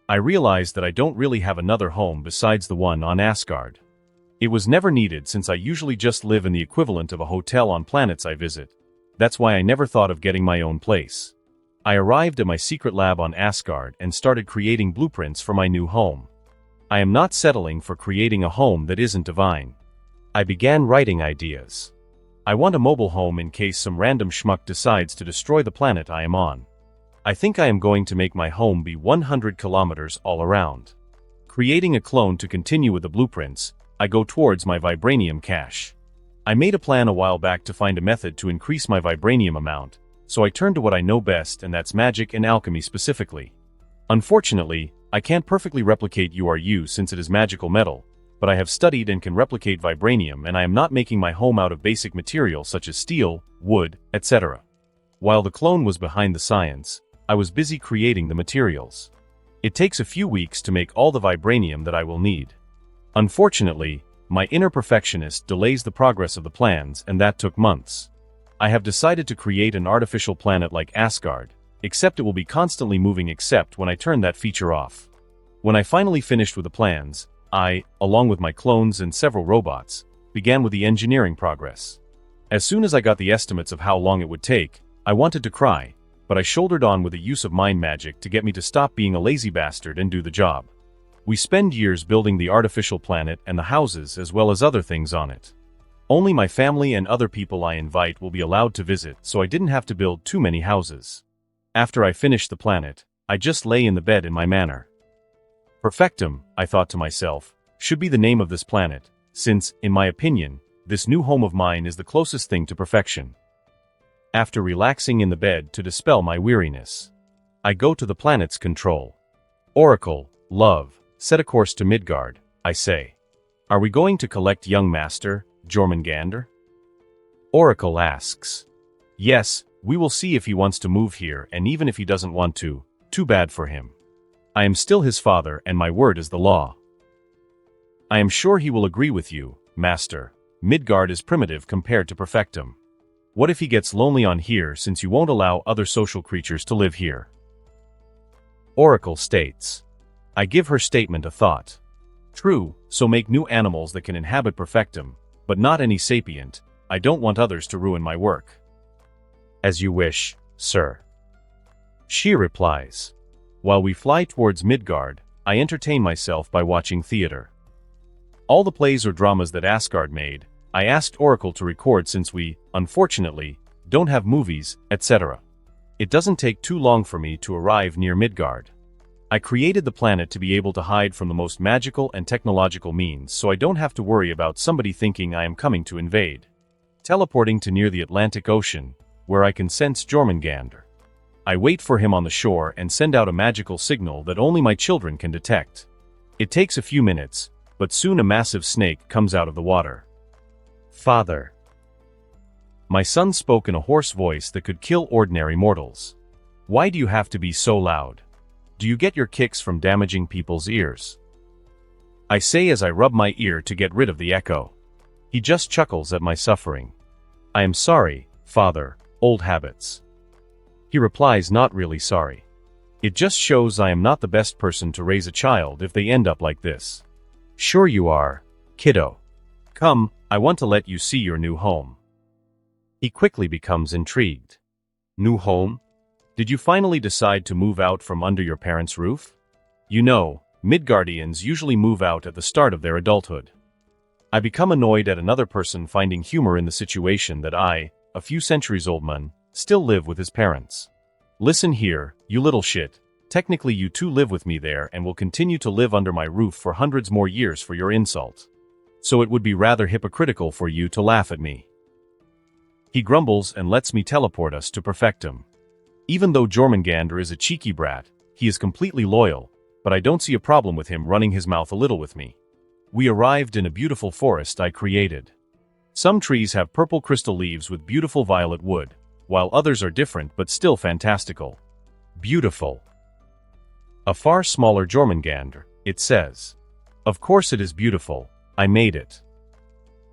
I realize that I don't really have another home besides the one on Asgard. It was never needed since I usually just live in the equivalent of a hotel on planets I visit. That's why I never thought of getting my own place. I arrived at my secret lab on Asgard and started creating blueprints for my new home. I am not settling for creating a home that isn't divine. I began writing ideas. I want a mobile home in case some random schmuck decides to destroy the planet I am on. I think I am going to make my home be 100 kilometers all around. Creating a clone to continue with the blueprints, I go towards my vibranium cache. I made a plan a while back to find a method to increase my vibranium amount, so I turned to what I know best, and that's magic and alchemy specifically. Unfortunately, I can't perfectly replicate URU since it is magical metal, but I have studied and can replicate vibranium, and I am not making my home out of basic materials such as steel, wood, etc. While the clone was behind the science, I was busy creating the materials. It takes a few weeks to make all the vibranium that I will need. Unfortunately, my inner perfectionist delays the progress of the plans, and that took months. I have decided to create an artificial planet like Asgard, except it will be constantly moving except when I turn that feature off. When I finally finished with the plans, I, along with my clones and several robots, began with the engineering progress. As soon as I got the estimates of how long it would take, I wanted to cry, but I shouldered on with the use of mind magic to get me to stop being a lazy bastard and do the job. We spend years building the artificial planet and the houses as well as other things on it. Only my family and other people I invite will be allowed to visit, so I didn't have to build too many houses. After I finished the planet, I just lay in the bed in my manor. Perfectum, I thought to myself, should be the name of this planet, since, in my opinion, this new home of mine is the closest thing to perfection. After relaxing in the bed to dispel my weariness, I go to the planet's control. Oracle, love, set a course to Midgard, I say. Are we going to collect young master, Jormungandr? Oracle asks. Yes, we will see if he wants to move here, and even if he doesn't want to, too bad for him. I am still his father, and my word is the law. I am sure he will agree with you, master. Midgard is primitive compared to Perfectum. What if he gets lonely on here since you won't allow other social creatures to live here? Oracle states. I give her statement a thought. True, so make new animals that can inhabit Perfectum, but not any sapient. I don't want others to ruin my work. As you wish, sir. She replies. While we fly towards Midgard, I entertain myself by watching theater. All the plays or dramas that Asgard made, I asked Oracle to record since we, unfortunately, don't have movies, etc. It doesn't take too long for me to arrive near Midgard. I created the planet to be able to hide from the most magical and technological means, so I don't have to worry about somebody thinking I am coming to invade. Teleporting to near the Atlantic Ocean, where I can sense Jormungandr. I wait for him on the shore and send out a magical signal that only my children can detect. It takes a few minutes, but soon a massive snake comes out of the water. Father. My son spoke in a hoarse voice that could kill ordinary mortals. Why do you have to be so loud? Do you get your kicks from damaging people's ears? I say as I rub my ear to get rid of the echo. He just chuckles at my suffering. I am sorry, father, old habits. He replies, not really sorry. It just shows I am not the best person to raise a child if they end up like this. Sure you are, kiddo. Come, I want to let you see your new home. He quickly becomes intrigued. New home? Did you finally decide to move out from under your parents' roof? You know, Midgardians usually move out at the start of their adulthood. I become annoyed at another person finding humor in the situation that I, a few centuries old man, still live with his parents. Listen here, you little shit. Technically you too live with me there and will continue to live under my roof for hundreds more years for your insult. So it would be rather hypocritical for you to laugh at me. He grumbles and lets me teleport us to Perfectum. Even though Jormungandr is a cheeky brat, he is completely loyal, but I don't see a problem with him running his mouth a little with me. We arrived in a beautiful forest I created. Some trees have purple crystal leaves with beautiful violet wood, while others are different but still fantastical. Beautiful. A far smaller Jormungandr, it says. Of course it is beautiful, I made it.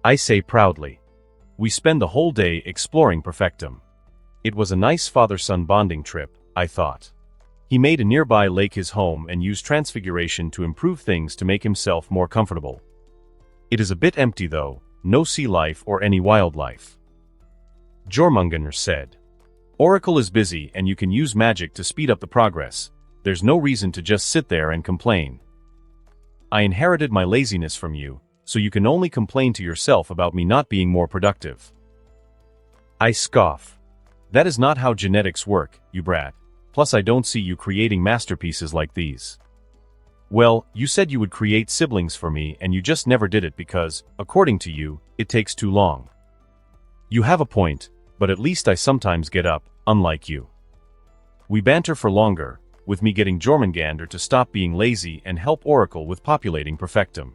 I say proudly. We spend the whole day exploring Perfectum. It was a nice father-son bonding trip, I thought. He made a nearby lake his home and used transfiguration to improve things to make himself more comfortable. It is a bit empty though, no sea life or any wildlife. Jormungandr said. Oracle is busy and you can use magic to speed up the progress. There's no reason to just sit there and complain. I inherited my laziness from you, so you can only complain to yourself about me not being more productive. I scoff. That is not how genetics work, you brat. Plus I don't see you creating masterpieces like these. Well, you said you would create siblings for me and you just never did it because, according to you, it takes too long. You have a point, but at least I sometimes get up, unlike you. We banter for longer, with me getting Jormungandr to stop being lazy and help Oracle with populating Perfectum.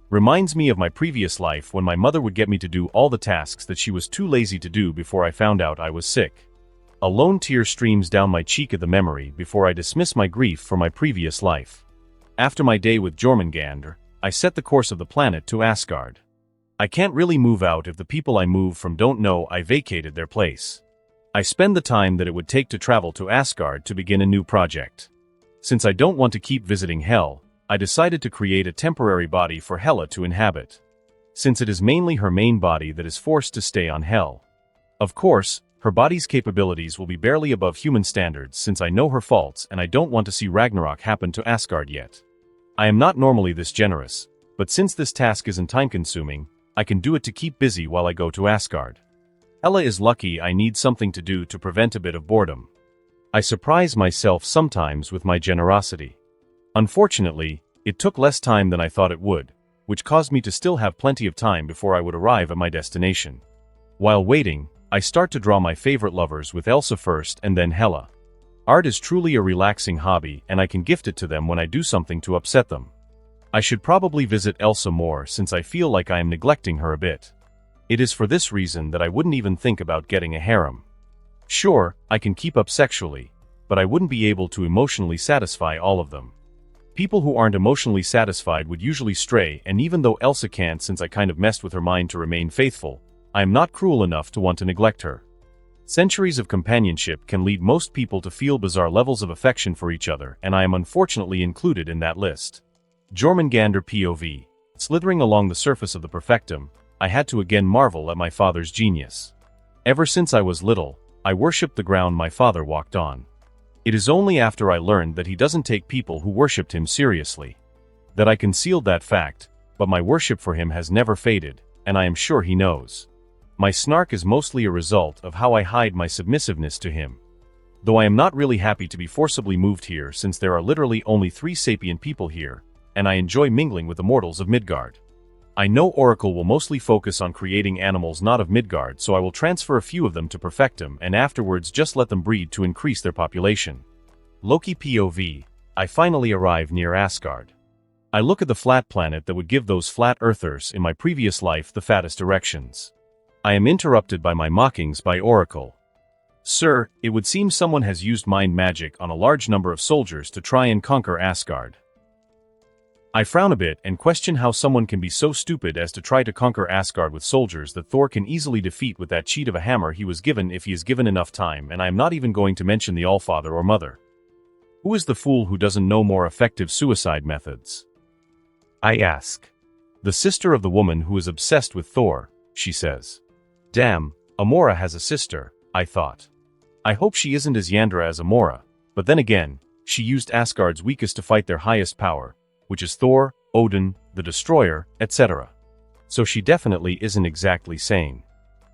Reminds me of my previous life when my mother would get me to do all the tasks that she was too lazy to do before I found out I was sick. A lone tear streams down my cheek at the memory before I dismiss my grief for my previous life. After my day with Jormungandr, I set the course of the planet to Asgard. I can't really move out if the people I move from don't know I vacated their place. I spend the time that it would take to travel to Asgard to begin a new project. Since I don't want to keep visiting Hell, I decided to create a temporary body for Hela to inhabit. Since it is mainly her main body that is forced to stay on Hell. Of course, her body's capabilities will be barely above human standards since I know her faults and I don't want to see Ragnarok happen to Asgard yet. I am not normally this generous, but since this task isn't time-consuming, I can do it to keep busy while I go to Asgard. Hela is lucky I need something to do to prevent a bit of boredom. I surprise myself sometimes with my generosity. Unfortunately, it took less time than I thought it would, which caused me to still have plenty of time before I would arrive at my destination. While waiting, I start to draw my favorite lovers with Elsa first and then Hela. Art is truly a relaxing hobby and I can gift it to them when I do something to upset them. I should probably visit Elsa more since I feel like I am neglecting her a bit. It is for this reason that I wouldn't even think about getting a harem. Sure, I can keep up sexually, but I wouldn't be able to emotionally satisfy all of them. People who aren't emotionally satisfied would usually stray, and even though Elsa can't since I kind of messed with her mind to remain faithful, I am not cruel enough to want to neglect her. Centuries of companionship can lead most people to feel bizarre levels of affection for each other, and I am unfortunately included in that list. Jormungandr POV. Slithering along the surface of the Perfectum, I had to again marvel at my father's genius. Ever since I was little, I worshipped the ground my father walked on. It is only after I learned that he doesn't take people who worshipped him seriously that I concealed that fact, but my worship for him has never faded, and I am sure he knows. My snark is mostly a result of how I hide my submissiveness to him. Though I am not really happy to be forcibly moved here since there are literally only 3 sapient people here, and I enjoy mingling with the mortals of Midgard. I know Oracle will mostly focus on creating animals not of Midgard, so I will transfer a few of them to Perfectum and afterwards just let them breed to increase their population. Loki POV. I finally arrive near Asgard. I look at the flat planet that would give those flat earthers in my previous life the fattest erections. I am interrupted by my mockings by Oracle. Sir, it would seem someone has used mind magic on a large number of soldiers to try and conquer Asgard. I frown a bit and question how someone can be so stupid as to try to conquer Asgard with soldiers that Thor can easily defeat with that cheat of a hammer he was given if he is given enough time, and I am not even going to mention the Allfather or Mother. Who is the fool who doesn't know more effective suicide methods? I ask. The sister of the woman who is obsessed with Thor, she says. Damn, Amora has a sister, I thought. I hope she isn't as Yandra as Amora, but then again, she used Asgard's weakest to fight their highest power, which is Thor, Odin, the Destroyer, etc. So she definitely isn't exactly sane.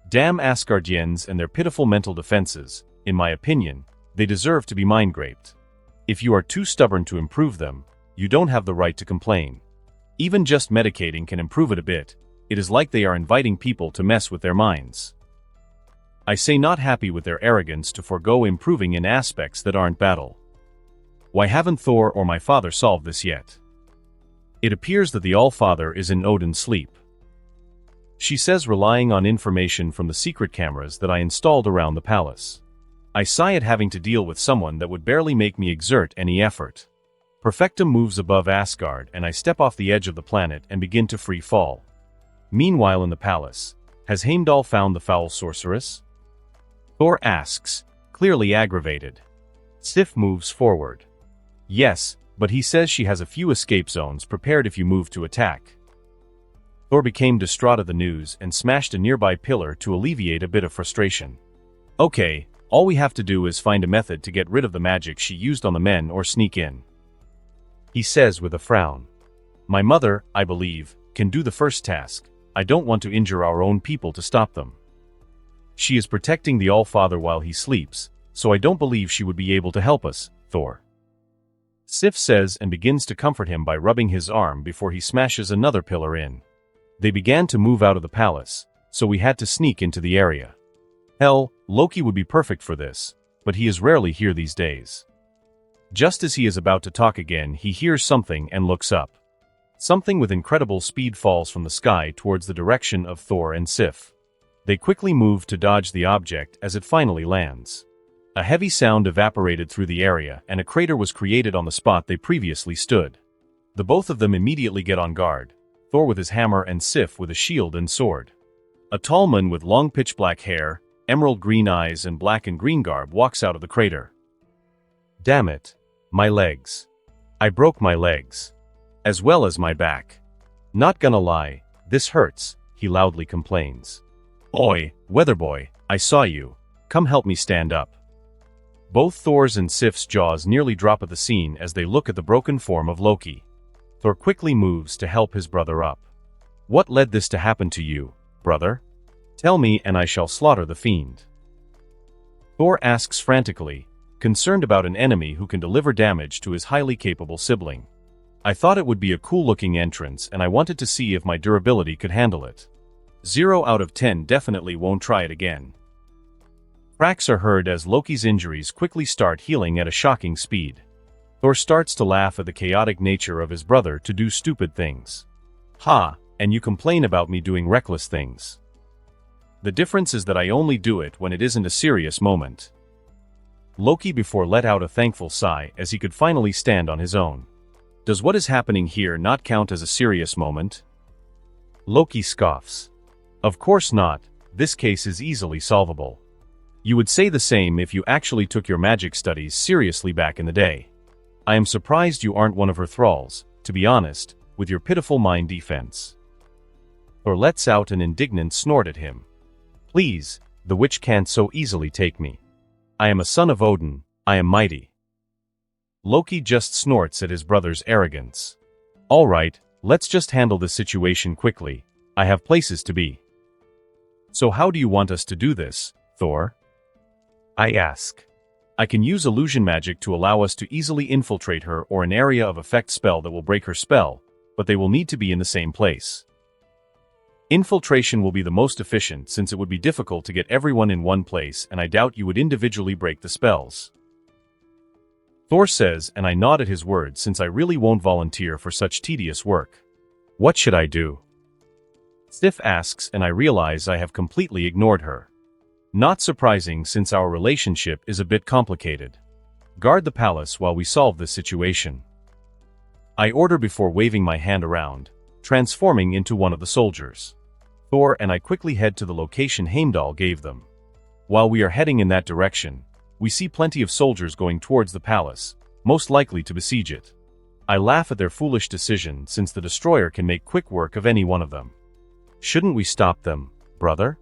Damn Asgardians and their pitiful mental defenses, in my opinion, they deserve to be mind-graped. If you are too stubborn to improve them, you don't have the right to complain. Even just medicating can improve it a bit. It is like they are inviting people to mess with their minds. I say not happy with their arrogance to forego improving in aspects that aren't battle. Why haven't Thor or my father solved this yet? It appears that the All-Father is in Odin's sleep. She says, relying on information from the secret cameras that I installed around the palace. I sigh at having to deal with someone that would barely make me exert any effort. Perfectum moves above Asgard and I step off the edge of the planet and begin to free fall. Meanwhile in the palace, has Heimdall found the foul sorceress? Thor asks, clearly aggravated. Sif moves forward. Yes, but he says she has a few escape zones prepared if you move to attack. Thor became distraught at the news and smashed a nearby pillar to alleviate a bit of frustration. Okay, all we have to do is find a method to get rid of the magic she used on the men or sneak in. He says with a frown. My mother, I believe, can do the first task. I don't want to injure our own people to stop them. She is protecting the All-Father while he sleeps, so I don't believe she would be able to help us, Thor. Sif says and begins to comfort him by rubbing his arm before he smashes another pillar in. They began to move out of the palace, so we had to sneak into the area. Hell, Loki would be perfect for this, but he is rarely here these days. Just as he is about to talk again, he hears something and looks up. Something with incredible speed falls from the sky towards the direction of Thor and Sif. They quickly move to dodge the object as it finally lands. A heavy sound evaporated through the area and a crater was created on the spot they previously stood. The both of them immediately get on guard, Thor with his hammer and Sif with a shield and sword. A tall man with long pitch-black hair, emerald green eyes and black and green garb walks out of the crater. Damn it. My legs. I broke my legs. As well as my back. Not gonna lie, this hurts, he loudly complains. Oi, Weatherboy, I saw you. Come help me stand up. Both Thor's and Sif's jaws nearly drop at the scene as they look at the broken form of Loki. Thor quickly moves to help his brother up. What led this to happen to you, brother? Tell me and I shall slaughter the fiend. Thor asks frantically, concerned about an enemy who can deliver damage to his highly capable sibling. I thought it would be a cool-looking entrance and I wanted to see if my durability could handle it. 0 out of 10 definitely won't try it again. Cracks are heard as Loki's injuries quickly start healing at a shocking speed. Thor starts to laugh at the chaotic nature of his brother to do stupid things. Ha, and you complain about me doing reckless things. The difference is that I only do it when it isn't a serious moment. Loki before let out a thankful sigh as he could finally stand on his own. Does what is happening here not count as a serious moment? Loki scoffs. Of course not, this case is easily solvable. You would say the same if you actually took your magic studies seriously back in the day. I am surprised you aren't one of her thralls, to be honest, with your pitiful mind defense. Thor lets out an indignant snort at him. Please, the witch can't so easily take me. I am a son of Odin, I am mighty. Loki just snorts at his brother's arrogance. Alright, let's just handle this situation quickly, I have places to be. So how do you want us to do this, Thor? I ask. I can use illusion magic to allow us to easily infiltrate her or an area of effect spell that will break her spell, but they will need to be in the same place. Infiltration will be the most efficient since it would be difficult to get everyone in one place and I doubt you would individually break the spells. Thor says and I nod at his words since I really won't volunteer for such tedious work. What should I do? Sif asks and I realize I have completely ignored her. Not surprising since our relationship is a bit complicated. Guard the palace while we solve this situation. I order before waving my hand around, transforming into one of the soldiers. Thor and I quickly head to the location Heimdall gave them. While we are heading in that direction, we see plenty of soldiers going towards the palace, most likely to besiege it. I laugh at their foolish decision since the destroyer can make quick work of any one of them. Shouldn't we stop them, brother?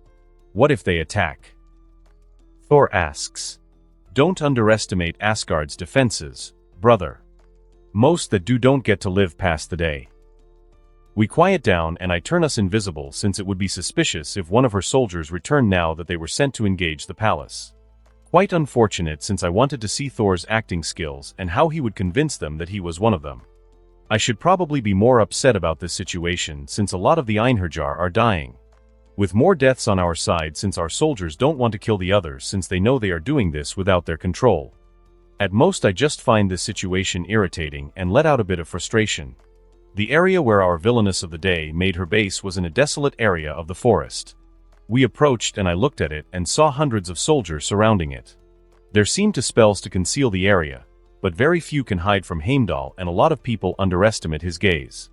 What if they attack? Thor asks. Don't underestimate Asgard's defenses, brother. Most that do don't get to live past the day. We quiet down and I turn us invisible since it would be suspicious if one of her soldiers returned now that they were sent to engage the palace. Quite unfortunate since I wanted to see Thor's acting skills and how he would convince them that he was one of them. I should probably be more upset about this situation since a lot of the Einherjar are dying. With more deaths on our side since our soldiers don't want to kill the others since they know they are doing this without their control. At most I just find this situation irritating and let out a bit of frustration. The area where our villainess of the day made her base was in a desolate area of the forest. We approached and I looked at it and saw hundreds of soldiers surrounding it. There seemed to spells to conceal the area, but very few can hide from Heimdall and a lot of people underestimate his gaze.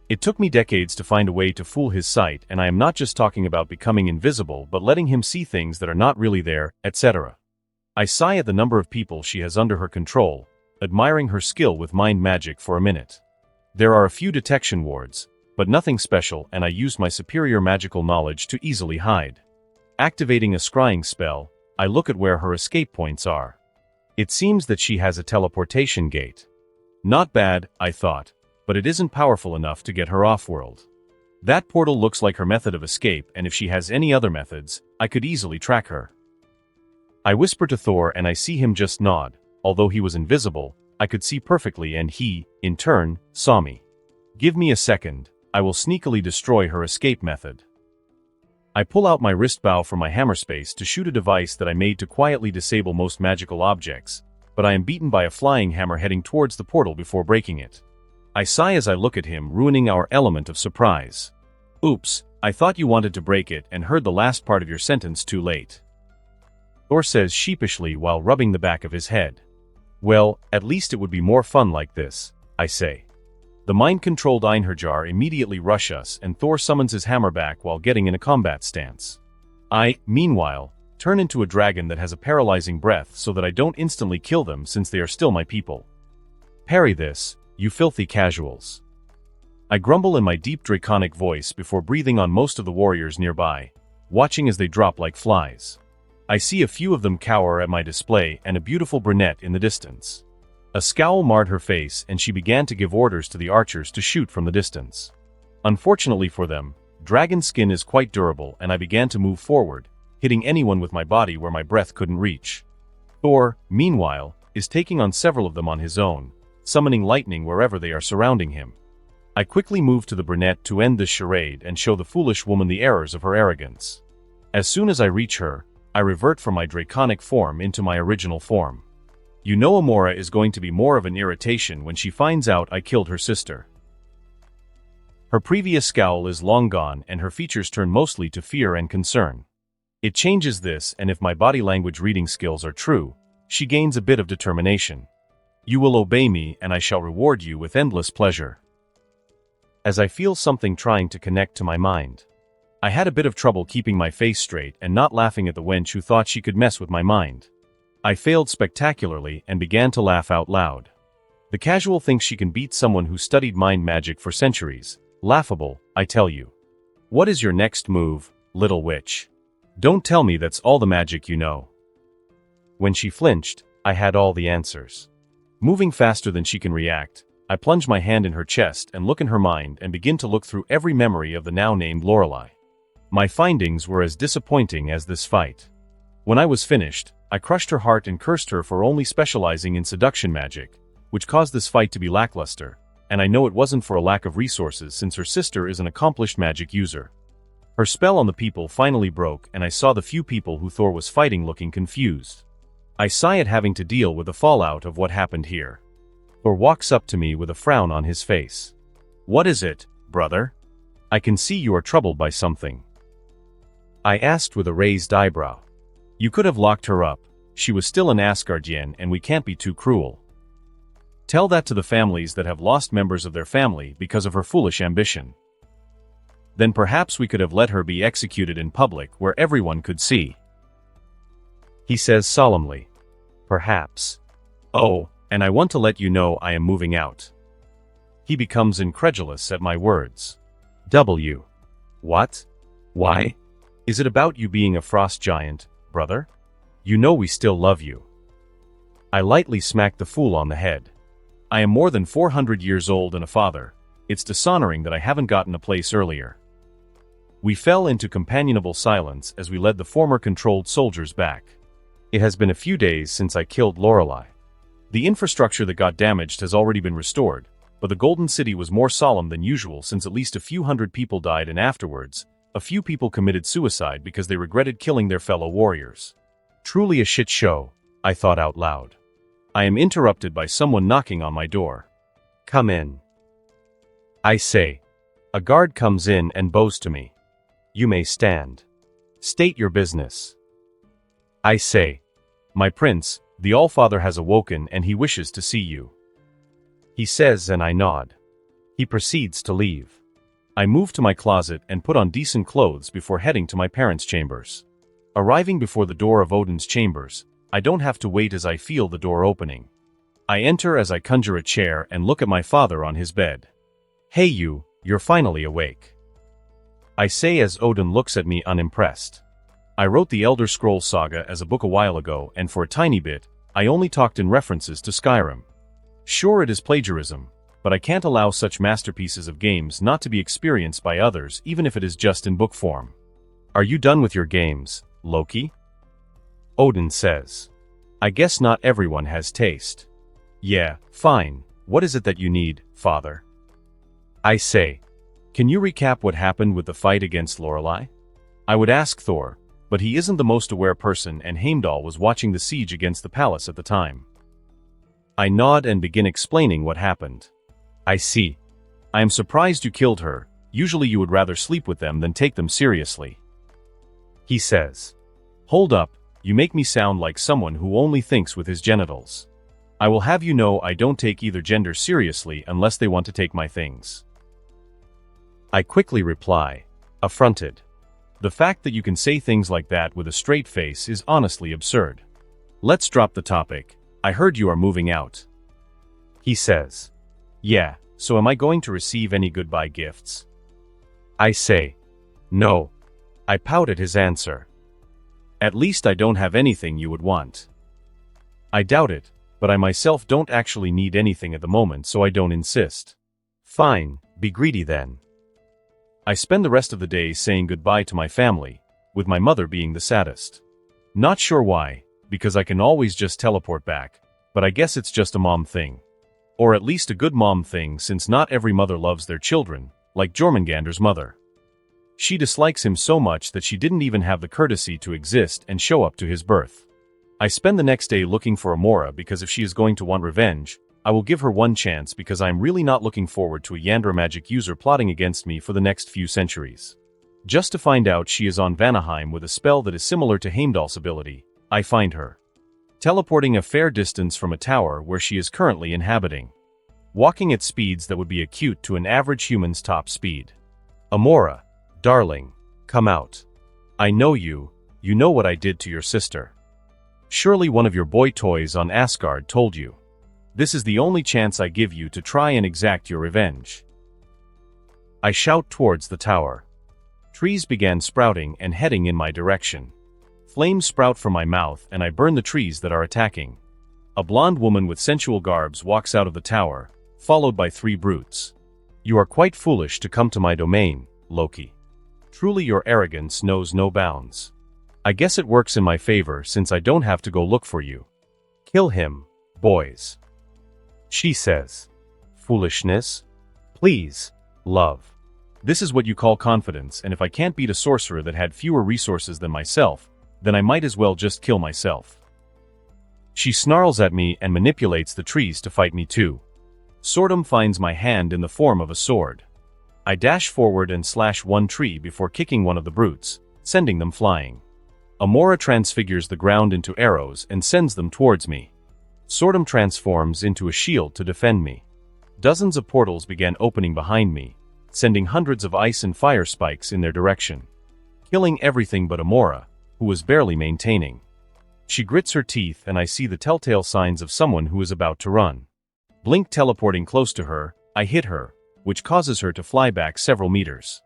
It took me decades to find a way to fool his sight, and I am not just talking about becoming invisible but letting him see things that are not really there, etc. I sigh at the number of people she has under her control, admiring her skill with mind magic for a minute. There are a few detection wards, but nothing special, and I use my superior magical knowledge to easily hide. Activating a scrying spell, I look at where her escape points are. It seems that she has a teleportation gate. Not bad, I thought, but it isn't powerful enough to get her off-world. That portal looks like her method of escape, and if she has any other methods, I could easily track her. I whisper to Thor and I see him just nod. Although he was invisible, I could see perfectly and he, in turn, saw me. Give me a second, I will sneakily destroy her escape method. I pull out my wrist bow from my hammer space to shoot a device that I made to quietly disable most magical objects, but I am beaten by a flying hammer heading towards the portal before breaking it. I sigh as I look at him, ruining our element of surprise. Oops, I thought you wanted to break it and heard the last part of your sentence too late. Thor says sheepishly while rubbing the back of his head. Well, at least it would be more fun like this, I say. The mind-controlled Einherjar immediately rush us and Thor summons his hammer back while getting in a combat stance. I, meanwhile, turn into a dragon that has a paralyzing breath so that I don't instantly kill them since they are still my people. Parry this, you filthy casuals. I grumble in my deep draconic voice before breathing on most of the warriors nearby, watching as they drop like flies. I see a few of them cower at my display and a beautiful brunette in the distance. A scowl marred her face and she began to give orders to the archers to shoot from the distance. Unfortunately for them, dragon skin is quite durable and I began to move forward, hitting anyone with my body where my breath couldn't reach. Thor, meanwhile, is taking on several of them on his own, summoning lightning wherever they are surrounding him. I quickly move to the brunette to end this charade and show the foolish woman the errors of her arrogance. As soon as I reach her, I revert from my draconic form into my original form. You know Amora is going to be more of an irritation when she finds out I killed her sister. Her previous scowl is long gone and her features turn mostly to fear and concern. It changes this, and if my body language reading skills are true, she gains a bit of determination. You will obey me and I shall reward you with endless pleasure. As I feel something trying to connect to my mind. I had a bit of trouble keeping my face straight and not laughing at the wench who thought she could mess with my mind. I failed spectacularly and began to laugh out loud. The casual thinks she can beat someone who studied mind magic for centuries. Laughable, I tell you. What is your next move, little witch? Don't tell me that's all the magic you know. When she flinched, I had all the answers. Moving faster than she can react, I plunge my hand in her chest and look in her mind and begin to look through every memory of the now-named Lorelei. My findings were as disappointing as this fight. When I was finished, I crushed her heart and cursed her for only specializing in seduction magic, which caused this fight to be lackluster, and I know it wasn't for a lack of resources since her sister is an accomplished magic user. Her spell on the people finally broke and I saw the few people who Thor was fighting looking confused. I sigh at having to deal with the fallout of what happened here. Thor walks up to me with a frown on his face. What is it, brother? I can see you are troubled by something. I asked with a raised eyebrow. You could have locked her up. She was still an Asgardian and we can't be too cruel. Tell that to the families that have lost members of their family because of her foolish ambition. Then perhaps we could have let her be executed in public where everyone could see. He says solemnly. Perhaps. Oh, And I want to let you know I am moving out. He becomes incredulous at my words. W. What? Why? Is it about you being a frost giant, brother? You know we still love you. I lightly smacked the fool on the head. I am more than 400 years old and a father. It's dishonoring that I haven't gotten a place earlier. We fell into companionable silence as we led the former controlled soldiers back. It has been a few days since I killed Lorelei. The infrastructure that got damaged has already been restored, but the Golden City was more solemn than usual since at least a few hundred people died and afterwards, a few people committed suicide because they regretted killing their fellow warriors. Truly a shit show, I thought out loud. I am interrupted by someone knocking on my door. Come in. I say. A guard comes in and bows to me. You may stand. State your business. I say. My prince, the Allfather has awoken and he wishes to see you. He says and I nod. He proceeds to leave. I move to my closet and put on decent clothes before heading to my parents' chambers. Arriving before the door of Odin's chambers, I don't have to wait as I feel the door opening. I enter as I conjure a chair and look at my father on his bed. Hey you're finally awake. I say as Odin looks at me unimpressed. I wrote the Elder Scrolls Saga as a book a while ago and for a tiny bit, I only talked in references to Skyrim. Sure it is plagiarism, but I can't allow such masterpieces of games not to be experienced by others even if it is just in book form. Are you done with your games, Loki? Odin says. I guess not everyone has taste. Yeah, fine, what is it that you need, father? I say. Can you recap what happened with the fight against Lorelei? I would ask Thor, but he isn't the most aware person and Heimdall was watching the siege against the palace at the time. I nod and begin explaining what happened. I see. I am surprised you killed her, usually you would rather sleep with them than take them seriously. He says. Hold up, you make me sound like someone who only thinks with his genitals. I will have you know I don't take either gender seriously unless they want to take my things. I quickly reply, affronted. The fact that you can say things like that with a straight face is honestly absurd. Let's drop the topic. I heard you are moving out. He says. Yeah, so am I going to receive any goodbye gifts? I say. No. I pout at his answer. At least I don't have anything you would want. I doubt it, but I myself don't actually need anything at the moment so I don't insist. Fine, be greedy then. I spend the rest of the day saying goodbye to my family, with my mother being the saddest. Not sure why, because I can always just teleport back, but I guess it's just a mom thing. Or at least a good mom thing since not every mother loves their children, like Jormungandr's mother. She dislikes him so much that she didn't even have the courtesy to exist and show up to his birth. I spend the next day looking for Amora because if she is going to want revenge, I will give her one chance because I am really not looking forward to a Yandra magic user plotting against me for the next few centuries. Just to find out she is on Vanaheim with a spell that is similar to Heimdall's ability, I find her. Teleporting a fair distance from a tower where she is currently inhabiting. Walking at speeds that would be acute to an average human's top speed. Amora, darling, come out. I know you know what I did to your sister. Surely one of your boy toys on Asgard told you. This is the only chance I give you to try and exact your revenge. I shout towards the tower. Trees began sprouting and heading in my direction. Flames sprout from my mouth and I burn the trees that are attacking. A blonde woman with sensual garbs walks out of the tower, followed by 3 brutes. You are quite foolish to come to my domain, Loki. Truly your arrogance knows no bounds. I guess it works in my favor since I don't have to go look for you. Kill him, boys. She says. Foolishness? Please, love. This is what you call confidence, and if I can't beat a sorcerer that had fewer resources than myself, then I might as well just kill myself. She snarls at me and manipulates the trees to fight me too. Sordom finds my hand in the form of a sword. I dash forward and slash one tree before kicking one of the brutes, sending them flying. Amora transfigures the ground into arrows and sends them towards me. Sordom transforms into a shield to defend me. Dozens of portals began opening behind me, sending hundreds of ice and fire spikes in their direction. Killing everything but Amora, who was barely maintaining. She grits her teeth and I see the telltale signs of someone who is about to run. Blink teleporting close to her, I hit her, which causes her to fly back several meters.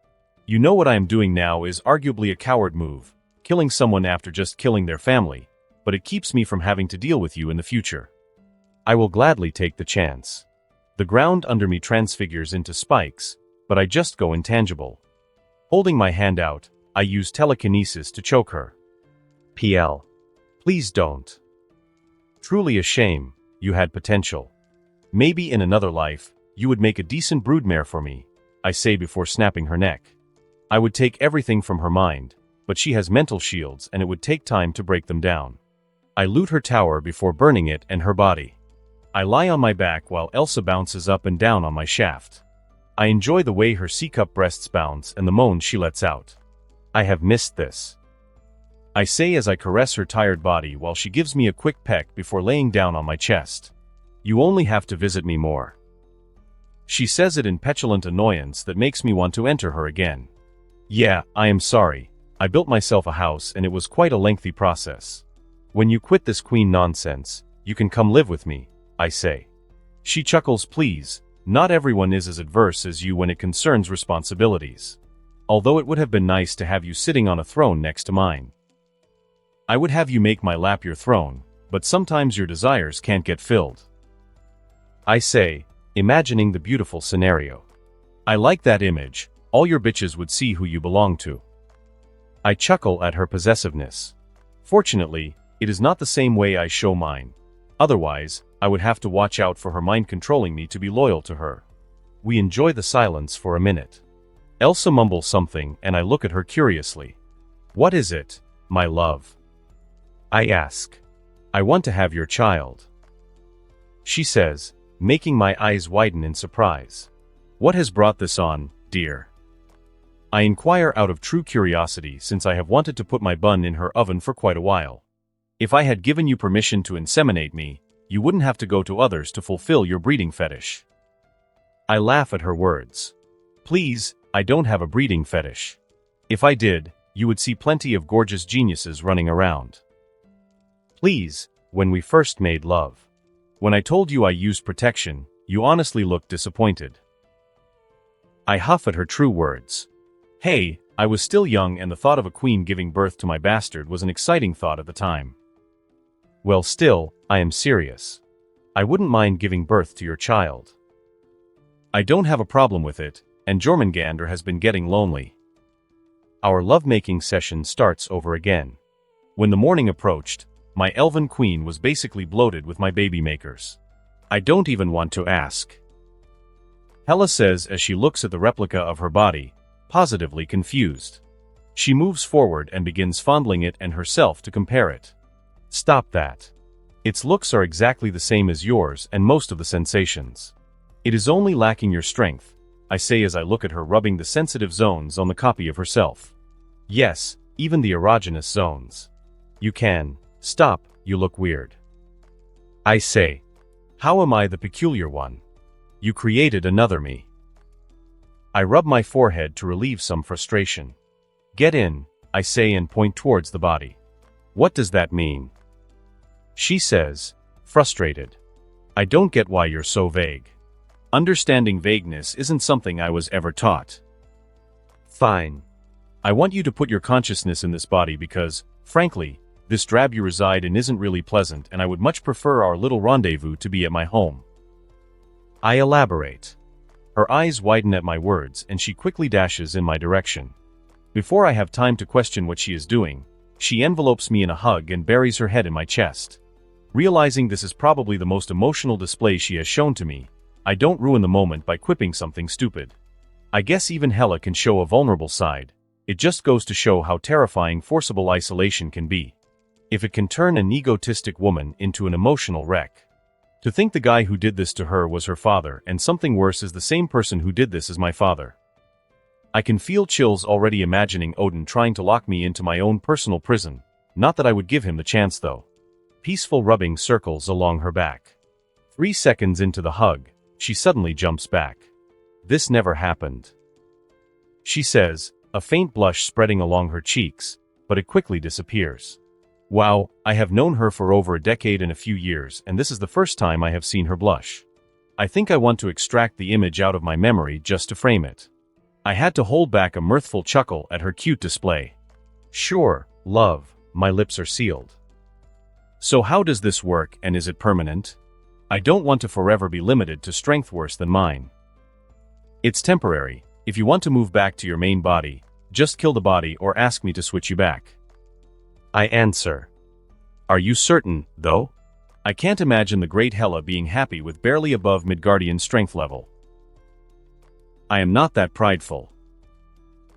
You know what I am doing now is arguably a coward move, killing someone after just killing their family, but it keeps me from having to deal with you in the future. I will gladly take the chance. The ground under me transfigures into spikes, but I just go intangible. Holding my hand out, I use telekinesis to choke her. PL. Please don't. Truly a shame, you had potential. Maybe in another life, you would make a decent broodmare for me, I say before snapping her neck. I would take everything from her mind, but she has mental shields and it would take time to break them down. I loot her tower before burning it and her body. I lie on my back while Elsa bounces up and down on my shaft. I enjoy the way her C-cup breasts bounce and the moans she lets out. I have missed this. I say as I caress her tired body while she gives me a quick peck before laying down on my chest. You only have to visit me more. She says it in petulant annoyance that makes me want to enter her again. Yeah, I am sorry. I built myself a house and it was quite a lengthy process. When you quit this queen nonsense, you can come live with me, I say. She chuckles, please, not everyone is as adverse as you when it concerns responsibilities. Although it would have been nice to have you sitting on a throne next to mine. I would have you make my lap your throne, but sometimes your desires can't get filled. I say, imagining the beautiful scenario. I like that image, all your bitches would see who you belong to. I chuckle at her possessiveness. Fortunately, it is not the same way I show mine. Otherwise, I would have to watch out for her mind controlling me to be loyal to her. We enjoy the silence for a minute. Elsa mumbles something and I look at her curiously. What is it, my love? I ask. I want to have your child. She says, making my eyes widen in surprise. What has brought this on, dear? I inquire out of true curiosity since I have wanted to put my bun in her oven for quite a while. If I had given you permission to inseminate me, you wouldn't have to go to others to fulfill your breeding fetish. I laugh at her words. Please, I don't have a breeding fetish. If I did, you would see plenty of gorgeous geniuses running around. Please, when we first made love. When I told you I used protection, you honestly looked disappointed. I huff at her true words. Hey, I was still young and the thought of a queen giving birth to my bastard was an exciting thought at the time. Well still, I am serious. I wouldn't mind giving birth to your child. I don't have a problem with it, and Jormungandr has been getting lonely. Our lovemaking session starts over again. When the morning approached, my elven queen was basically bloated with my baby makers. I don't even want to ask. Hela says as she looks at the replica of her body, positively confused. She moves forward and begins fondling it and herself to compare it. Stop that. Its looks are exactly the same as yours and most of the sensations. It is only lacking your strength, I say as I look at her rubbing the sensitive zones on the copy of herself. Yes, even the erogenous zones. You can. Stop, you look weird. I say. How am I the peculiar one? You created another me. I rub my forehead to relieve some frustration. Get in, I say and point towards the body. What does that mean? She says, frustrated. I don't get why you're so vague. Understanding vagueness isn't something I was ever taught. Fine. I want you to put your consciousness in this body because, frankly, this drab you reside in isn't really pleasant and I would much prefer our little rendezvous to be at my home. I elaborate. Her eyes widen at my words and she quickly dashes in my direction. Before I have time to question what she is doing, she envelopes me in a hug and buries her head in my chest. Realizing this is probably the most emotional display she has shown to me, I don't ruin the moment by quipping something stupid. I guess even Hela can show a vulnerable side. It just goes to show how terrifying forcible isolation can be. If it can turn an egotistic woman into an emotional wreck. To think the guy who did this to her was her father, and something worse is the same person who did this as my father. I can feel chills already imagining Odin trying to lock me into my own personal prison. Not that I would give him the chance though. Peaceful rubbing circles along her back. 3 seconds into the hug, she suddenly jumps back. This never happened. She says, a faint blush spreading along her cheeks, but it quickly disappears. Wow, I have known her for over a decade and a few years, and this is the first time I have seen her blush. I think I want to extract the image out of my memory just to frame it. I had to hold back a mirthful chuckle at her cute display. Sure, love, my lips are sealed. So how does this work, and is it permanent? I don't want to forever be limited to strength worse than mine. It's temporary. If you want to move back to your main body, just kill the body or ask me to switch you back. I answer. Are you certain, though? I can't imagine the great Hela being happy with barely above Midgardian strength level. I am not that prideful.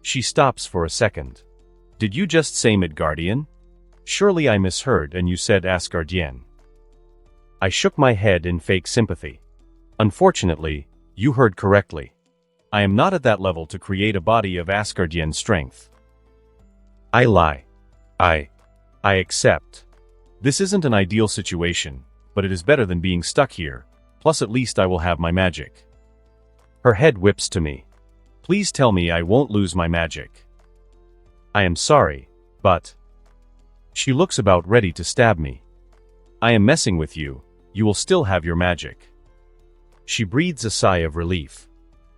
She stops for a second. Did you just say Midgardian? Surely I misheard and you said Asgardian. I shook my head in fake sympathy. Unfortunately, you heard correctly. I am not at that level to create a body of Asgardian strength. I lie. I accept. This isn't an ideal situation, but it is better than being stuck here, plus at least I will have my magic. Her head whips to me. Please tell me I won't lose my magic. I am sorry, but... She looks about ready to stab me. I am messing with you, you will still have your magic. She breathes a sigh of relief.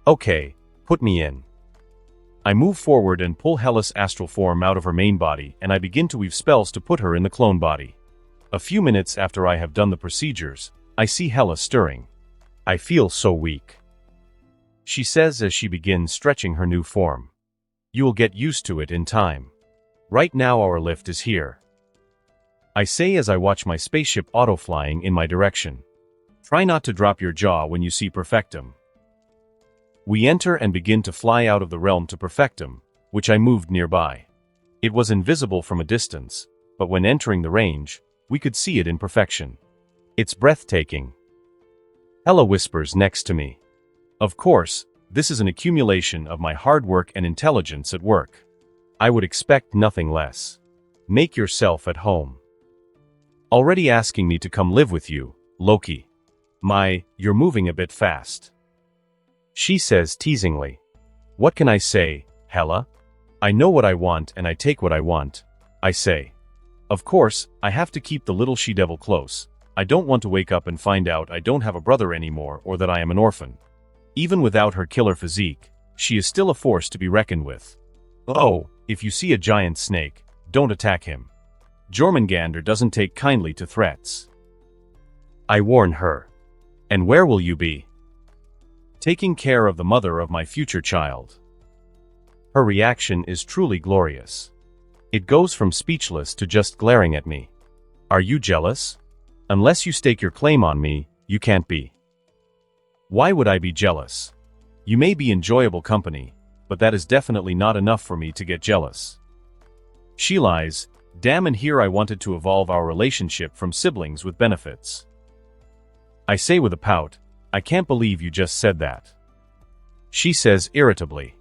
Okay, put me in. I move forward and pull Hela's astral form out of her main body, and I begin to weave spells to put her in the clone body. A few minutes after I have done the procedures, I see Hela stirring. I feel so weak. She says as she begins stretching her new form. You will get used to it in time. Right now our lift is here. I say as I watch my spaceship auto-flying in my direction. Try not to drop your jaw when you see Perfectum. We enter and begin to fly out of the realm to Perfectum, which I moved nearby. It was invisible from a distance, but when entering the range, we could see it in perfection. It's breathtaking. Hela whispers next to me. Of course, this is an accumulation of my hard work and intelligence at work. I would expect nothing less. Make yourself at home. Already asking me to come live with you, Loki. You're moving a bit fast. She says teasingly. What can I say, Hela? I know what I want and I take what I want, I say. Of course, I have to keep the little she-devil close. I don't want to wake up and find out I don't have a brother anymore or that I am an orphan. Even without her killer physique, she is still a force to be reckoned with. Oh, if you see a giant snake, don't attack him. Jormungandr doesn't take kindly to threats. I warn her. And where will you be? Taking care of the mother of my future child. Her reaction is truly glorious. It goes from speechless to just glaring at me. Are you jealous? Unless you stake your claim on me, you can't be. Why would I be jealous? You may be enjoyable company, but that is definitely not enough for me to get jealous. She lies. Damn, and here I wanted to evolve our relationship from siblings with benefits. I say with a pout, I can't believe you just said that. She says irritably,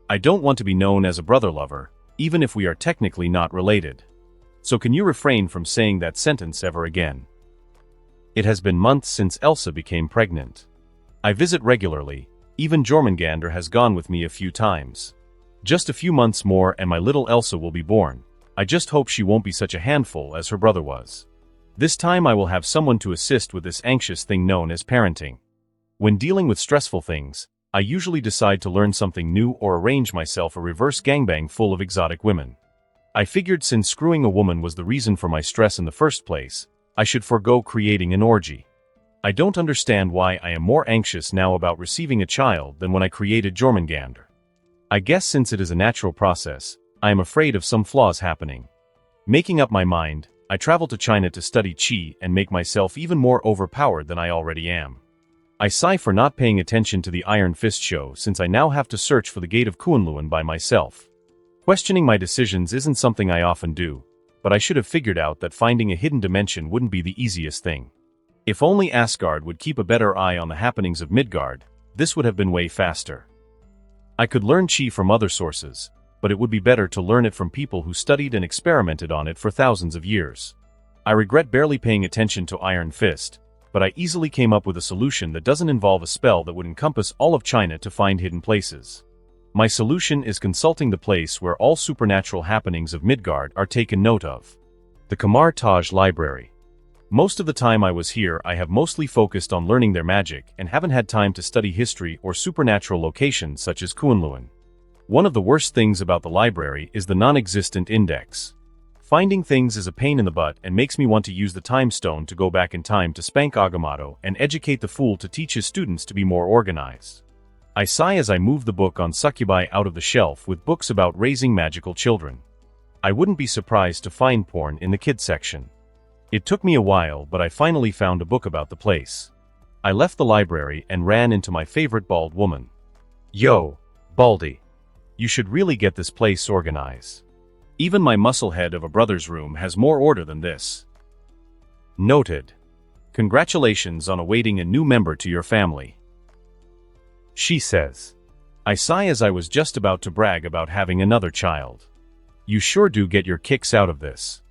I don't want to be known as a brother lover, even if we are technically not related. So can you refrain from saying that sentence ever again? It has been months since Elsa became pregnant. I visit regularly, even Jormungandr has gone with me a few times. Just a few months more and my little Elsa will be born. I just hope she won't be such a handful as her brother was. This time I will have someone to assist with this anxious thing known as parenting. When dealing with stressful things, I usually decide to learn something new or arrange myself a reverse gangbang full of exotic women. I figured since screwing a woman was the reason for my stress in the first place, I should forego creating an orgy. I don't understand why I am more anxious now about receiving a child than when I created Jormungandr. I guess since it is a natural process, I am afraid of some flaws happening. Making up my mind, I travel to China to study Qi and make myself even more overpowered than I already am. I sigh for not paying attention to the Iron Fist show since I now have to search for the Gate of Kunlun by myself. Questioning my decisions isn't something I often do, but I should have figured out that finding a hidden dimension wouldn't be the easiest thing. If only Asgard would keep a better eye on the happenings of Midgard, this would have been way faster. I could learn Qi from other sources, but it would be better to learn it from people who studied and experimented on it for thousands of years. I regret barely paying attention to Iron Fist, but I easily came up with a solution that doesn't involve a spell that would encompass all of China to find hidden places. My solution is consulting the place where all supernatural happenings of Midgard are taken note of. The Kamar Taj Library. Most of the time I was here, I have mostly focused on learning their magic and haven't had time to study history or supernatural locations such as Kunlun. One of the worst things about the library is the non-existent index. Finding things is a pain in the butt and makes me want to use the time stone to go back in time to spank Agamotto and educate the fool to teach his students to be more organized. I sigh as I move the book on succubi out of the shelf with books about raising magical children. I wouldn't be surprised to find porn in the kids section. It took me a while, but I finally found a book about the place. I left the library and ran into my favorite bald woman. Yo, Baldy. You should really get this place organized. Even my musclehead of a brother's room has more order than this. Noted. Congratulations on awaiting a new member to your family. She says. I sigh as I was just about to brag about having another child. You sure do get your kicks out of this.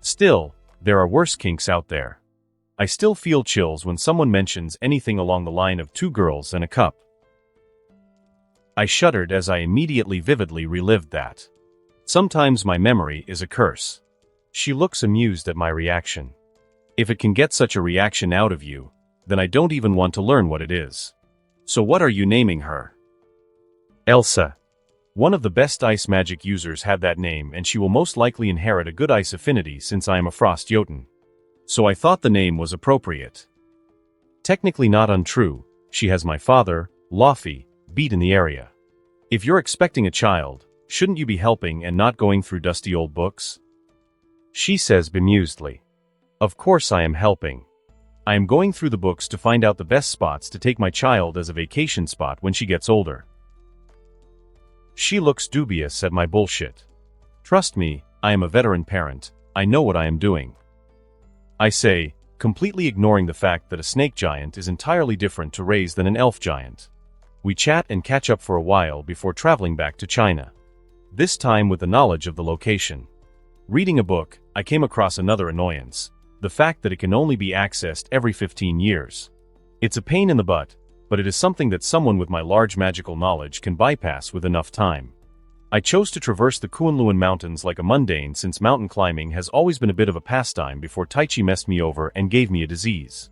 Still, there are worse kinks out there. I still feel chills when someone mentions anything along the line of 2 girls and a cup. I shuddered as I immediately vividly relived that. Sometimes my memory is a curse. She looks amused at my reaction. If it can get such a reaction out of you, then I don't even want to learn what it is. So what are you naming her? Elsa. One of the best ice magic users had that name, and she will most likely inherit a good ice affinity since I am a frost Jotun. So I thought the name was appropriate. Technically not untrue, she has my father, Laufey, beat in the area. If you're expecting a child, shouldn't you be helping and not going through dusty old books? She says bemusedly. Of course I am helping. I am going through the books to find out the best spots to take my child as a vacation spot when she gets older. She looks dubious at my bullshit. Trust me, I am a veteran parent, I know what I am doing. I say, completely ignoring the fact that a snake giant is entirely different to raise than an elf giant. We chat and catch up for a while before traveling back to China. This time with the knowledge of the location. Reading a book, I came across another annoyance. The fact that it can only be accessed every 15 years. It's a pain in the butt, but it is something that someone with my large magical knowledge can bypass with enough time. I chose to traverse the Kunlun Mountains like a mundane since mountain climbing has always been a bit of a pastime before Tai Chi messed me over and gave me a disease.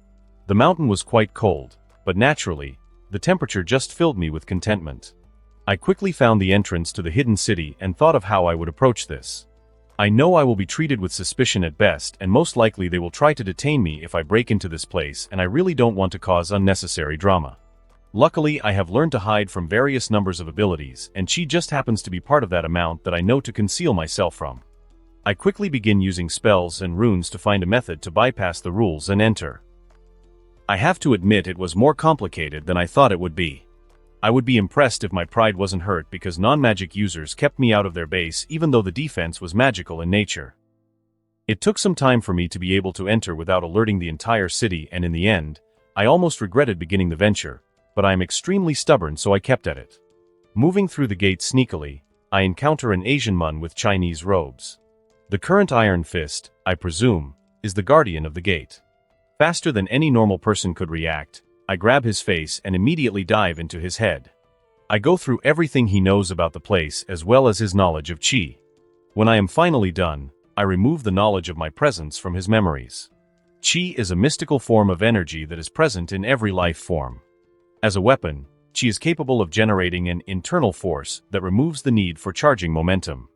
The mountain was quite cold, but naturally, the temperature just filled me with contentment. I quickly found the entrance to the hidden city and thought of how I would approach this. I know I will be treated with suspicion at best, and most likely they will try to detain me if I break into this place, and I really don't want to cause unnecessary drama. Luckily, I have learned to hide from various numbers of abilities, and Chi just happens to be part of that amount that I know to conceal myself from. I quickly begin using spells and runes to find a method to bypass the rules and enter. I have to admit it was more complicated than I thought it would be. I would be impressed if my pride wasn't hurt because non-magic users kept me out of their base even though the defense was magical in nature. It took some time for me to be able to enter without alerting the entire city, and in the end, I almost regretted beginning the venture, but I am extremely stubborn so I kept at it. Moving through the gate sneakily, I encounter an Asian man with Chinese robes. The current Iron Fist, I presume, is the guardian of the gate. Faster than any normal person could react, I grab his face and immediately dive into his head. I go through everything he knows about the place as well as his knowledge of Chi. When I am finally done, I remove the knowledge of my presence from his memories. Chi is a mystical form of energy that is present in every life form. As a weapon, Chi is capable of generating an internal force that removes the need for charging momentum.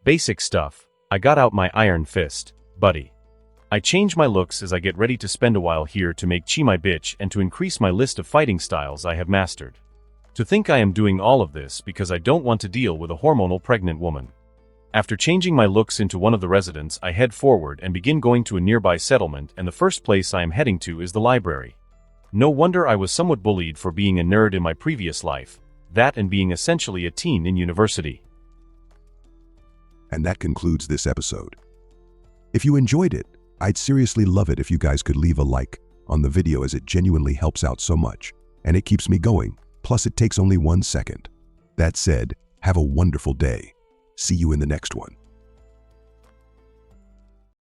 Basic stuff. I got out my Iron Fist, buddy. I change my looks as I get ready to spend a while here to make Chi my bitch and to increase my list of fighting styles I have mastered. To think I am doing all of this because I don't want to deal with a hormonal pregnant woman. After changing my looks into one of the residents, I head forward and begin going to a nearby settlement, and the first place I am heading to is the library. No wonder I was somewhat bullied for being a nerd in my previous life, that and being essentially a teen in university. And that concludes this episode. If you enjoyed it, I'd seriously love it if you guys could leave a like on the video, as it genuinely helps out so much, and it keeps me going, plus it takes only 1 second. That said, have a wonderful day. See you in the next one.